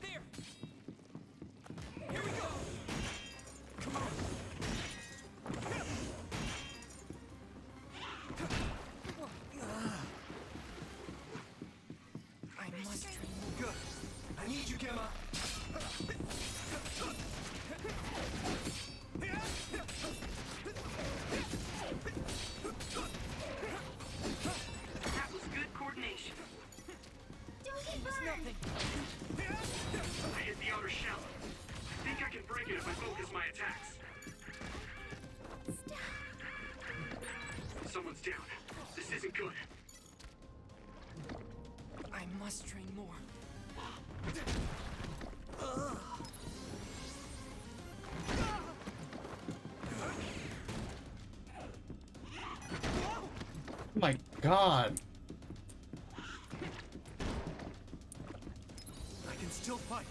There! Here we go! Come on! I must train more. Good. I need you, Gemma. That was good coordination. Don't get It's burned! nothing. I hit the outer shell. I think I can break it if I focus my attacks. Someone's down. This isn't good. I must train more. Oh my god. I can still fight.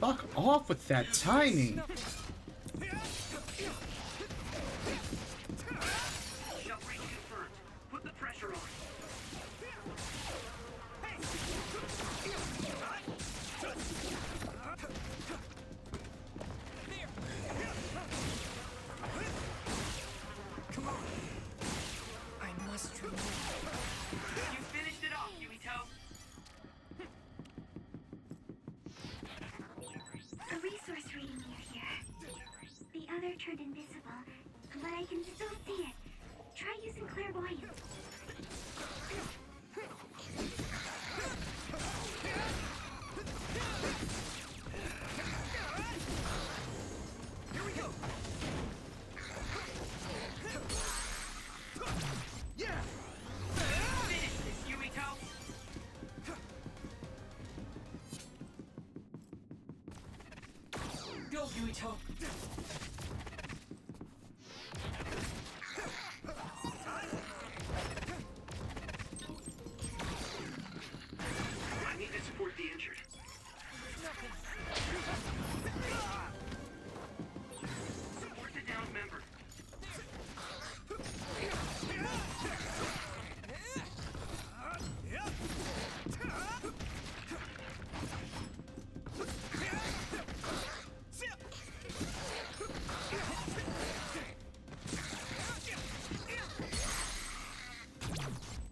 Fuck off with that timing. Shell breach confirmed. Put the pressure on. There! Come on! I must train more. You finished it off, Yuito. A resource reading near here. The other turned invisible, but I can still see it. Try using clairvoyance. Here we go. Yeah. Finish this, Yuito. Go, Yuito! I need to support the injured. Support the downed member.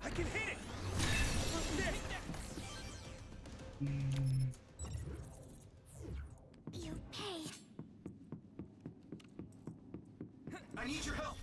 I can hit it. You pay. I need your help.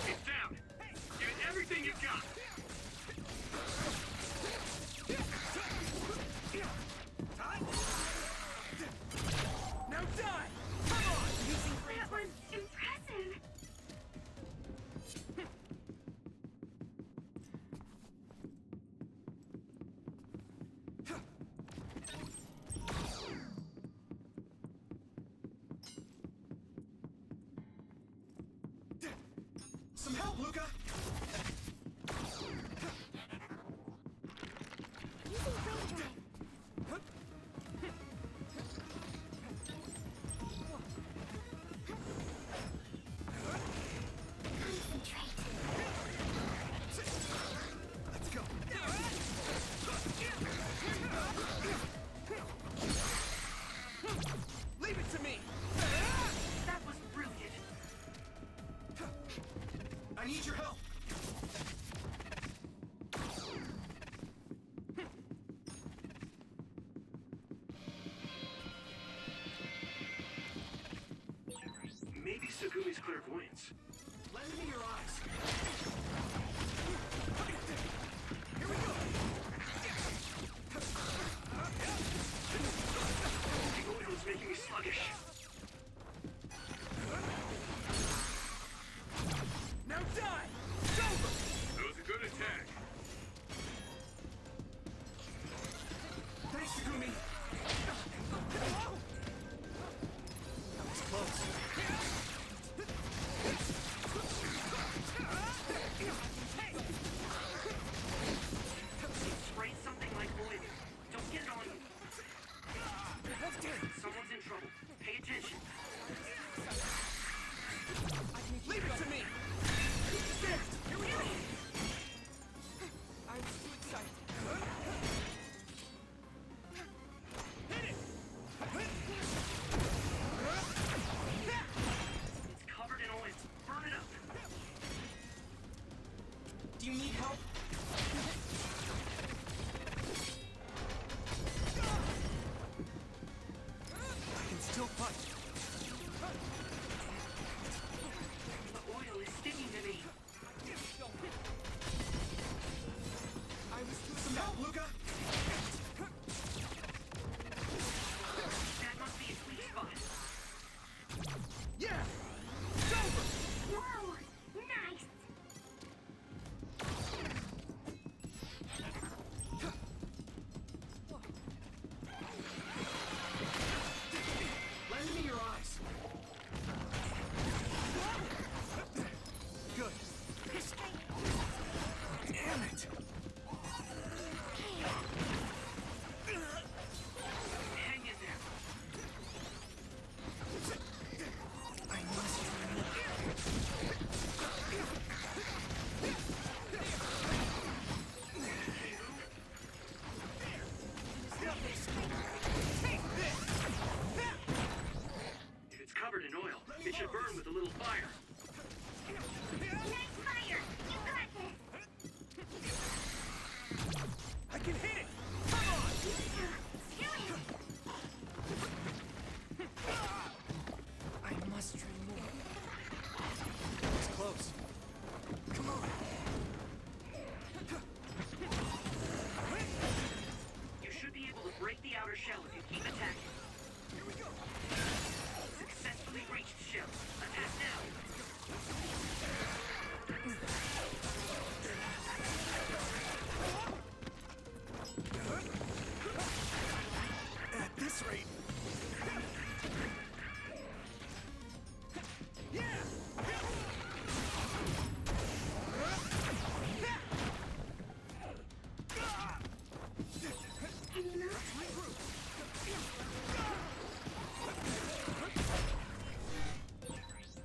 It's down. Give it everything you've got. Now die. Come on. Using That was impressive. Some help, Luca. Using flame drive. Concentrate. Let's go. Megumi's clairvoyance. Lend me your eyes. Here we go. The oil is making me sluggish. Now die! It's over! That was a good attack. Thanks, Megumi. That was close. Spray something like oil. Don't get it on you. Someone's in trouble. Pay attention. Leave it to me! Here we go! I'm too excited. Hit it! It's covered in oil. Burn it up. Do you need help? I can still punch. The oil is sticking to me. I was too Some help, Luca! That must be its weak spot. Yeah! It's over! Whoa! Nice! Lend me your eyes. Good. Damn it! Hang in there. I must If it's covered in oil, it should burn with a little fire. Nice fire! You got this! I can hit it! Come on! I must try more. It's close. Come on. You should be able to break the outer shell if you keep attacking. Here we go. Successfully breached shell. Attack now. At this rate. Yeah! Any more?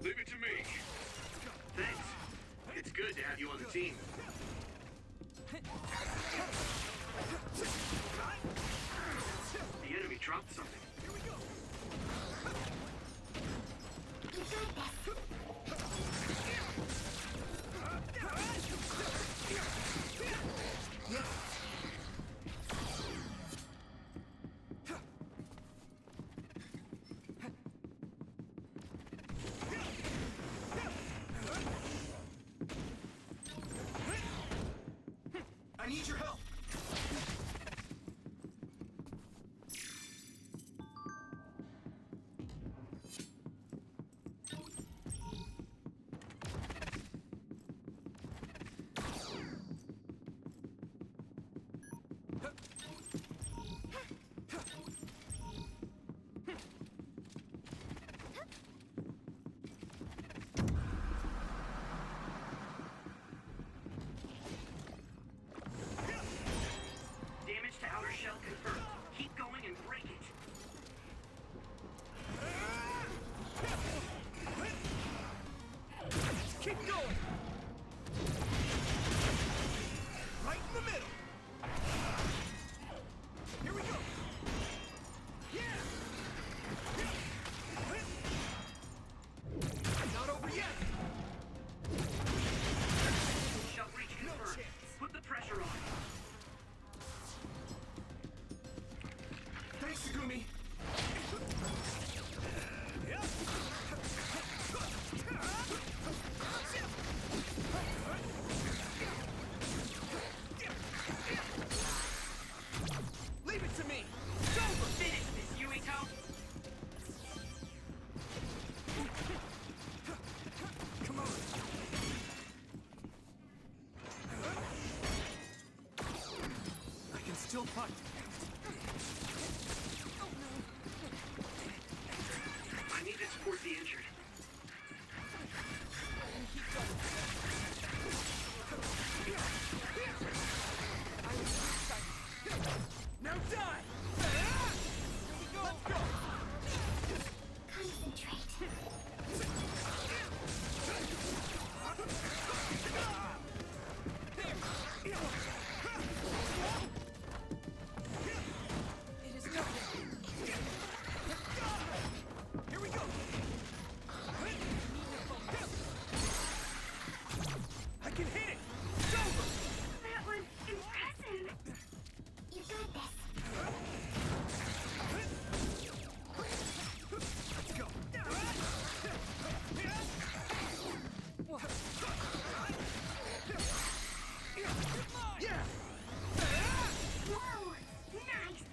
Leave it to me. Thanks. It's good to have you on the team. The enemy dropped something. Here we go. You got this! I need your help. Damage to outer shell confirmed. Keep going and break it. Keep going. Right in the middle. Here we go. Yeah. Not over yet. Shell breach No confirmed. chance. Put the pressure on. Thanks, Megumi. Still fight. I need to support the injured. Now die! Let's go! Concentrate. It is nothing. Here we go! I can hit it! It's over! That was impressive. You got this. Let's go! Yeah! Whoa! Nice!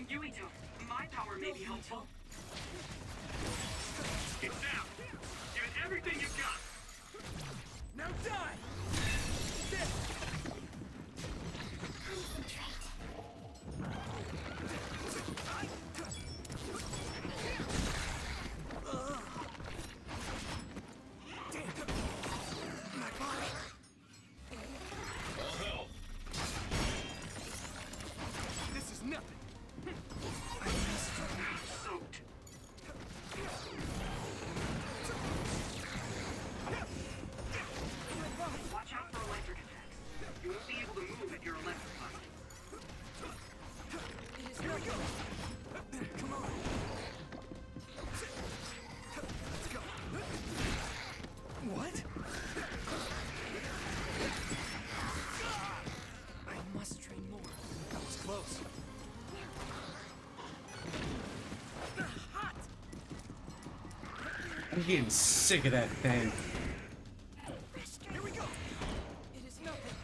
Yuito, my power may be helpful. Get down! Give it everything you've got! Now die! Concentrate. My body! This is nothing! Soaked. Watch out for electric attacks. You won't be able to move if you're electrified. Here we go! Come on! Let's go! What? I must train more. That was close. I'm getting sick of that thing. Here we go! It is nothing.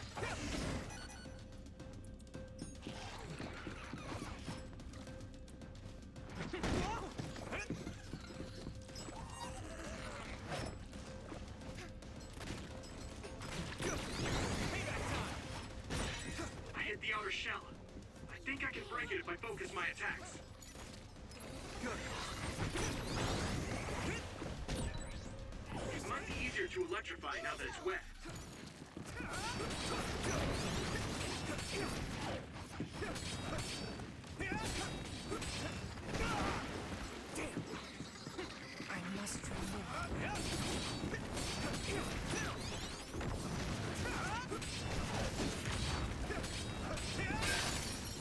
I hit the outer shell. I think I can break it if I focus my attacks. Good. It might be easier to electrify now that it's wet. I must train more.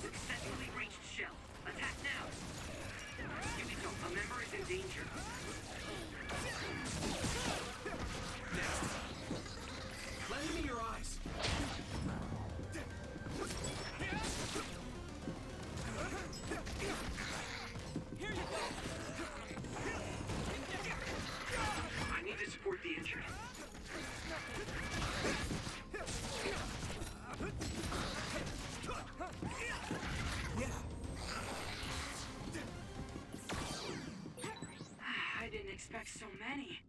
Successfully reached shell. Attack now. Yuito, a member is in danger. Lend me your eyes. Here you go. I need to support the injured. I didn't expect so many.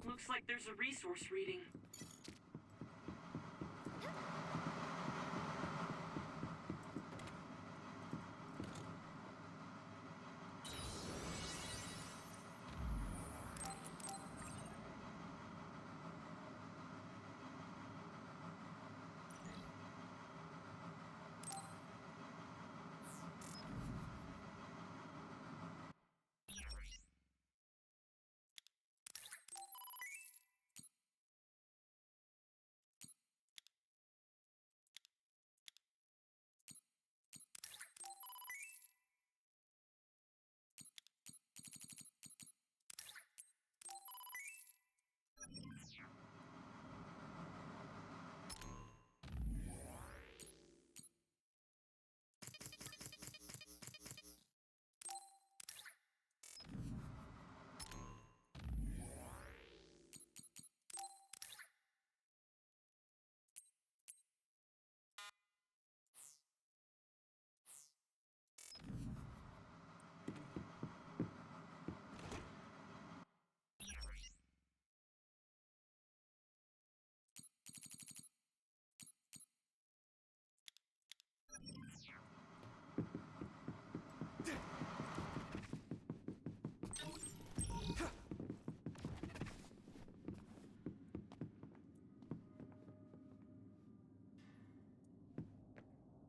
Looks like there's a resource reading.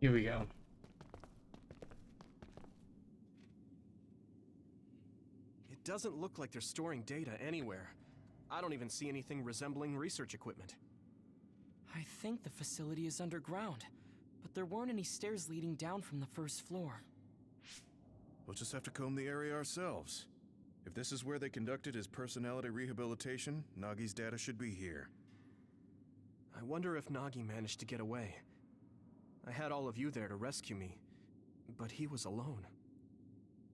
Here we go. It doesn't look like they're storing data anywhere. I don't even see anything resembling research equipment. I think the facility is underground, but there weren't any stairs leading down from the first floor. We'll just have to comb the area ourselves. If this is where they conducted his personality rehabilitation, Nagi's data should be here. I wonder if Nagi managed to get away. I had all of you there to rescue me, but he was alone.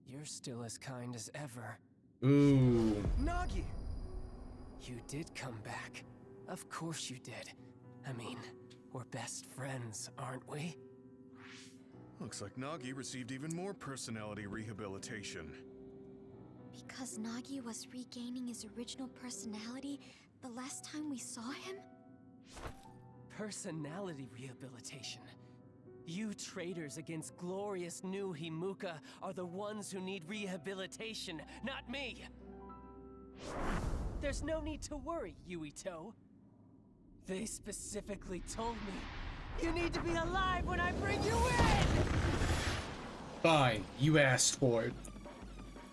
You're still as kind as ever. Ooh. Nagi! You did come back. Of course you did. I mean, we're best friends, aren't we? Looks like Nagi received even more personality rehabilitation. Because Nagi was regaining his original personality the last time we saw him? Personality rehabilitation. You traitors against glorious new Himuka are the ones who need rehabilitation, not me! There's no need to worry, Yuito. They specifically told me you need to be alive when I bring you in! Fine, you asked for it.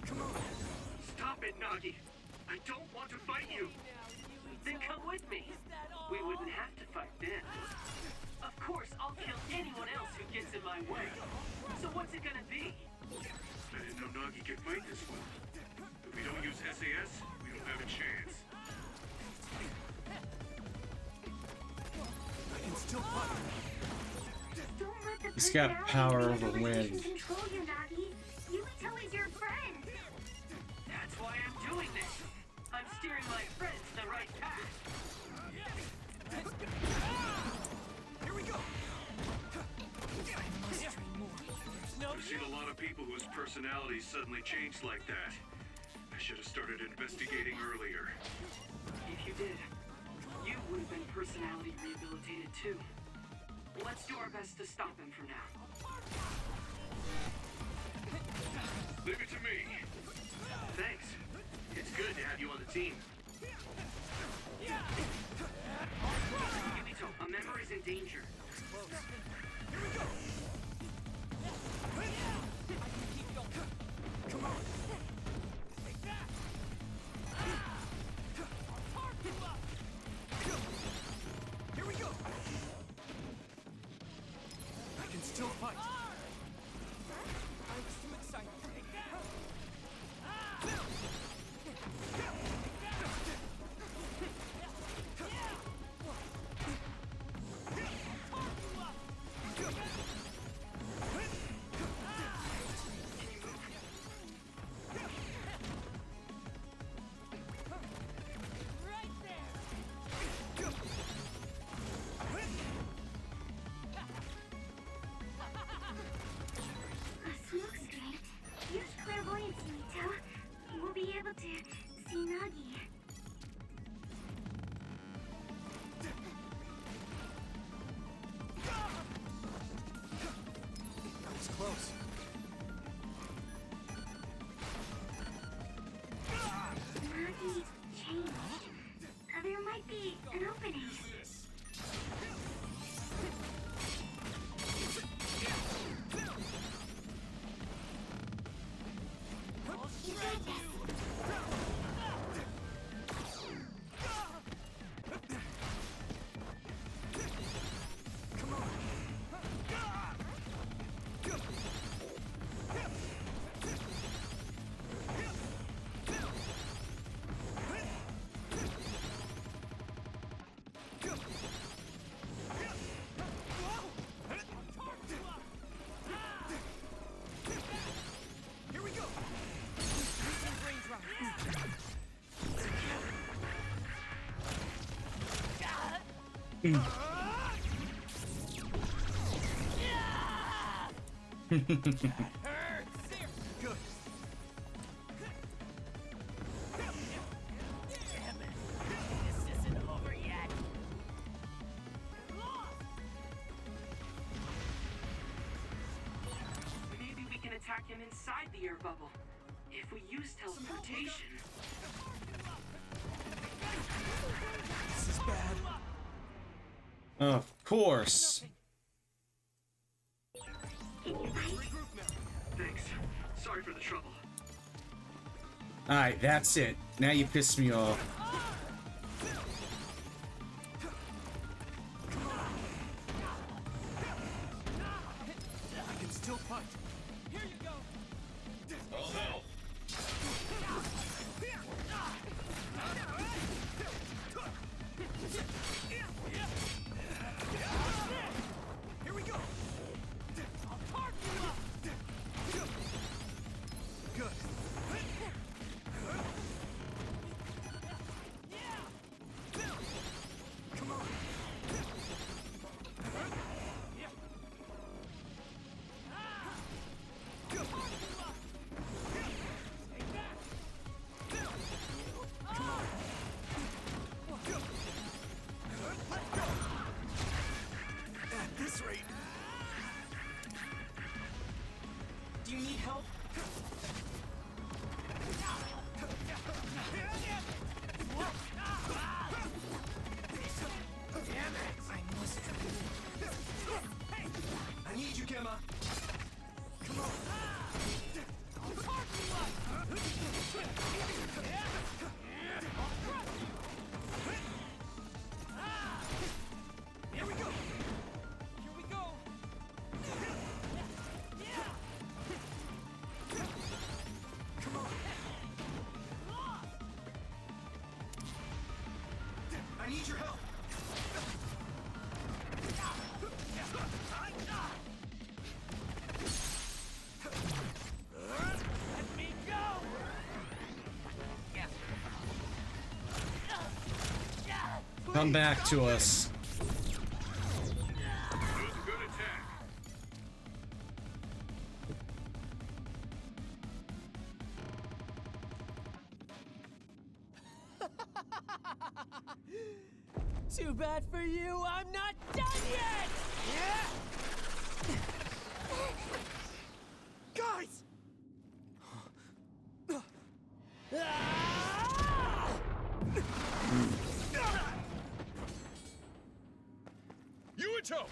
Come on. Stop it, Nagi. I don't want to fight you. Then come with me. We wouldn't have to fight then. Of course, I'll kill anyone else who gets in my way. So what's it gonna be? I didn't know Nagi could fight this well. If we don't use SAS, we don't have a chance. I can still fight. Don't let the He's got personality power over rehabilitation wind. control you, Nagi. Yuito is your friend. That's why I'm doing this. I'm steering my friends the right path. Here we go! I've seen a lot of people whose personalities suddenly changed like that. I should have started investigating earlier. If you did, you would have been personality rehabilitated too. Let's do our best to stop him from now. Leave it to me. Thanks. It's good to have you on the team. Yumito, a member is in danger. Here we go! Come on! Here we go! I can still fight. I'm too excited. Smoke's great. Use clairvoyance, Yuito. We'll be able to see Nagi. That was close. Nagi changed. There might be an opening. You got this. Here we go! Good. Maybe we can attack him inside the air bubble. If we use teleportation. This is bad. Of course. Alright, that's it. Now you piss me off. I can still fight. Here you go. I'll help. Here we go. I'll carve you up. Good. Come on. At this rate. Do you need help? I must. Hey! I need you, Gemma. Come on. Here we go. Here we go. Come on. I need your help. Let me go. Come back to us. That was a good attack. Too bad for you, I'm not done yet! Guys! Yuito!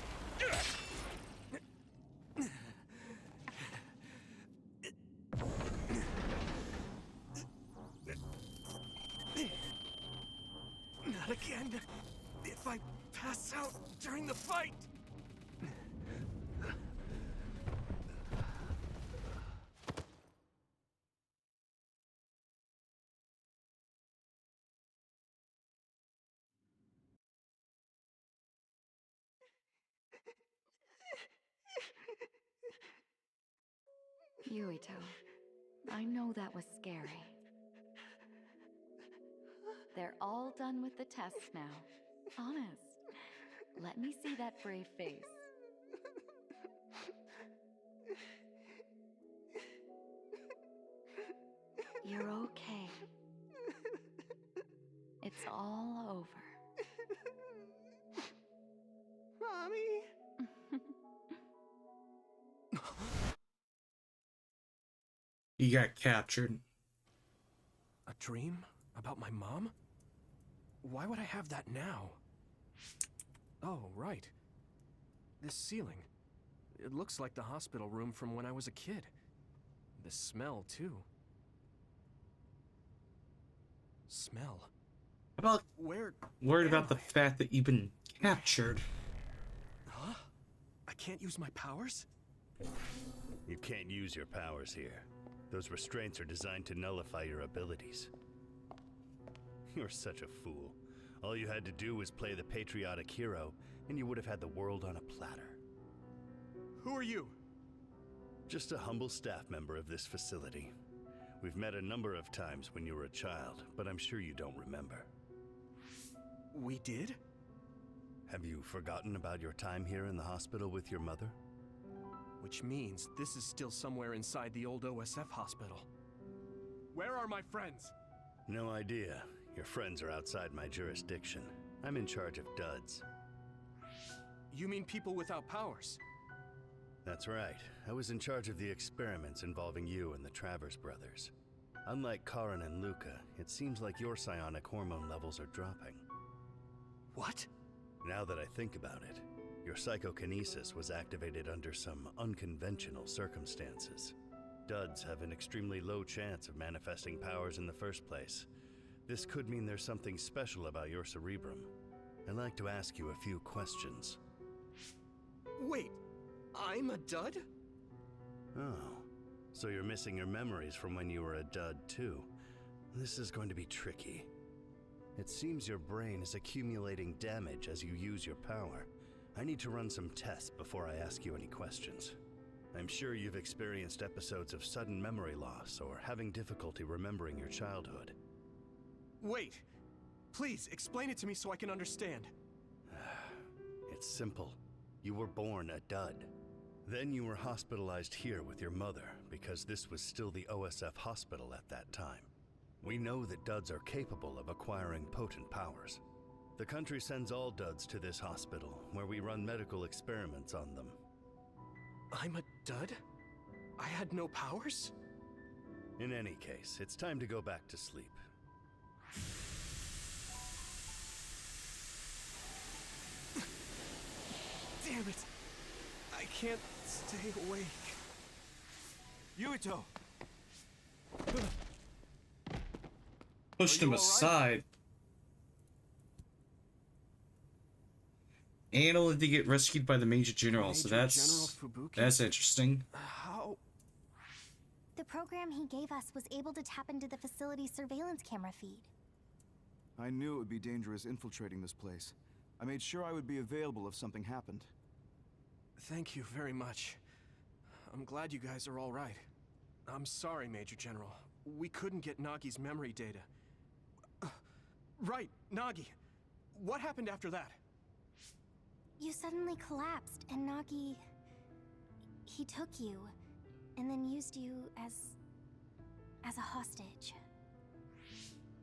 Not again. If I pass out during the fight. Yuito, I know that was scary. They're all done with the tests now. Honest. Let me see that brave face. You're okay. It's all over. Mommy. You got captured. A dream? About my mom? Why would I have that now? Oh, right. This ceiling. It looks like the hospital room from when I was a kid. The smell, too. Smell. About Where? worried about the fact that you've been captured. Huh? I can't use my powers? You can't use your powers here. Those restraints are designed to nullify your abilities. You're such a fool. All you had to do was play the patriotic hero, and you would have had the world on a platter. Who are you? Just a humble staff member of this facility. We've met a number of times when you were a child, but I'm sure you don't remember. We did? Have you forgotten about your time here in the hospital with your mother? Which means this is still somewhere inside the old OSF hospital. Where are my friends? No idea. Your friends are outside my jurisdiction. I'm in charge of duds. You mean people without powers? That's right. I was in charge of the experiments involving you and the Travers brothers. Unlike Karin and Luca, it seems like your psionic hormone levels are dropping. What? Now that I think about it, your psychokinesis was activated under some unconventional circumstances. Duds have an extremely low chance of manifesting powers in the first place. This could mean there's something special about your cerebrum. I'd like to ask you a few questions. Wait, I'm a dud? Oh, so you're missing your memories from when you were a dud too. This is going to be tricky. It seems your brain is accumulating damage as you use your power. I need to run some tests before I ask you any questions. I'm sure you've experienced episodes of sudden memory loss or having difficulty remembering your childhood. Wait, please explain it to me so I can understand. It's simple. You were born a dud. Then you were hospitalized here with your mother because this was still the OSF hospital at that time. We know that duds are capable of acquiring potent powers. The country sends all duds to this hospital, where we run medical experiments on them. I'm a dud? I had no powers? In any case, it's time to go back to sleep. Damn it! I can't stay awake. Yuito! Pushed him aside. And only to get rescued by the Major General, so that's interesting. How? The program he gave us was able to tap into the facility's surveillance camera feed. I knew it would be dangerous infiltrating this place. I made sure I would be available if something happened. Thank you very much. I'm glad you guys are all right. I'm sorry, Major General. We couldn't get Nagi's memory data. Right, Nagi. What happened after that? You suddenly collapsed, and Nagi... he took you, and then used you as a hostage.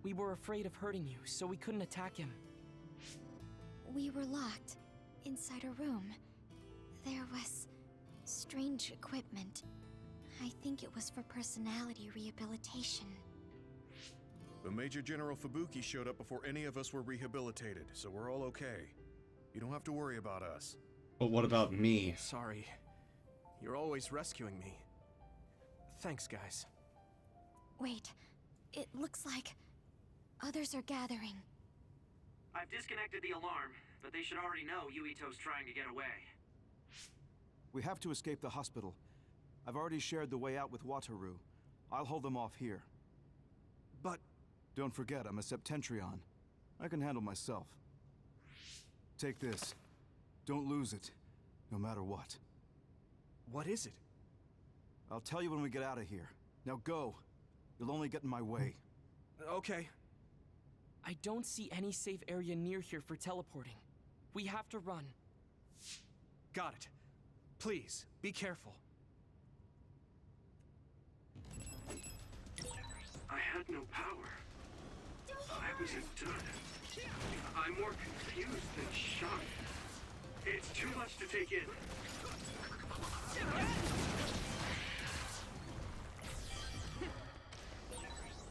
We were afraid of hurting you, so we couldn't attack him. We were locked inside a room. There was strange equipment. I think it was for personality rehabilitation. But Major General Fubuki showed up before any of us were rehabilitated, so we're all okay. You don't have to worry about us. But what about me? Sorry. You're always rescuing me. Thanks, guys. Wait, it looks like others are gathering. I've disconnected the alarm, but they should already know Yuito's trying to get away. We have to escape the hospital. I've already shared the way out with Wataru. I'll hold them off here. But... Don't forget, I'm a Septentrion. I can handle myself. Take this. Don't lose it, no matter what. What is it? I'll tell you when we get out of here. Now go. You'll only get in my way. Okay. I don't see any safe area near here for teleporting. We have to run. Got it. Please, be careful. I had no power. I was a dud. I'm more confused than shocked. It's too much to take in.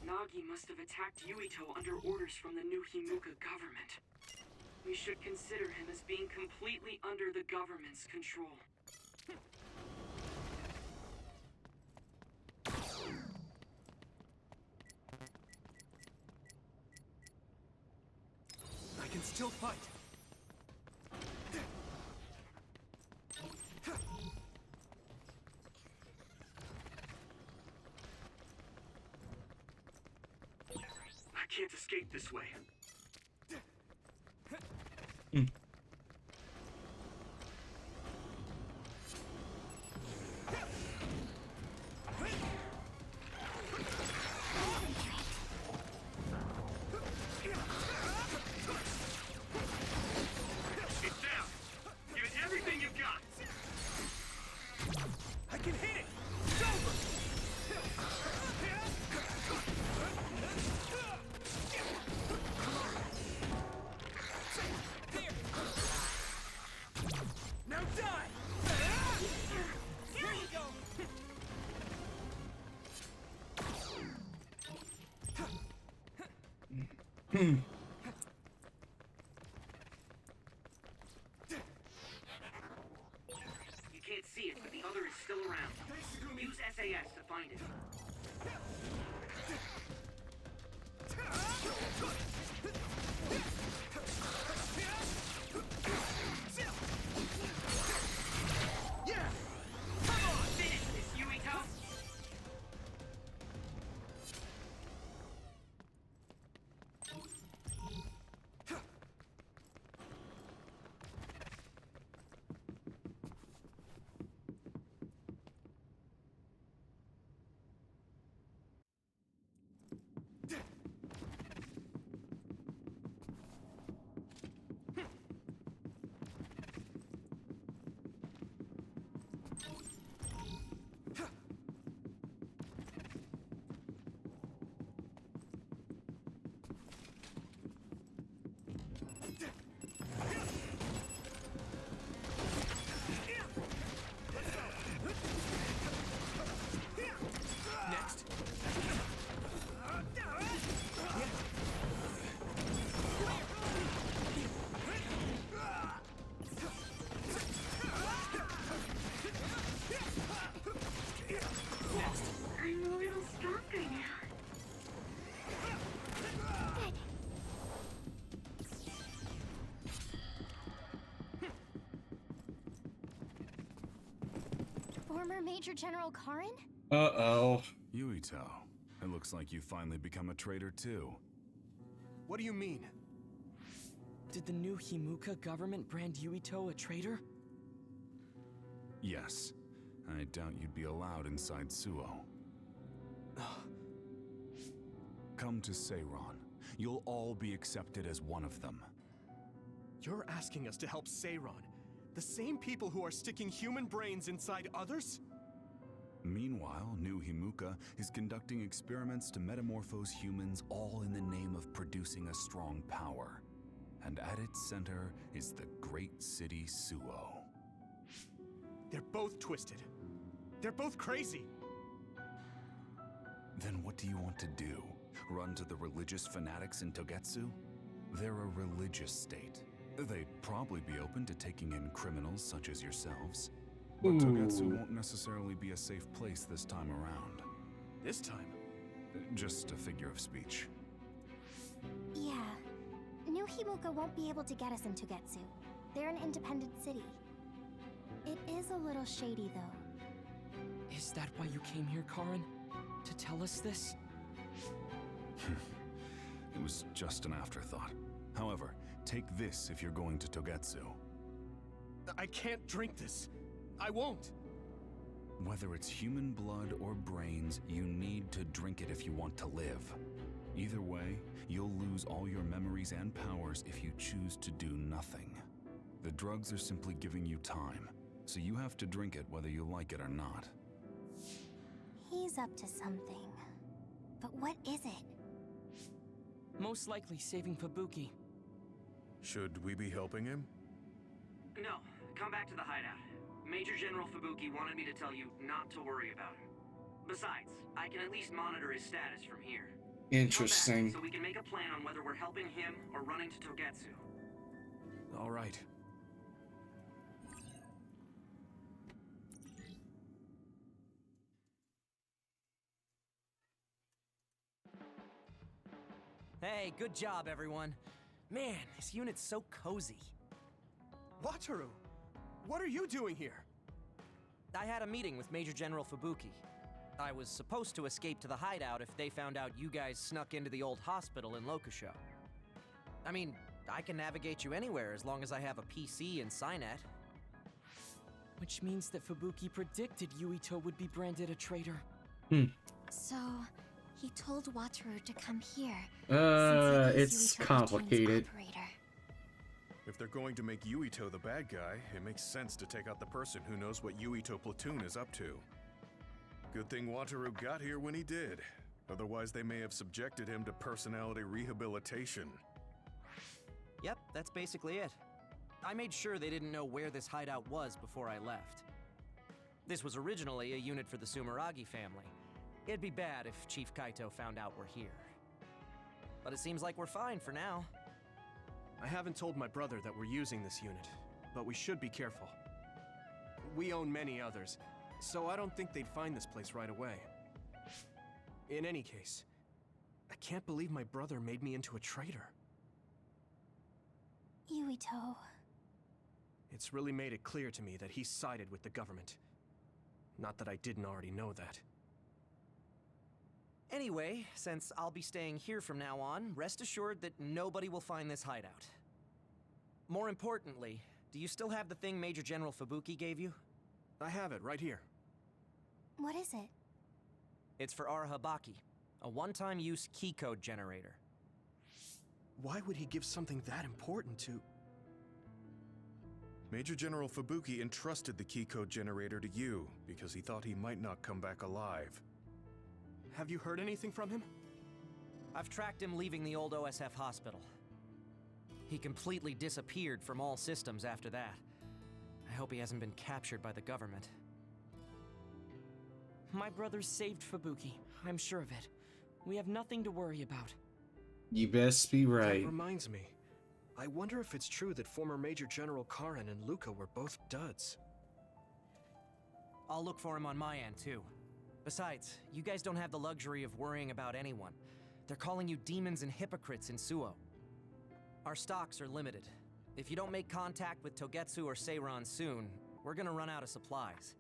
Nagi must have attacked Yuito under orders from the new Himuka government. We should consider him as being completely under the government's control. I can still fight. I can't escape this way. You can't see it, but the other is still around. Use SAS to find Former Major General Karin? Uh-oh. Yuito, it looks like you finally become a traitor too. What do you mean? Did the new Himuka government brand Yuito a traitor? Yes. I doubt you'd be allowed inside Suo. Come to Seiron. You'll all be accepted as one of them. You're asking us to help Seiron? The same people who are sticking human brains inside others? Meanwhile, New Himuka is conducting experiments to metamorphose humans, all in the name of producing a strong power. And at its center is the great city Suo. They're both twisted. They're both crazy. Then what do you want to do? Run to the religious fanatics in Togetsu? They're a religious state. They'd probably be open to taking in criminals such as yourselves. But Togetsu won't necessarily be a safe place this time around. This time? Just a figure of speech. Yeah. New Himuka won't be able to get us in Togetsu. They're an independent city. It is a little shady, though. Is that why you came here, Karin? To tell us this? It was just an afterthought. However, take this if you're going to Togetsu. I can't drink this. I won't. Whether it's human blood or brains, you need to drink it if you want to live. Either way, you'll lose all your memories and powers if you choose to do nothing. The drugs are simply giving you time, so you have to drink it whether you like it or not. He's up to something. But what is it? Most likely saving Fubuki. Should we be helping him? No, come back to the hideout. Major General Fubuki wanted me to tell you not to worry about him. Besides, I can at least monitor his status from here. Interesting. Come back so we can make a plan on whether we're helping him or running to Togetsu. All right. Hey, good job, everyone. Man, this unit's so cozy. Wataru, what are you doing here? I had a meeting with Major General Fubuki. I was supposed to escape to the hideout if they found out you guys snuck into the old hospital in Lokusho. I mean, I can navigate you anywhere as long as I have a PC and Cynet. Which means that Fubuki predicted Yuito would be branded a traitor. So, he told Wataru to come here. It's complicated. If they're going to make Yuito the bad guy, it makes sense to take out the person who knows what Yuito Platoon is up to. Good thing Wataru got here when he did. Otherwise, they may have subjected him to personality rehabilitation. Yep, that's basically it. I made sure they didn't know where this hideout was before I left. This was originally a unit for the Sumeragi family. It'd be bad if Chief Kaito found out we're here. But it seems like we're fine for now. I haven't told my brother that we're using this unit, but we should be careful. We own many others, so I don't think they'd find this place right away. In any case, I can't believe my brother made me into a traitor. Yuito. It's really made it clear to me that he sided with the government. Not that I didn't already know that. Anyway, since I'll be staying here from now on, rest assured that nobody will find this hideout. More importantly, do you still have the thing Major General Fubuki gave you? I have it right here. What is it? It's for Arahabaki, a one-time use key code generator. Why would he give something that important to... Major General Fubuki entrusted the key code generator to you because he thought he might not come back alive. Have you heard anything from him? I've tracked him leaving the old OSF hospital. He completely disappeared from all systems after that. I hope he hasn't been captured by the government. My brother saved Fubuki, I'm sure of it. We have nothing to worry about. You best be right. That reminds me. I wonder if it's true that former Major General Karin and Luca were both duds. I'll look for him on my end, too. Besides, you guys don't have the luxury of worrying about anyone. They're calling you demons and hypocrites in Suo. Our stocks are limited. If you don't make contact with Togetsu or Seiron soon, we're gonna run out of supplies.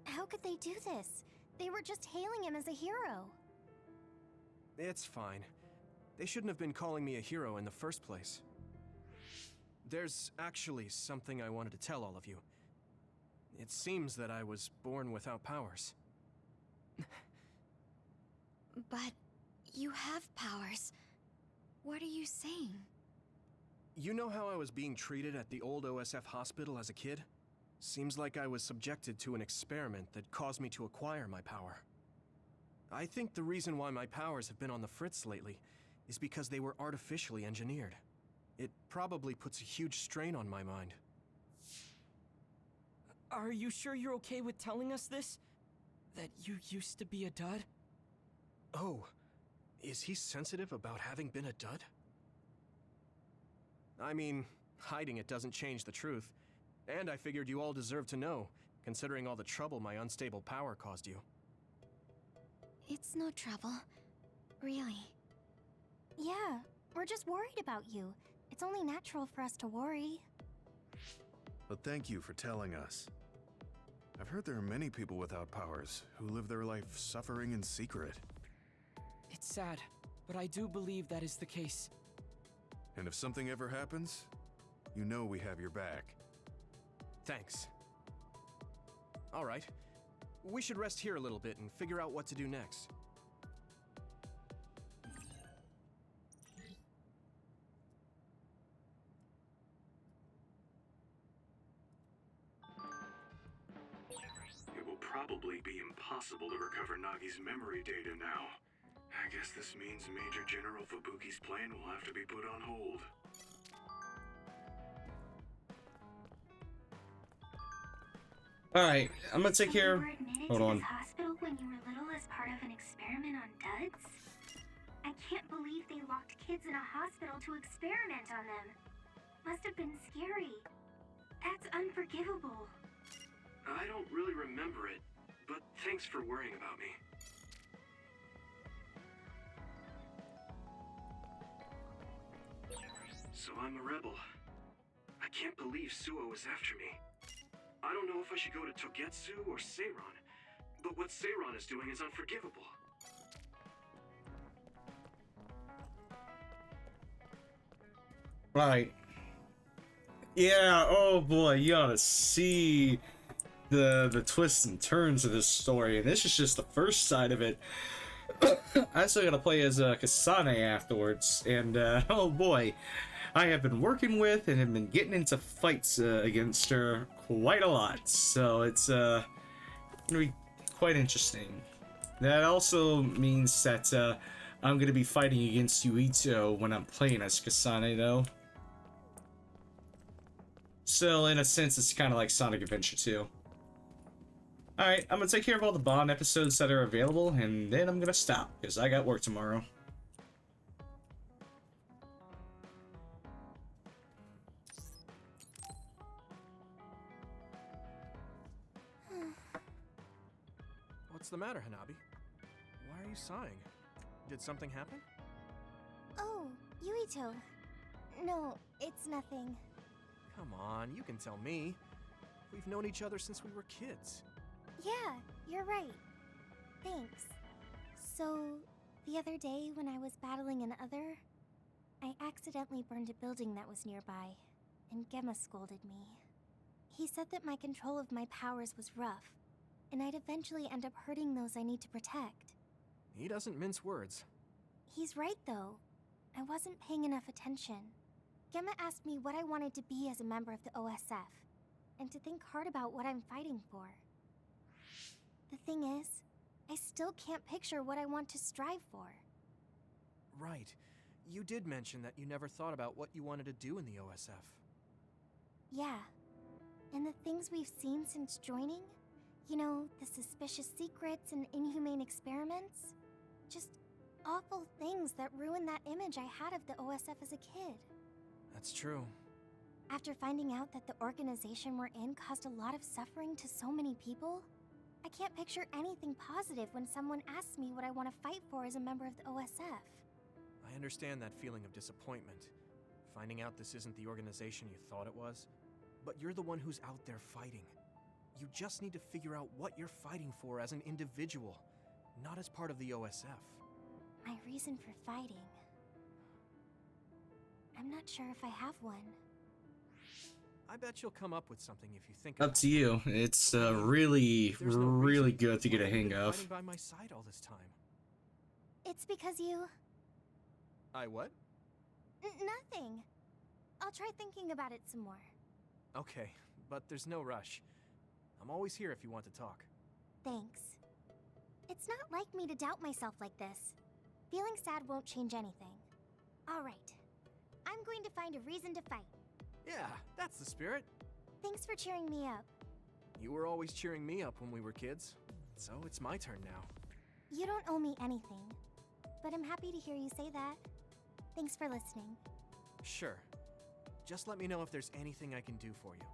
How could they do this? They were just hailing him as a hero. It's fine. They shouldn't have been calling me a hero in the first place. There's actually something I wanted to tell all of you. It seems that I was born without powers. But you have powers. What are you saying? You know how I was being treated at the old OSF hospital as a kid? Seems like I was subjected to an experiment that caused me to acquire my power. I think the reason why my powers have been on the fritz lately is because they were artificially engineered. It probably puts a huge strain on my mind. Are you sure you're okay with telling us this? That you used to be a dud? Oh, is he sensitive about having been a dud? I mean, hiding it doesn't change the truth. And I figured you all deserve to know, considering all the trouble my unstable power caused you. It's no trouble. Really. Yeah, we're just worried about you. It's only natural for us to worry. But thank you for telling us. I've heard there are many people without powers who live their life suffering in secret. It's sad, but I do believe that is the case. And if something ever happens, you know we have your back. Thanks. All right. We should rest here a little bit and figure out what to do next. It will probably be impossible to recover Nagi's memory data now. I guess this means Major General Fubuki's plan will have to be put on hold. Alright, I'm gonna take care. You were admitted Hold to on. this hospital when you were little as part of an experiment on duds? I can't believe they locked kids in a hospital to experiment on them. Must have been scary. That's unforgivable. I don't really remember it, but thanks for worrying about me. So I'm a rebel. I can't believe Suo is after me. I don't know if I should go to Togetsu or Seiron, but what Seiron is doing is unforgivable. Right. Yeah, oh boy, you ought to see the twists and turns of this story, and this is just the first side of it. I still gotta play as Kasane afterwards, and oh boy, I have been working with and have been getting into fights against her quite a lot, so it's gonna be quite interesting. That also means that I'm gonna be fighting against Yuito when I'm playing as Kasane, though. So, in a sense, it's kind of like Sonic Adventure 2. Alright, I'm gonna take care of all the Bond episodes that are available, and then I'm gonna stop, because I got work tomorrow. What's the matter, Hanabi? Why are you sighing? Did something happen? Oh, Yuito. No, it's nothing. Come on, you can tell me. We've known each other since we were kids. Yeah, you're right. Thanks. So, the other day when I was battling an other, I accidentally burned a building that was nearby, and Gemma scolded me. He said that my control of my powers was rough, and I'd eventually end up hurting those I need to protect. He doesn't mince words. He's right, though. I wasn't paying enough attention. Gemma asked me what I wanted to be as a member of the OSF, and to think hard about what I'm fighting for. The thing is, I still can't picture what I want to strive for. Right. You did mention that you never thought about what you wanted to do in the OSF. Yeah. And the things we've seen since joining? You know, the suspicious secrets and inhumane experiments? Just awful things that ruined that image I had of the OSF as a kid. That's true. After finding out that the organization we're in caused a lot of suffering to so many people, I can't picture anything positive when someone asks me what I want to fight for as a member of the OSF. I understand that feeling of disappointment. Finding out this isn't the organization you thought it was. But you're the one who's out there fighting. You just need to figure out what you're fighting for as an individual, not as part of the OSF. My reason for fighting. I'm not sure if I have one. I bet you'll come up with something if you think Up about to you. It's really, There's no really reason good to get why a you've hang been of. fighting by my side all this time. It's because you... I what? Nothing. I'll try thinking about it some more. Okay, but there's no rush. I'm always here if you want to talk. Thanks. It's not like me to doubt myself like this. Feeling sad won't change anything. Alright. I'm going to find a reason to fight. Yeah, that's the spirit. Thanks for cheering me up. You were always cheering me up when we were kids, so it's my turn now. You don't owe me anything, but I'm happy to hear you say that. Thanks for listening. Sure. Just let me know if there's anything I can do for you.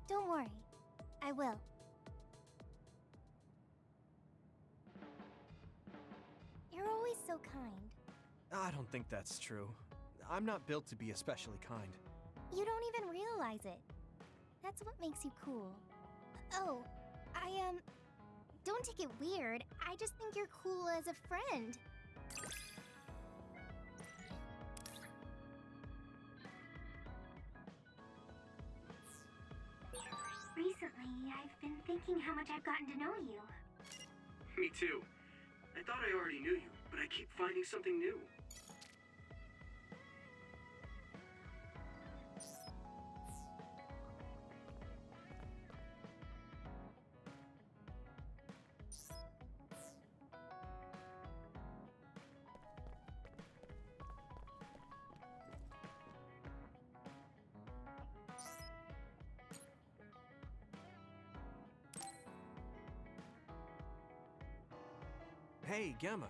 Don't worry. I will. You're always so kind. I don't think that's true. I'm not built to be especially kind. You don't even realize it. That's what makes you cool. Oh, don't take it weird. I just think you're cool as a friend. Recently, I've been thinking how much I've gotten to know you. Me too. I thought I already knew you, but I keep finding something new. Hey, Gamma.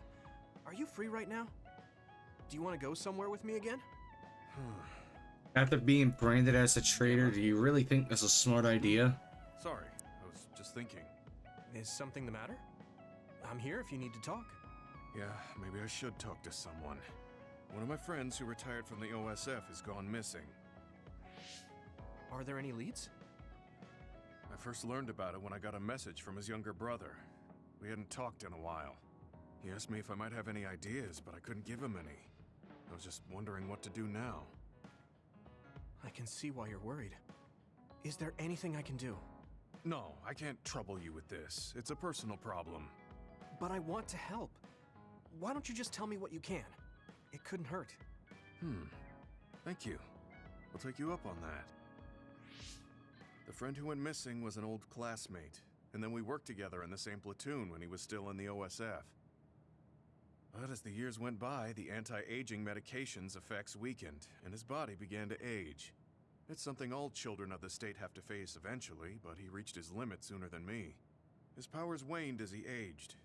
Are you free right now? Do you want to go somewhere with me again? After being branded as a traitor, do you really think that's a smart idea? Sorry, I was just thinking. Is something the matter? I'm here if you need to talk. Yeah, maybe I should talk to someone. One of my friends who retired from the OSF has gone missing. Are there any leads? I first learned about it when I got a message from his younger brother. We hadn't talked in a while. He asked me if I might have any ideas, but I couldn't give him any. I was just wondering what to do now. I can see why you're worried. Is there anything I can do? No, I can't trouble you with this. It's a personal problem. But I want to help. Why don't you just tell me what you can? It couldn't hurt. Thank you. I'll take you up on that. The friend who went missing was an old classmate, and then we worked together in the same platoon when he was still in the OSF. But as the years went by, the anti-aging medication's effects weakened, and his body began to age. It's something all children of the state have to face eventually, but he reached his limit sooner than me. His powers waned as he aged,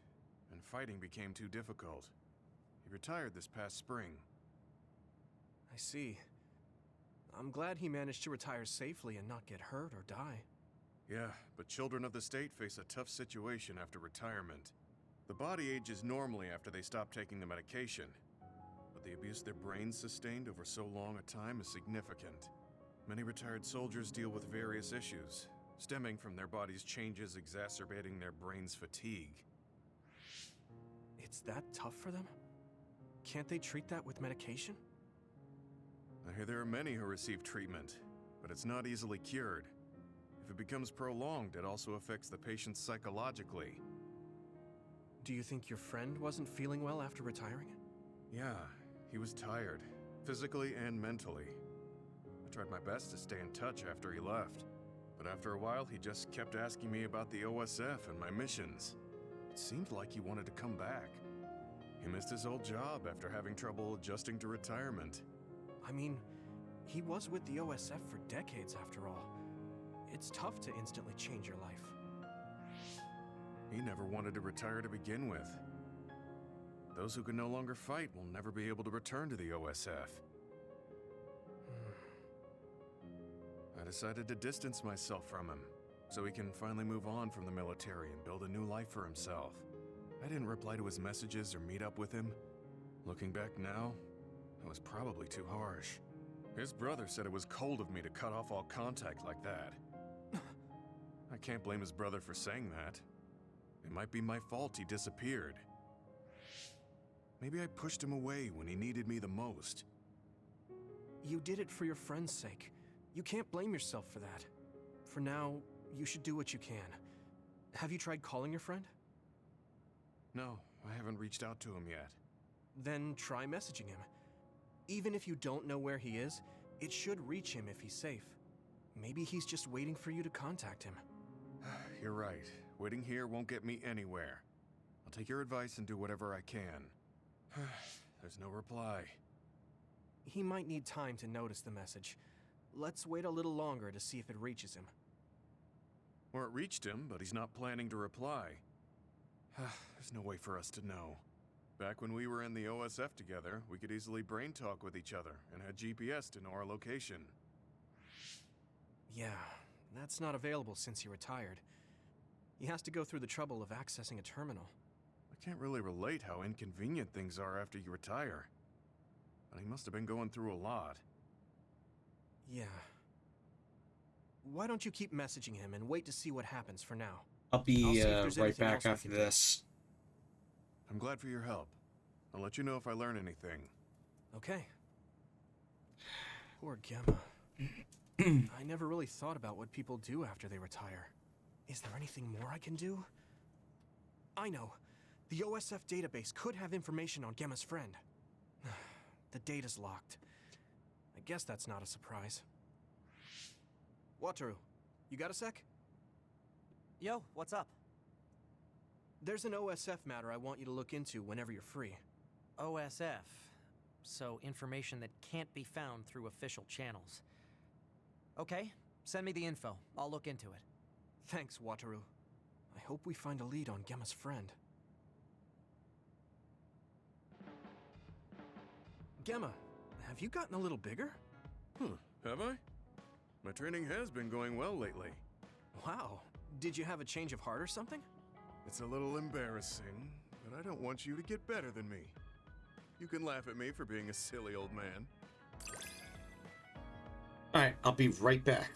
and fighting became too difficult. He retired this past spring. I see. I'm glad he managed to retire safely and not get hurt or die. Yeah, but children of the state face a tough situation after retirement. The body ages normally after they stop taking the medication, but the abuse their brains sustained over so long a time is significant. Many retired soldiers deal with various issues, stemming from their body's changes exacerbating their brain's fatigue. It's that tough for them? Can't they treat that with medication? I hear there are many who receive treatment, but it's not easily cured. If it becomes prolonged, it also affects the patient psychologically. Do you think your friend wasn't feeling well after retiring? Yeah, he was tired, physically and mentally. I tried my best to stay in touch after he left, but after a while he just kept asking me about the OSF and my missions. It seemed like he wanted to come back. He missed his old job after having trouble adjusting to retirement. I mean, he was with the OSF for decades after all. It's tough to instantly change your life. He never wanted to retire to begin with. Those who can no longer fight will never be able to return to the OSF. I decided to distance myself from him, so he can finally move on from the military and build a new life for himself. I didn't reply to his messages or meet up with him. Looking back now, that was probably too harsh. His brother said it was cold of me to cut off all contact like that. I can't blame his brother for saying that. It might be my fault he disappeared. Maybe I pushed him away when he needed me the most. You did it for your friend's sake. You can't blame yourself for that. For now, you should do what you can. Have you tried calling your friend? No, I haven't reached out to him yet. Then try messaging him. Even if you don't know where he is, it should reach him if he's safe. Maybe he's just waiting for you to contact him. You're right. Waiting here won't get me anywhere. I'll take your advice and do whatever I can. There's no reply. He might need time to notice the message. Let's wait a little longer to see if it reaches him. Or it reached him, but he's not planning to reply. There's no way for us to know. Back when we were in the OSF together, we could easily brain talk with each other and had GPS to know our location. Yeah, that's not available since he retired. He has to go through the trouble of accessing a terminal. I can't really relate how inconvenient things are after you retire. But he must have been going through a lot. Yeah. Why don't you keep messaging him and wait to see what happens for now? I'll be see if there's right anything back else we after can do. this. I'm glad for your help. I'll let you know if I learn anything. Okay. Poor Gemma. I never really thought about what people do after they retire. Is there anything more I can do? I know. The OSF database could have information on Gemma's friend. The data's locked. I guess that's not a surprise. Wataru, you got a sec? Yo, what's up? There's an OSF matter I want you to look into whenever you're free. OSF. So information that can't be found through official channels. Okay, send me the info. I'll look into it. Thanks, Wataru. I hope we find a lead on Gemma's friend. Gemma, have you gotten a little bigger? Have I? My training has been going well lately. Wow. Did you have a change of heart or something? It's a little embarrassing, but I don't want you to get better than me. You can laugh at me for being a silly old man. Alright, I'll be right back.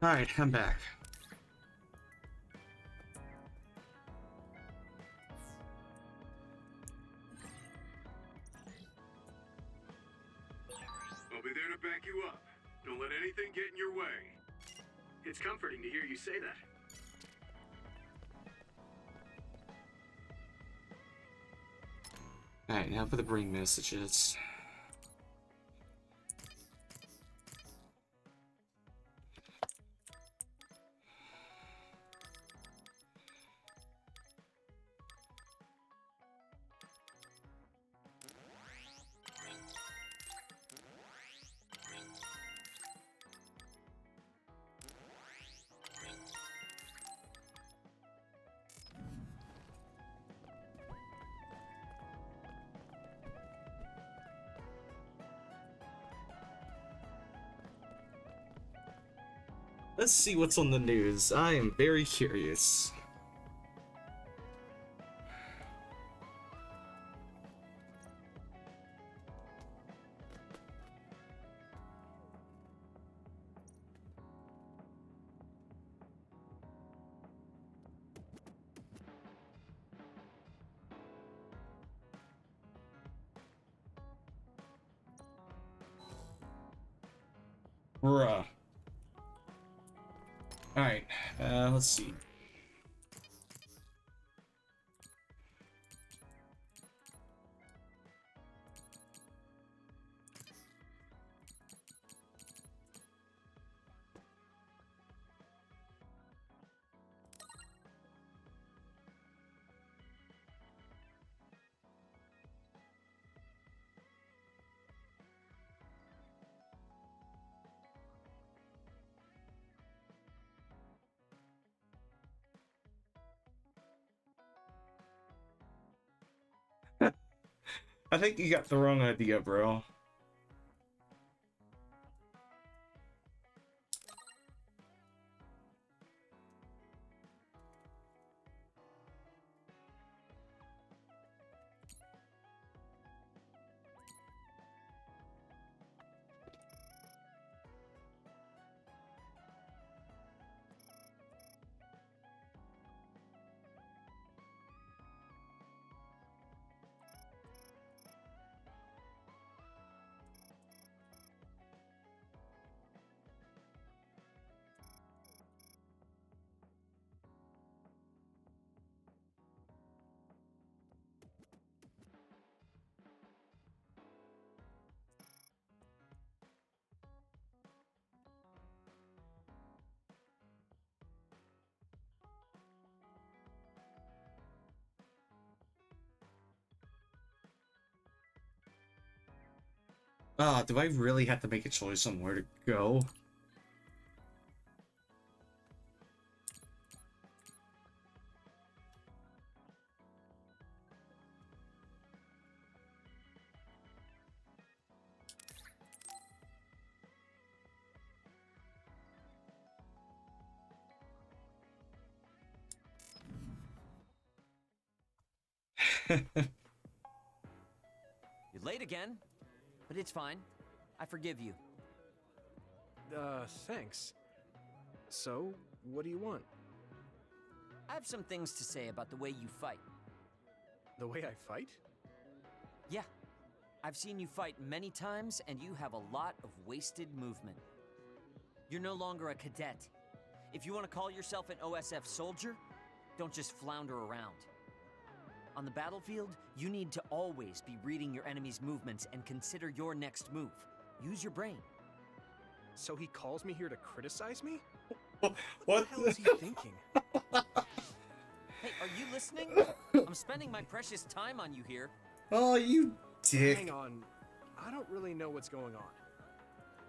Alright, I'm back. I'll be there to back you up. Don't let anything get in your way. It's comforting to hear you say that. Alright, now for the brain messages. Let's see what's on the news. I am very curious. Bruh. Alright, let's see. I think you got the wrong idea, bro. Ah, do I really have to make a choice on where to go? You're late again, but it's fine. I forgive you. Thanks. So, what do you want? I have some things to say about the way you fight. The way I fight? Yeah. I've seen you fight many times, and you have a lot of wasted movement. You're no longer a cadet. If you want to call yourself an OSF soldier, don't just flounder around. On the battlefield, you need to always be reading your enemy's movements and consider your next move. Use your brain. So he calls me here to criticize me? What the hell is he thinking? Hey, are you listening? I'm spending my precious time on you here. Oh, you dick. Hang on. I don't really know what's going on.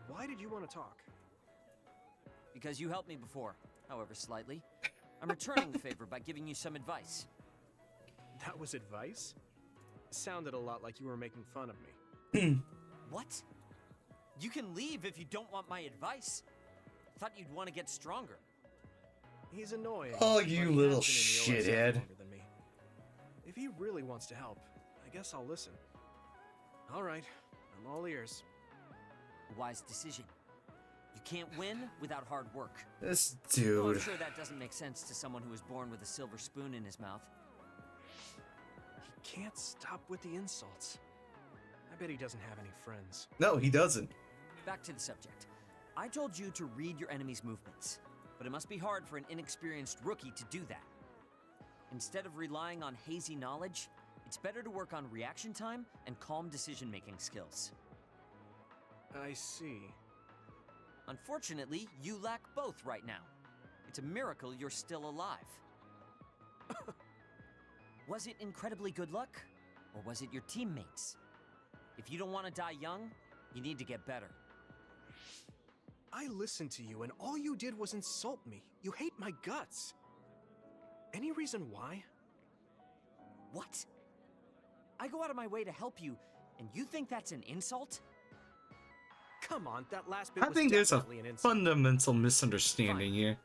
Why did you want to talk? Because you helped me before, however slightly. I'm returning the favor by giving you some advice. That was advice? Sounded a lot like you were making fun of me. What? You can leave if you don't want my advice. Thought you'd want to get stronger. He's annoying. Oh, you little shithead. Than me. If he really wants to help, I guess I'll listen. All right, I'm all ears. Wise decision. You can't win without hard work. This Well, I'm dude. sure that doesn't make sense to someone who was born with a silver spoon in his mouth. He can't stop with the insults. I bet he doesn't have any friends. No, he doesn't. Back to the subject. I told you to read your enemy's movements, but it must be hard for an inexperienced rookie to do that. Instead of relying on hazy knowledge, it's better to work on reaction time and calm decision-making skills. I see. Unfortunately, you lack both right now. It's a miracle you're still alive. Was it incredibly good luck, or was it your teammates? If you don't want to die young, you need to get better. I listened to you, and all you did was insult me. You hate my guts. Any reason why? What? I go out of my way to help you, and you think that's an insult? Come on, that last bit I was think there's a definitely an insult. fundamental misunderstanding here.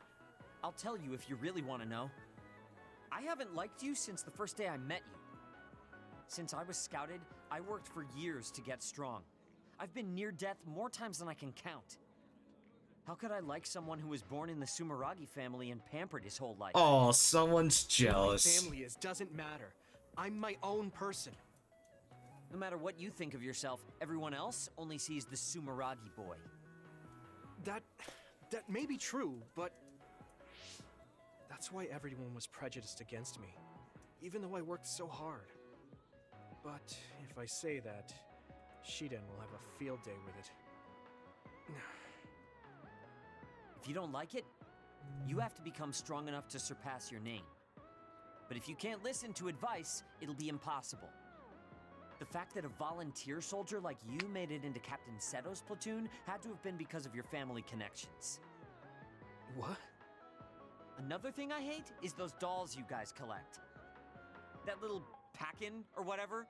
I'll tell you if you really want to know. I haven't liked you since the first day I met you. Since I was scouted, I worked for years to get strong. I've been near death more times than I can count. How could I like someone who was born in the Sumeragi family and pampered his whole life? Oh, someone's Who my jealous. family is doesn't matter. I'm my own person. No matter what you think of yourself, everyone else only sees the Sumeragi boy. That may be true, but that's why everyone was prejudiced against me, even though I worked so hard. But if I say that, Shiden will have a field day with it. If you don't like it, you have to become strong enough to surpass your name. But if you can't listen to advice, it'll be impossible. The fact that a volunteer soldier like you made it into Captain Seto's platoon had to have been because of your family connections. What? Another thing I hate is those dolls you guys collect. That little Packin or whatever.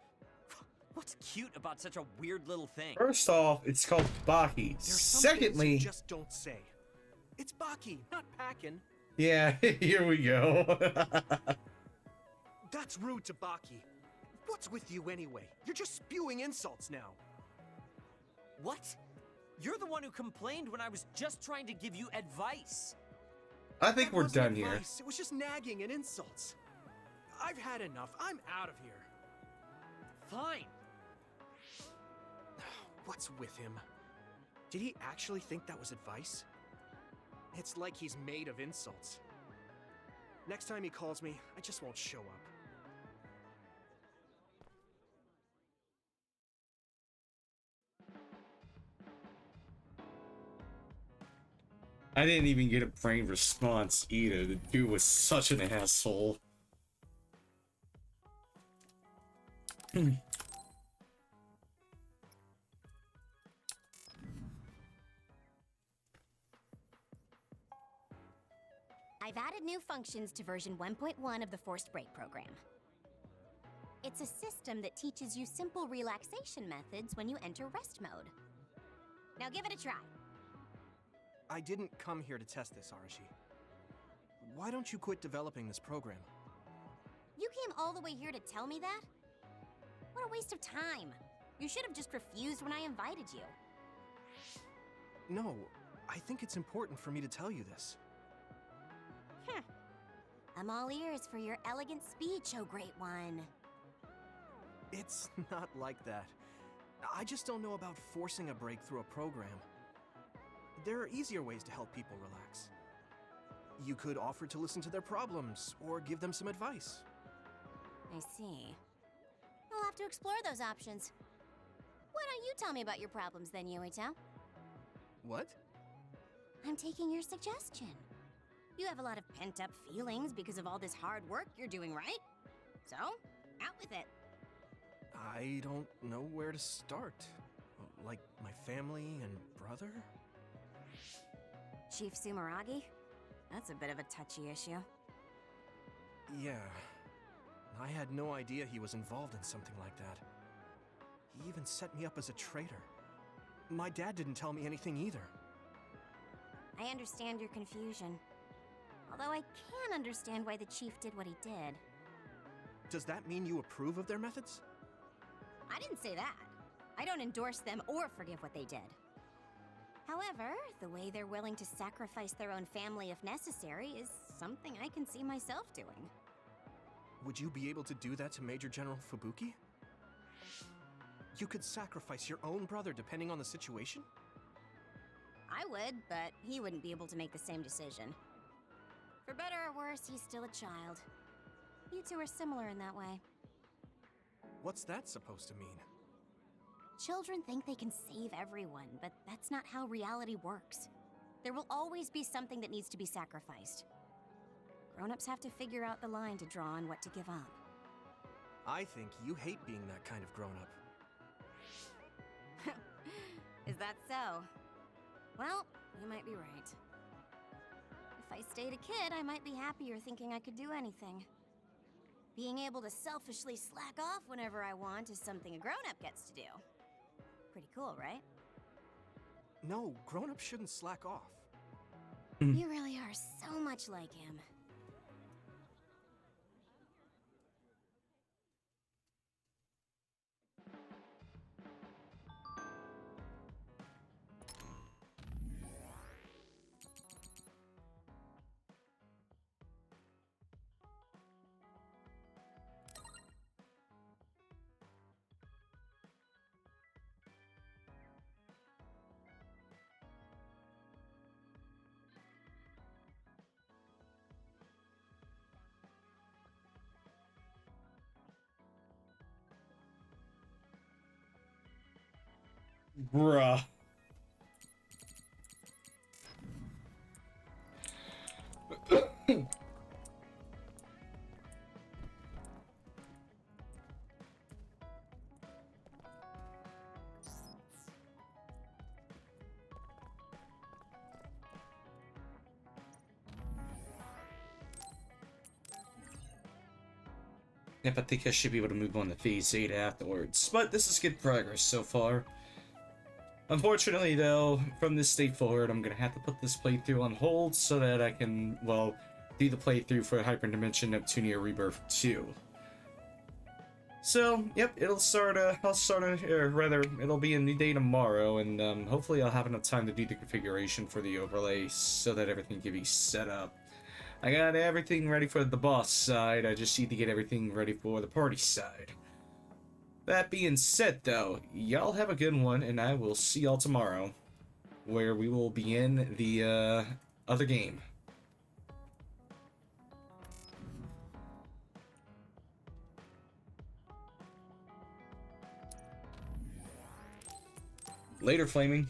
What's cute about such a weird little thing? First off, it's called Baki. There's some things Secondly, you just don't say. It's Baki, not Packin. yeah, here we go. That's rude to Baki. What's with you anyway? You're just spewing insults now. What? You're the one who complained when I was just trying to give you advice. I think That we're wasn't done here. advice. It was just nagging and insults. I've had enough. I'm out of here. Fine. What's with him? Did he actually think that was advice? It's like he's made of insults. Next time he calls me, I just won't show up. I didn't even get a brain response either. The dude was such an asshole. I've added new functions to version 1.1 of the Forced Break program. It's a system that teaches you simple relaxation methods when you enter rest mode. Now give it a try. I didn't come here to test this, Arashi. Why don't you quit developing this program? You came all the way here to tell me that? What a waste of time. You should have just refused when I invited you. No, I think it's important for me to tell you this. I'm all ears for your elegant speech, oh great one. It's not like that. I just don't know about forcing a break through a program. There are easier ways to help people relax. You could offer to listen to their problems, or give them some advice. I see. I'll have to explore those options. Why don't you tell me about your problems then, Yuito? What? I'm taking your suggestion. You have a lot of pent-up feelings because of all this hard work you're doing, right? So, out with it. I don't know where to start. Like my family and brother? Chief Sumeragi? That's a bit of a touchy issue. Yeah. I had no idea he was involved in something like that. He even set me up as a traitor. My dad didn't tell me anything either. I understand your confusion. Although I can understand why the chief did what he did. Does that mean you approve of their methods? I didn't say that. I don't endorse them or forgive what they did. However, the way they're willing to sacrifice their own family if necessary is something I can see myself doing. Would you be able to do that to Major General Fubuki? You could sacrifice your own brother depending on the situation? I would, but he wouldn't be able to make the same decision. For better or worse, he's still a child. You two are similar in that way. What's that supposed to mean? Children think they can save everyone, but that's not how reality works. There will always be something that needs to be sacrificed. Grown-ups have to figure out the line to draw on what to give up. I think you hate being that kind of grown-up. Is that so? Well, you might be right. If I stayed a kid, I might be happier thinking I could do anything. Being able to selfishly slack off whenever I want is something a grown-up gets to do. Pretty cool, right? No, grown-ups shouldn't slack off. You really are so much like him. Bruh. Yep, I think I should be able to move on to Phase 8 afterwards. But this is good progress so far. Unfortunately, though, from this state forward, I'm going to have to put this playthrough on hold so that I can, well, do the playthrough for Hyperdimension Neptunia Rebirth 2. So, yep, it'll be a new day tomorrow, and hopefully I'll have enough time to do the configuration for the overlay so that everything can be set up. I got everything ready for the boss side, I just need to get everything ready for the party side. That being said, though, y'all have a good one, and I will see y'all tomorrow, where we will begin the other game. Later, Flaming.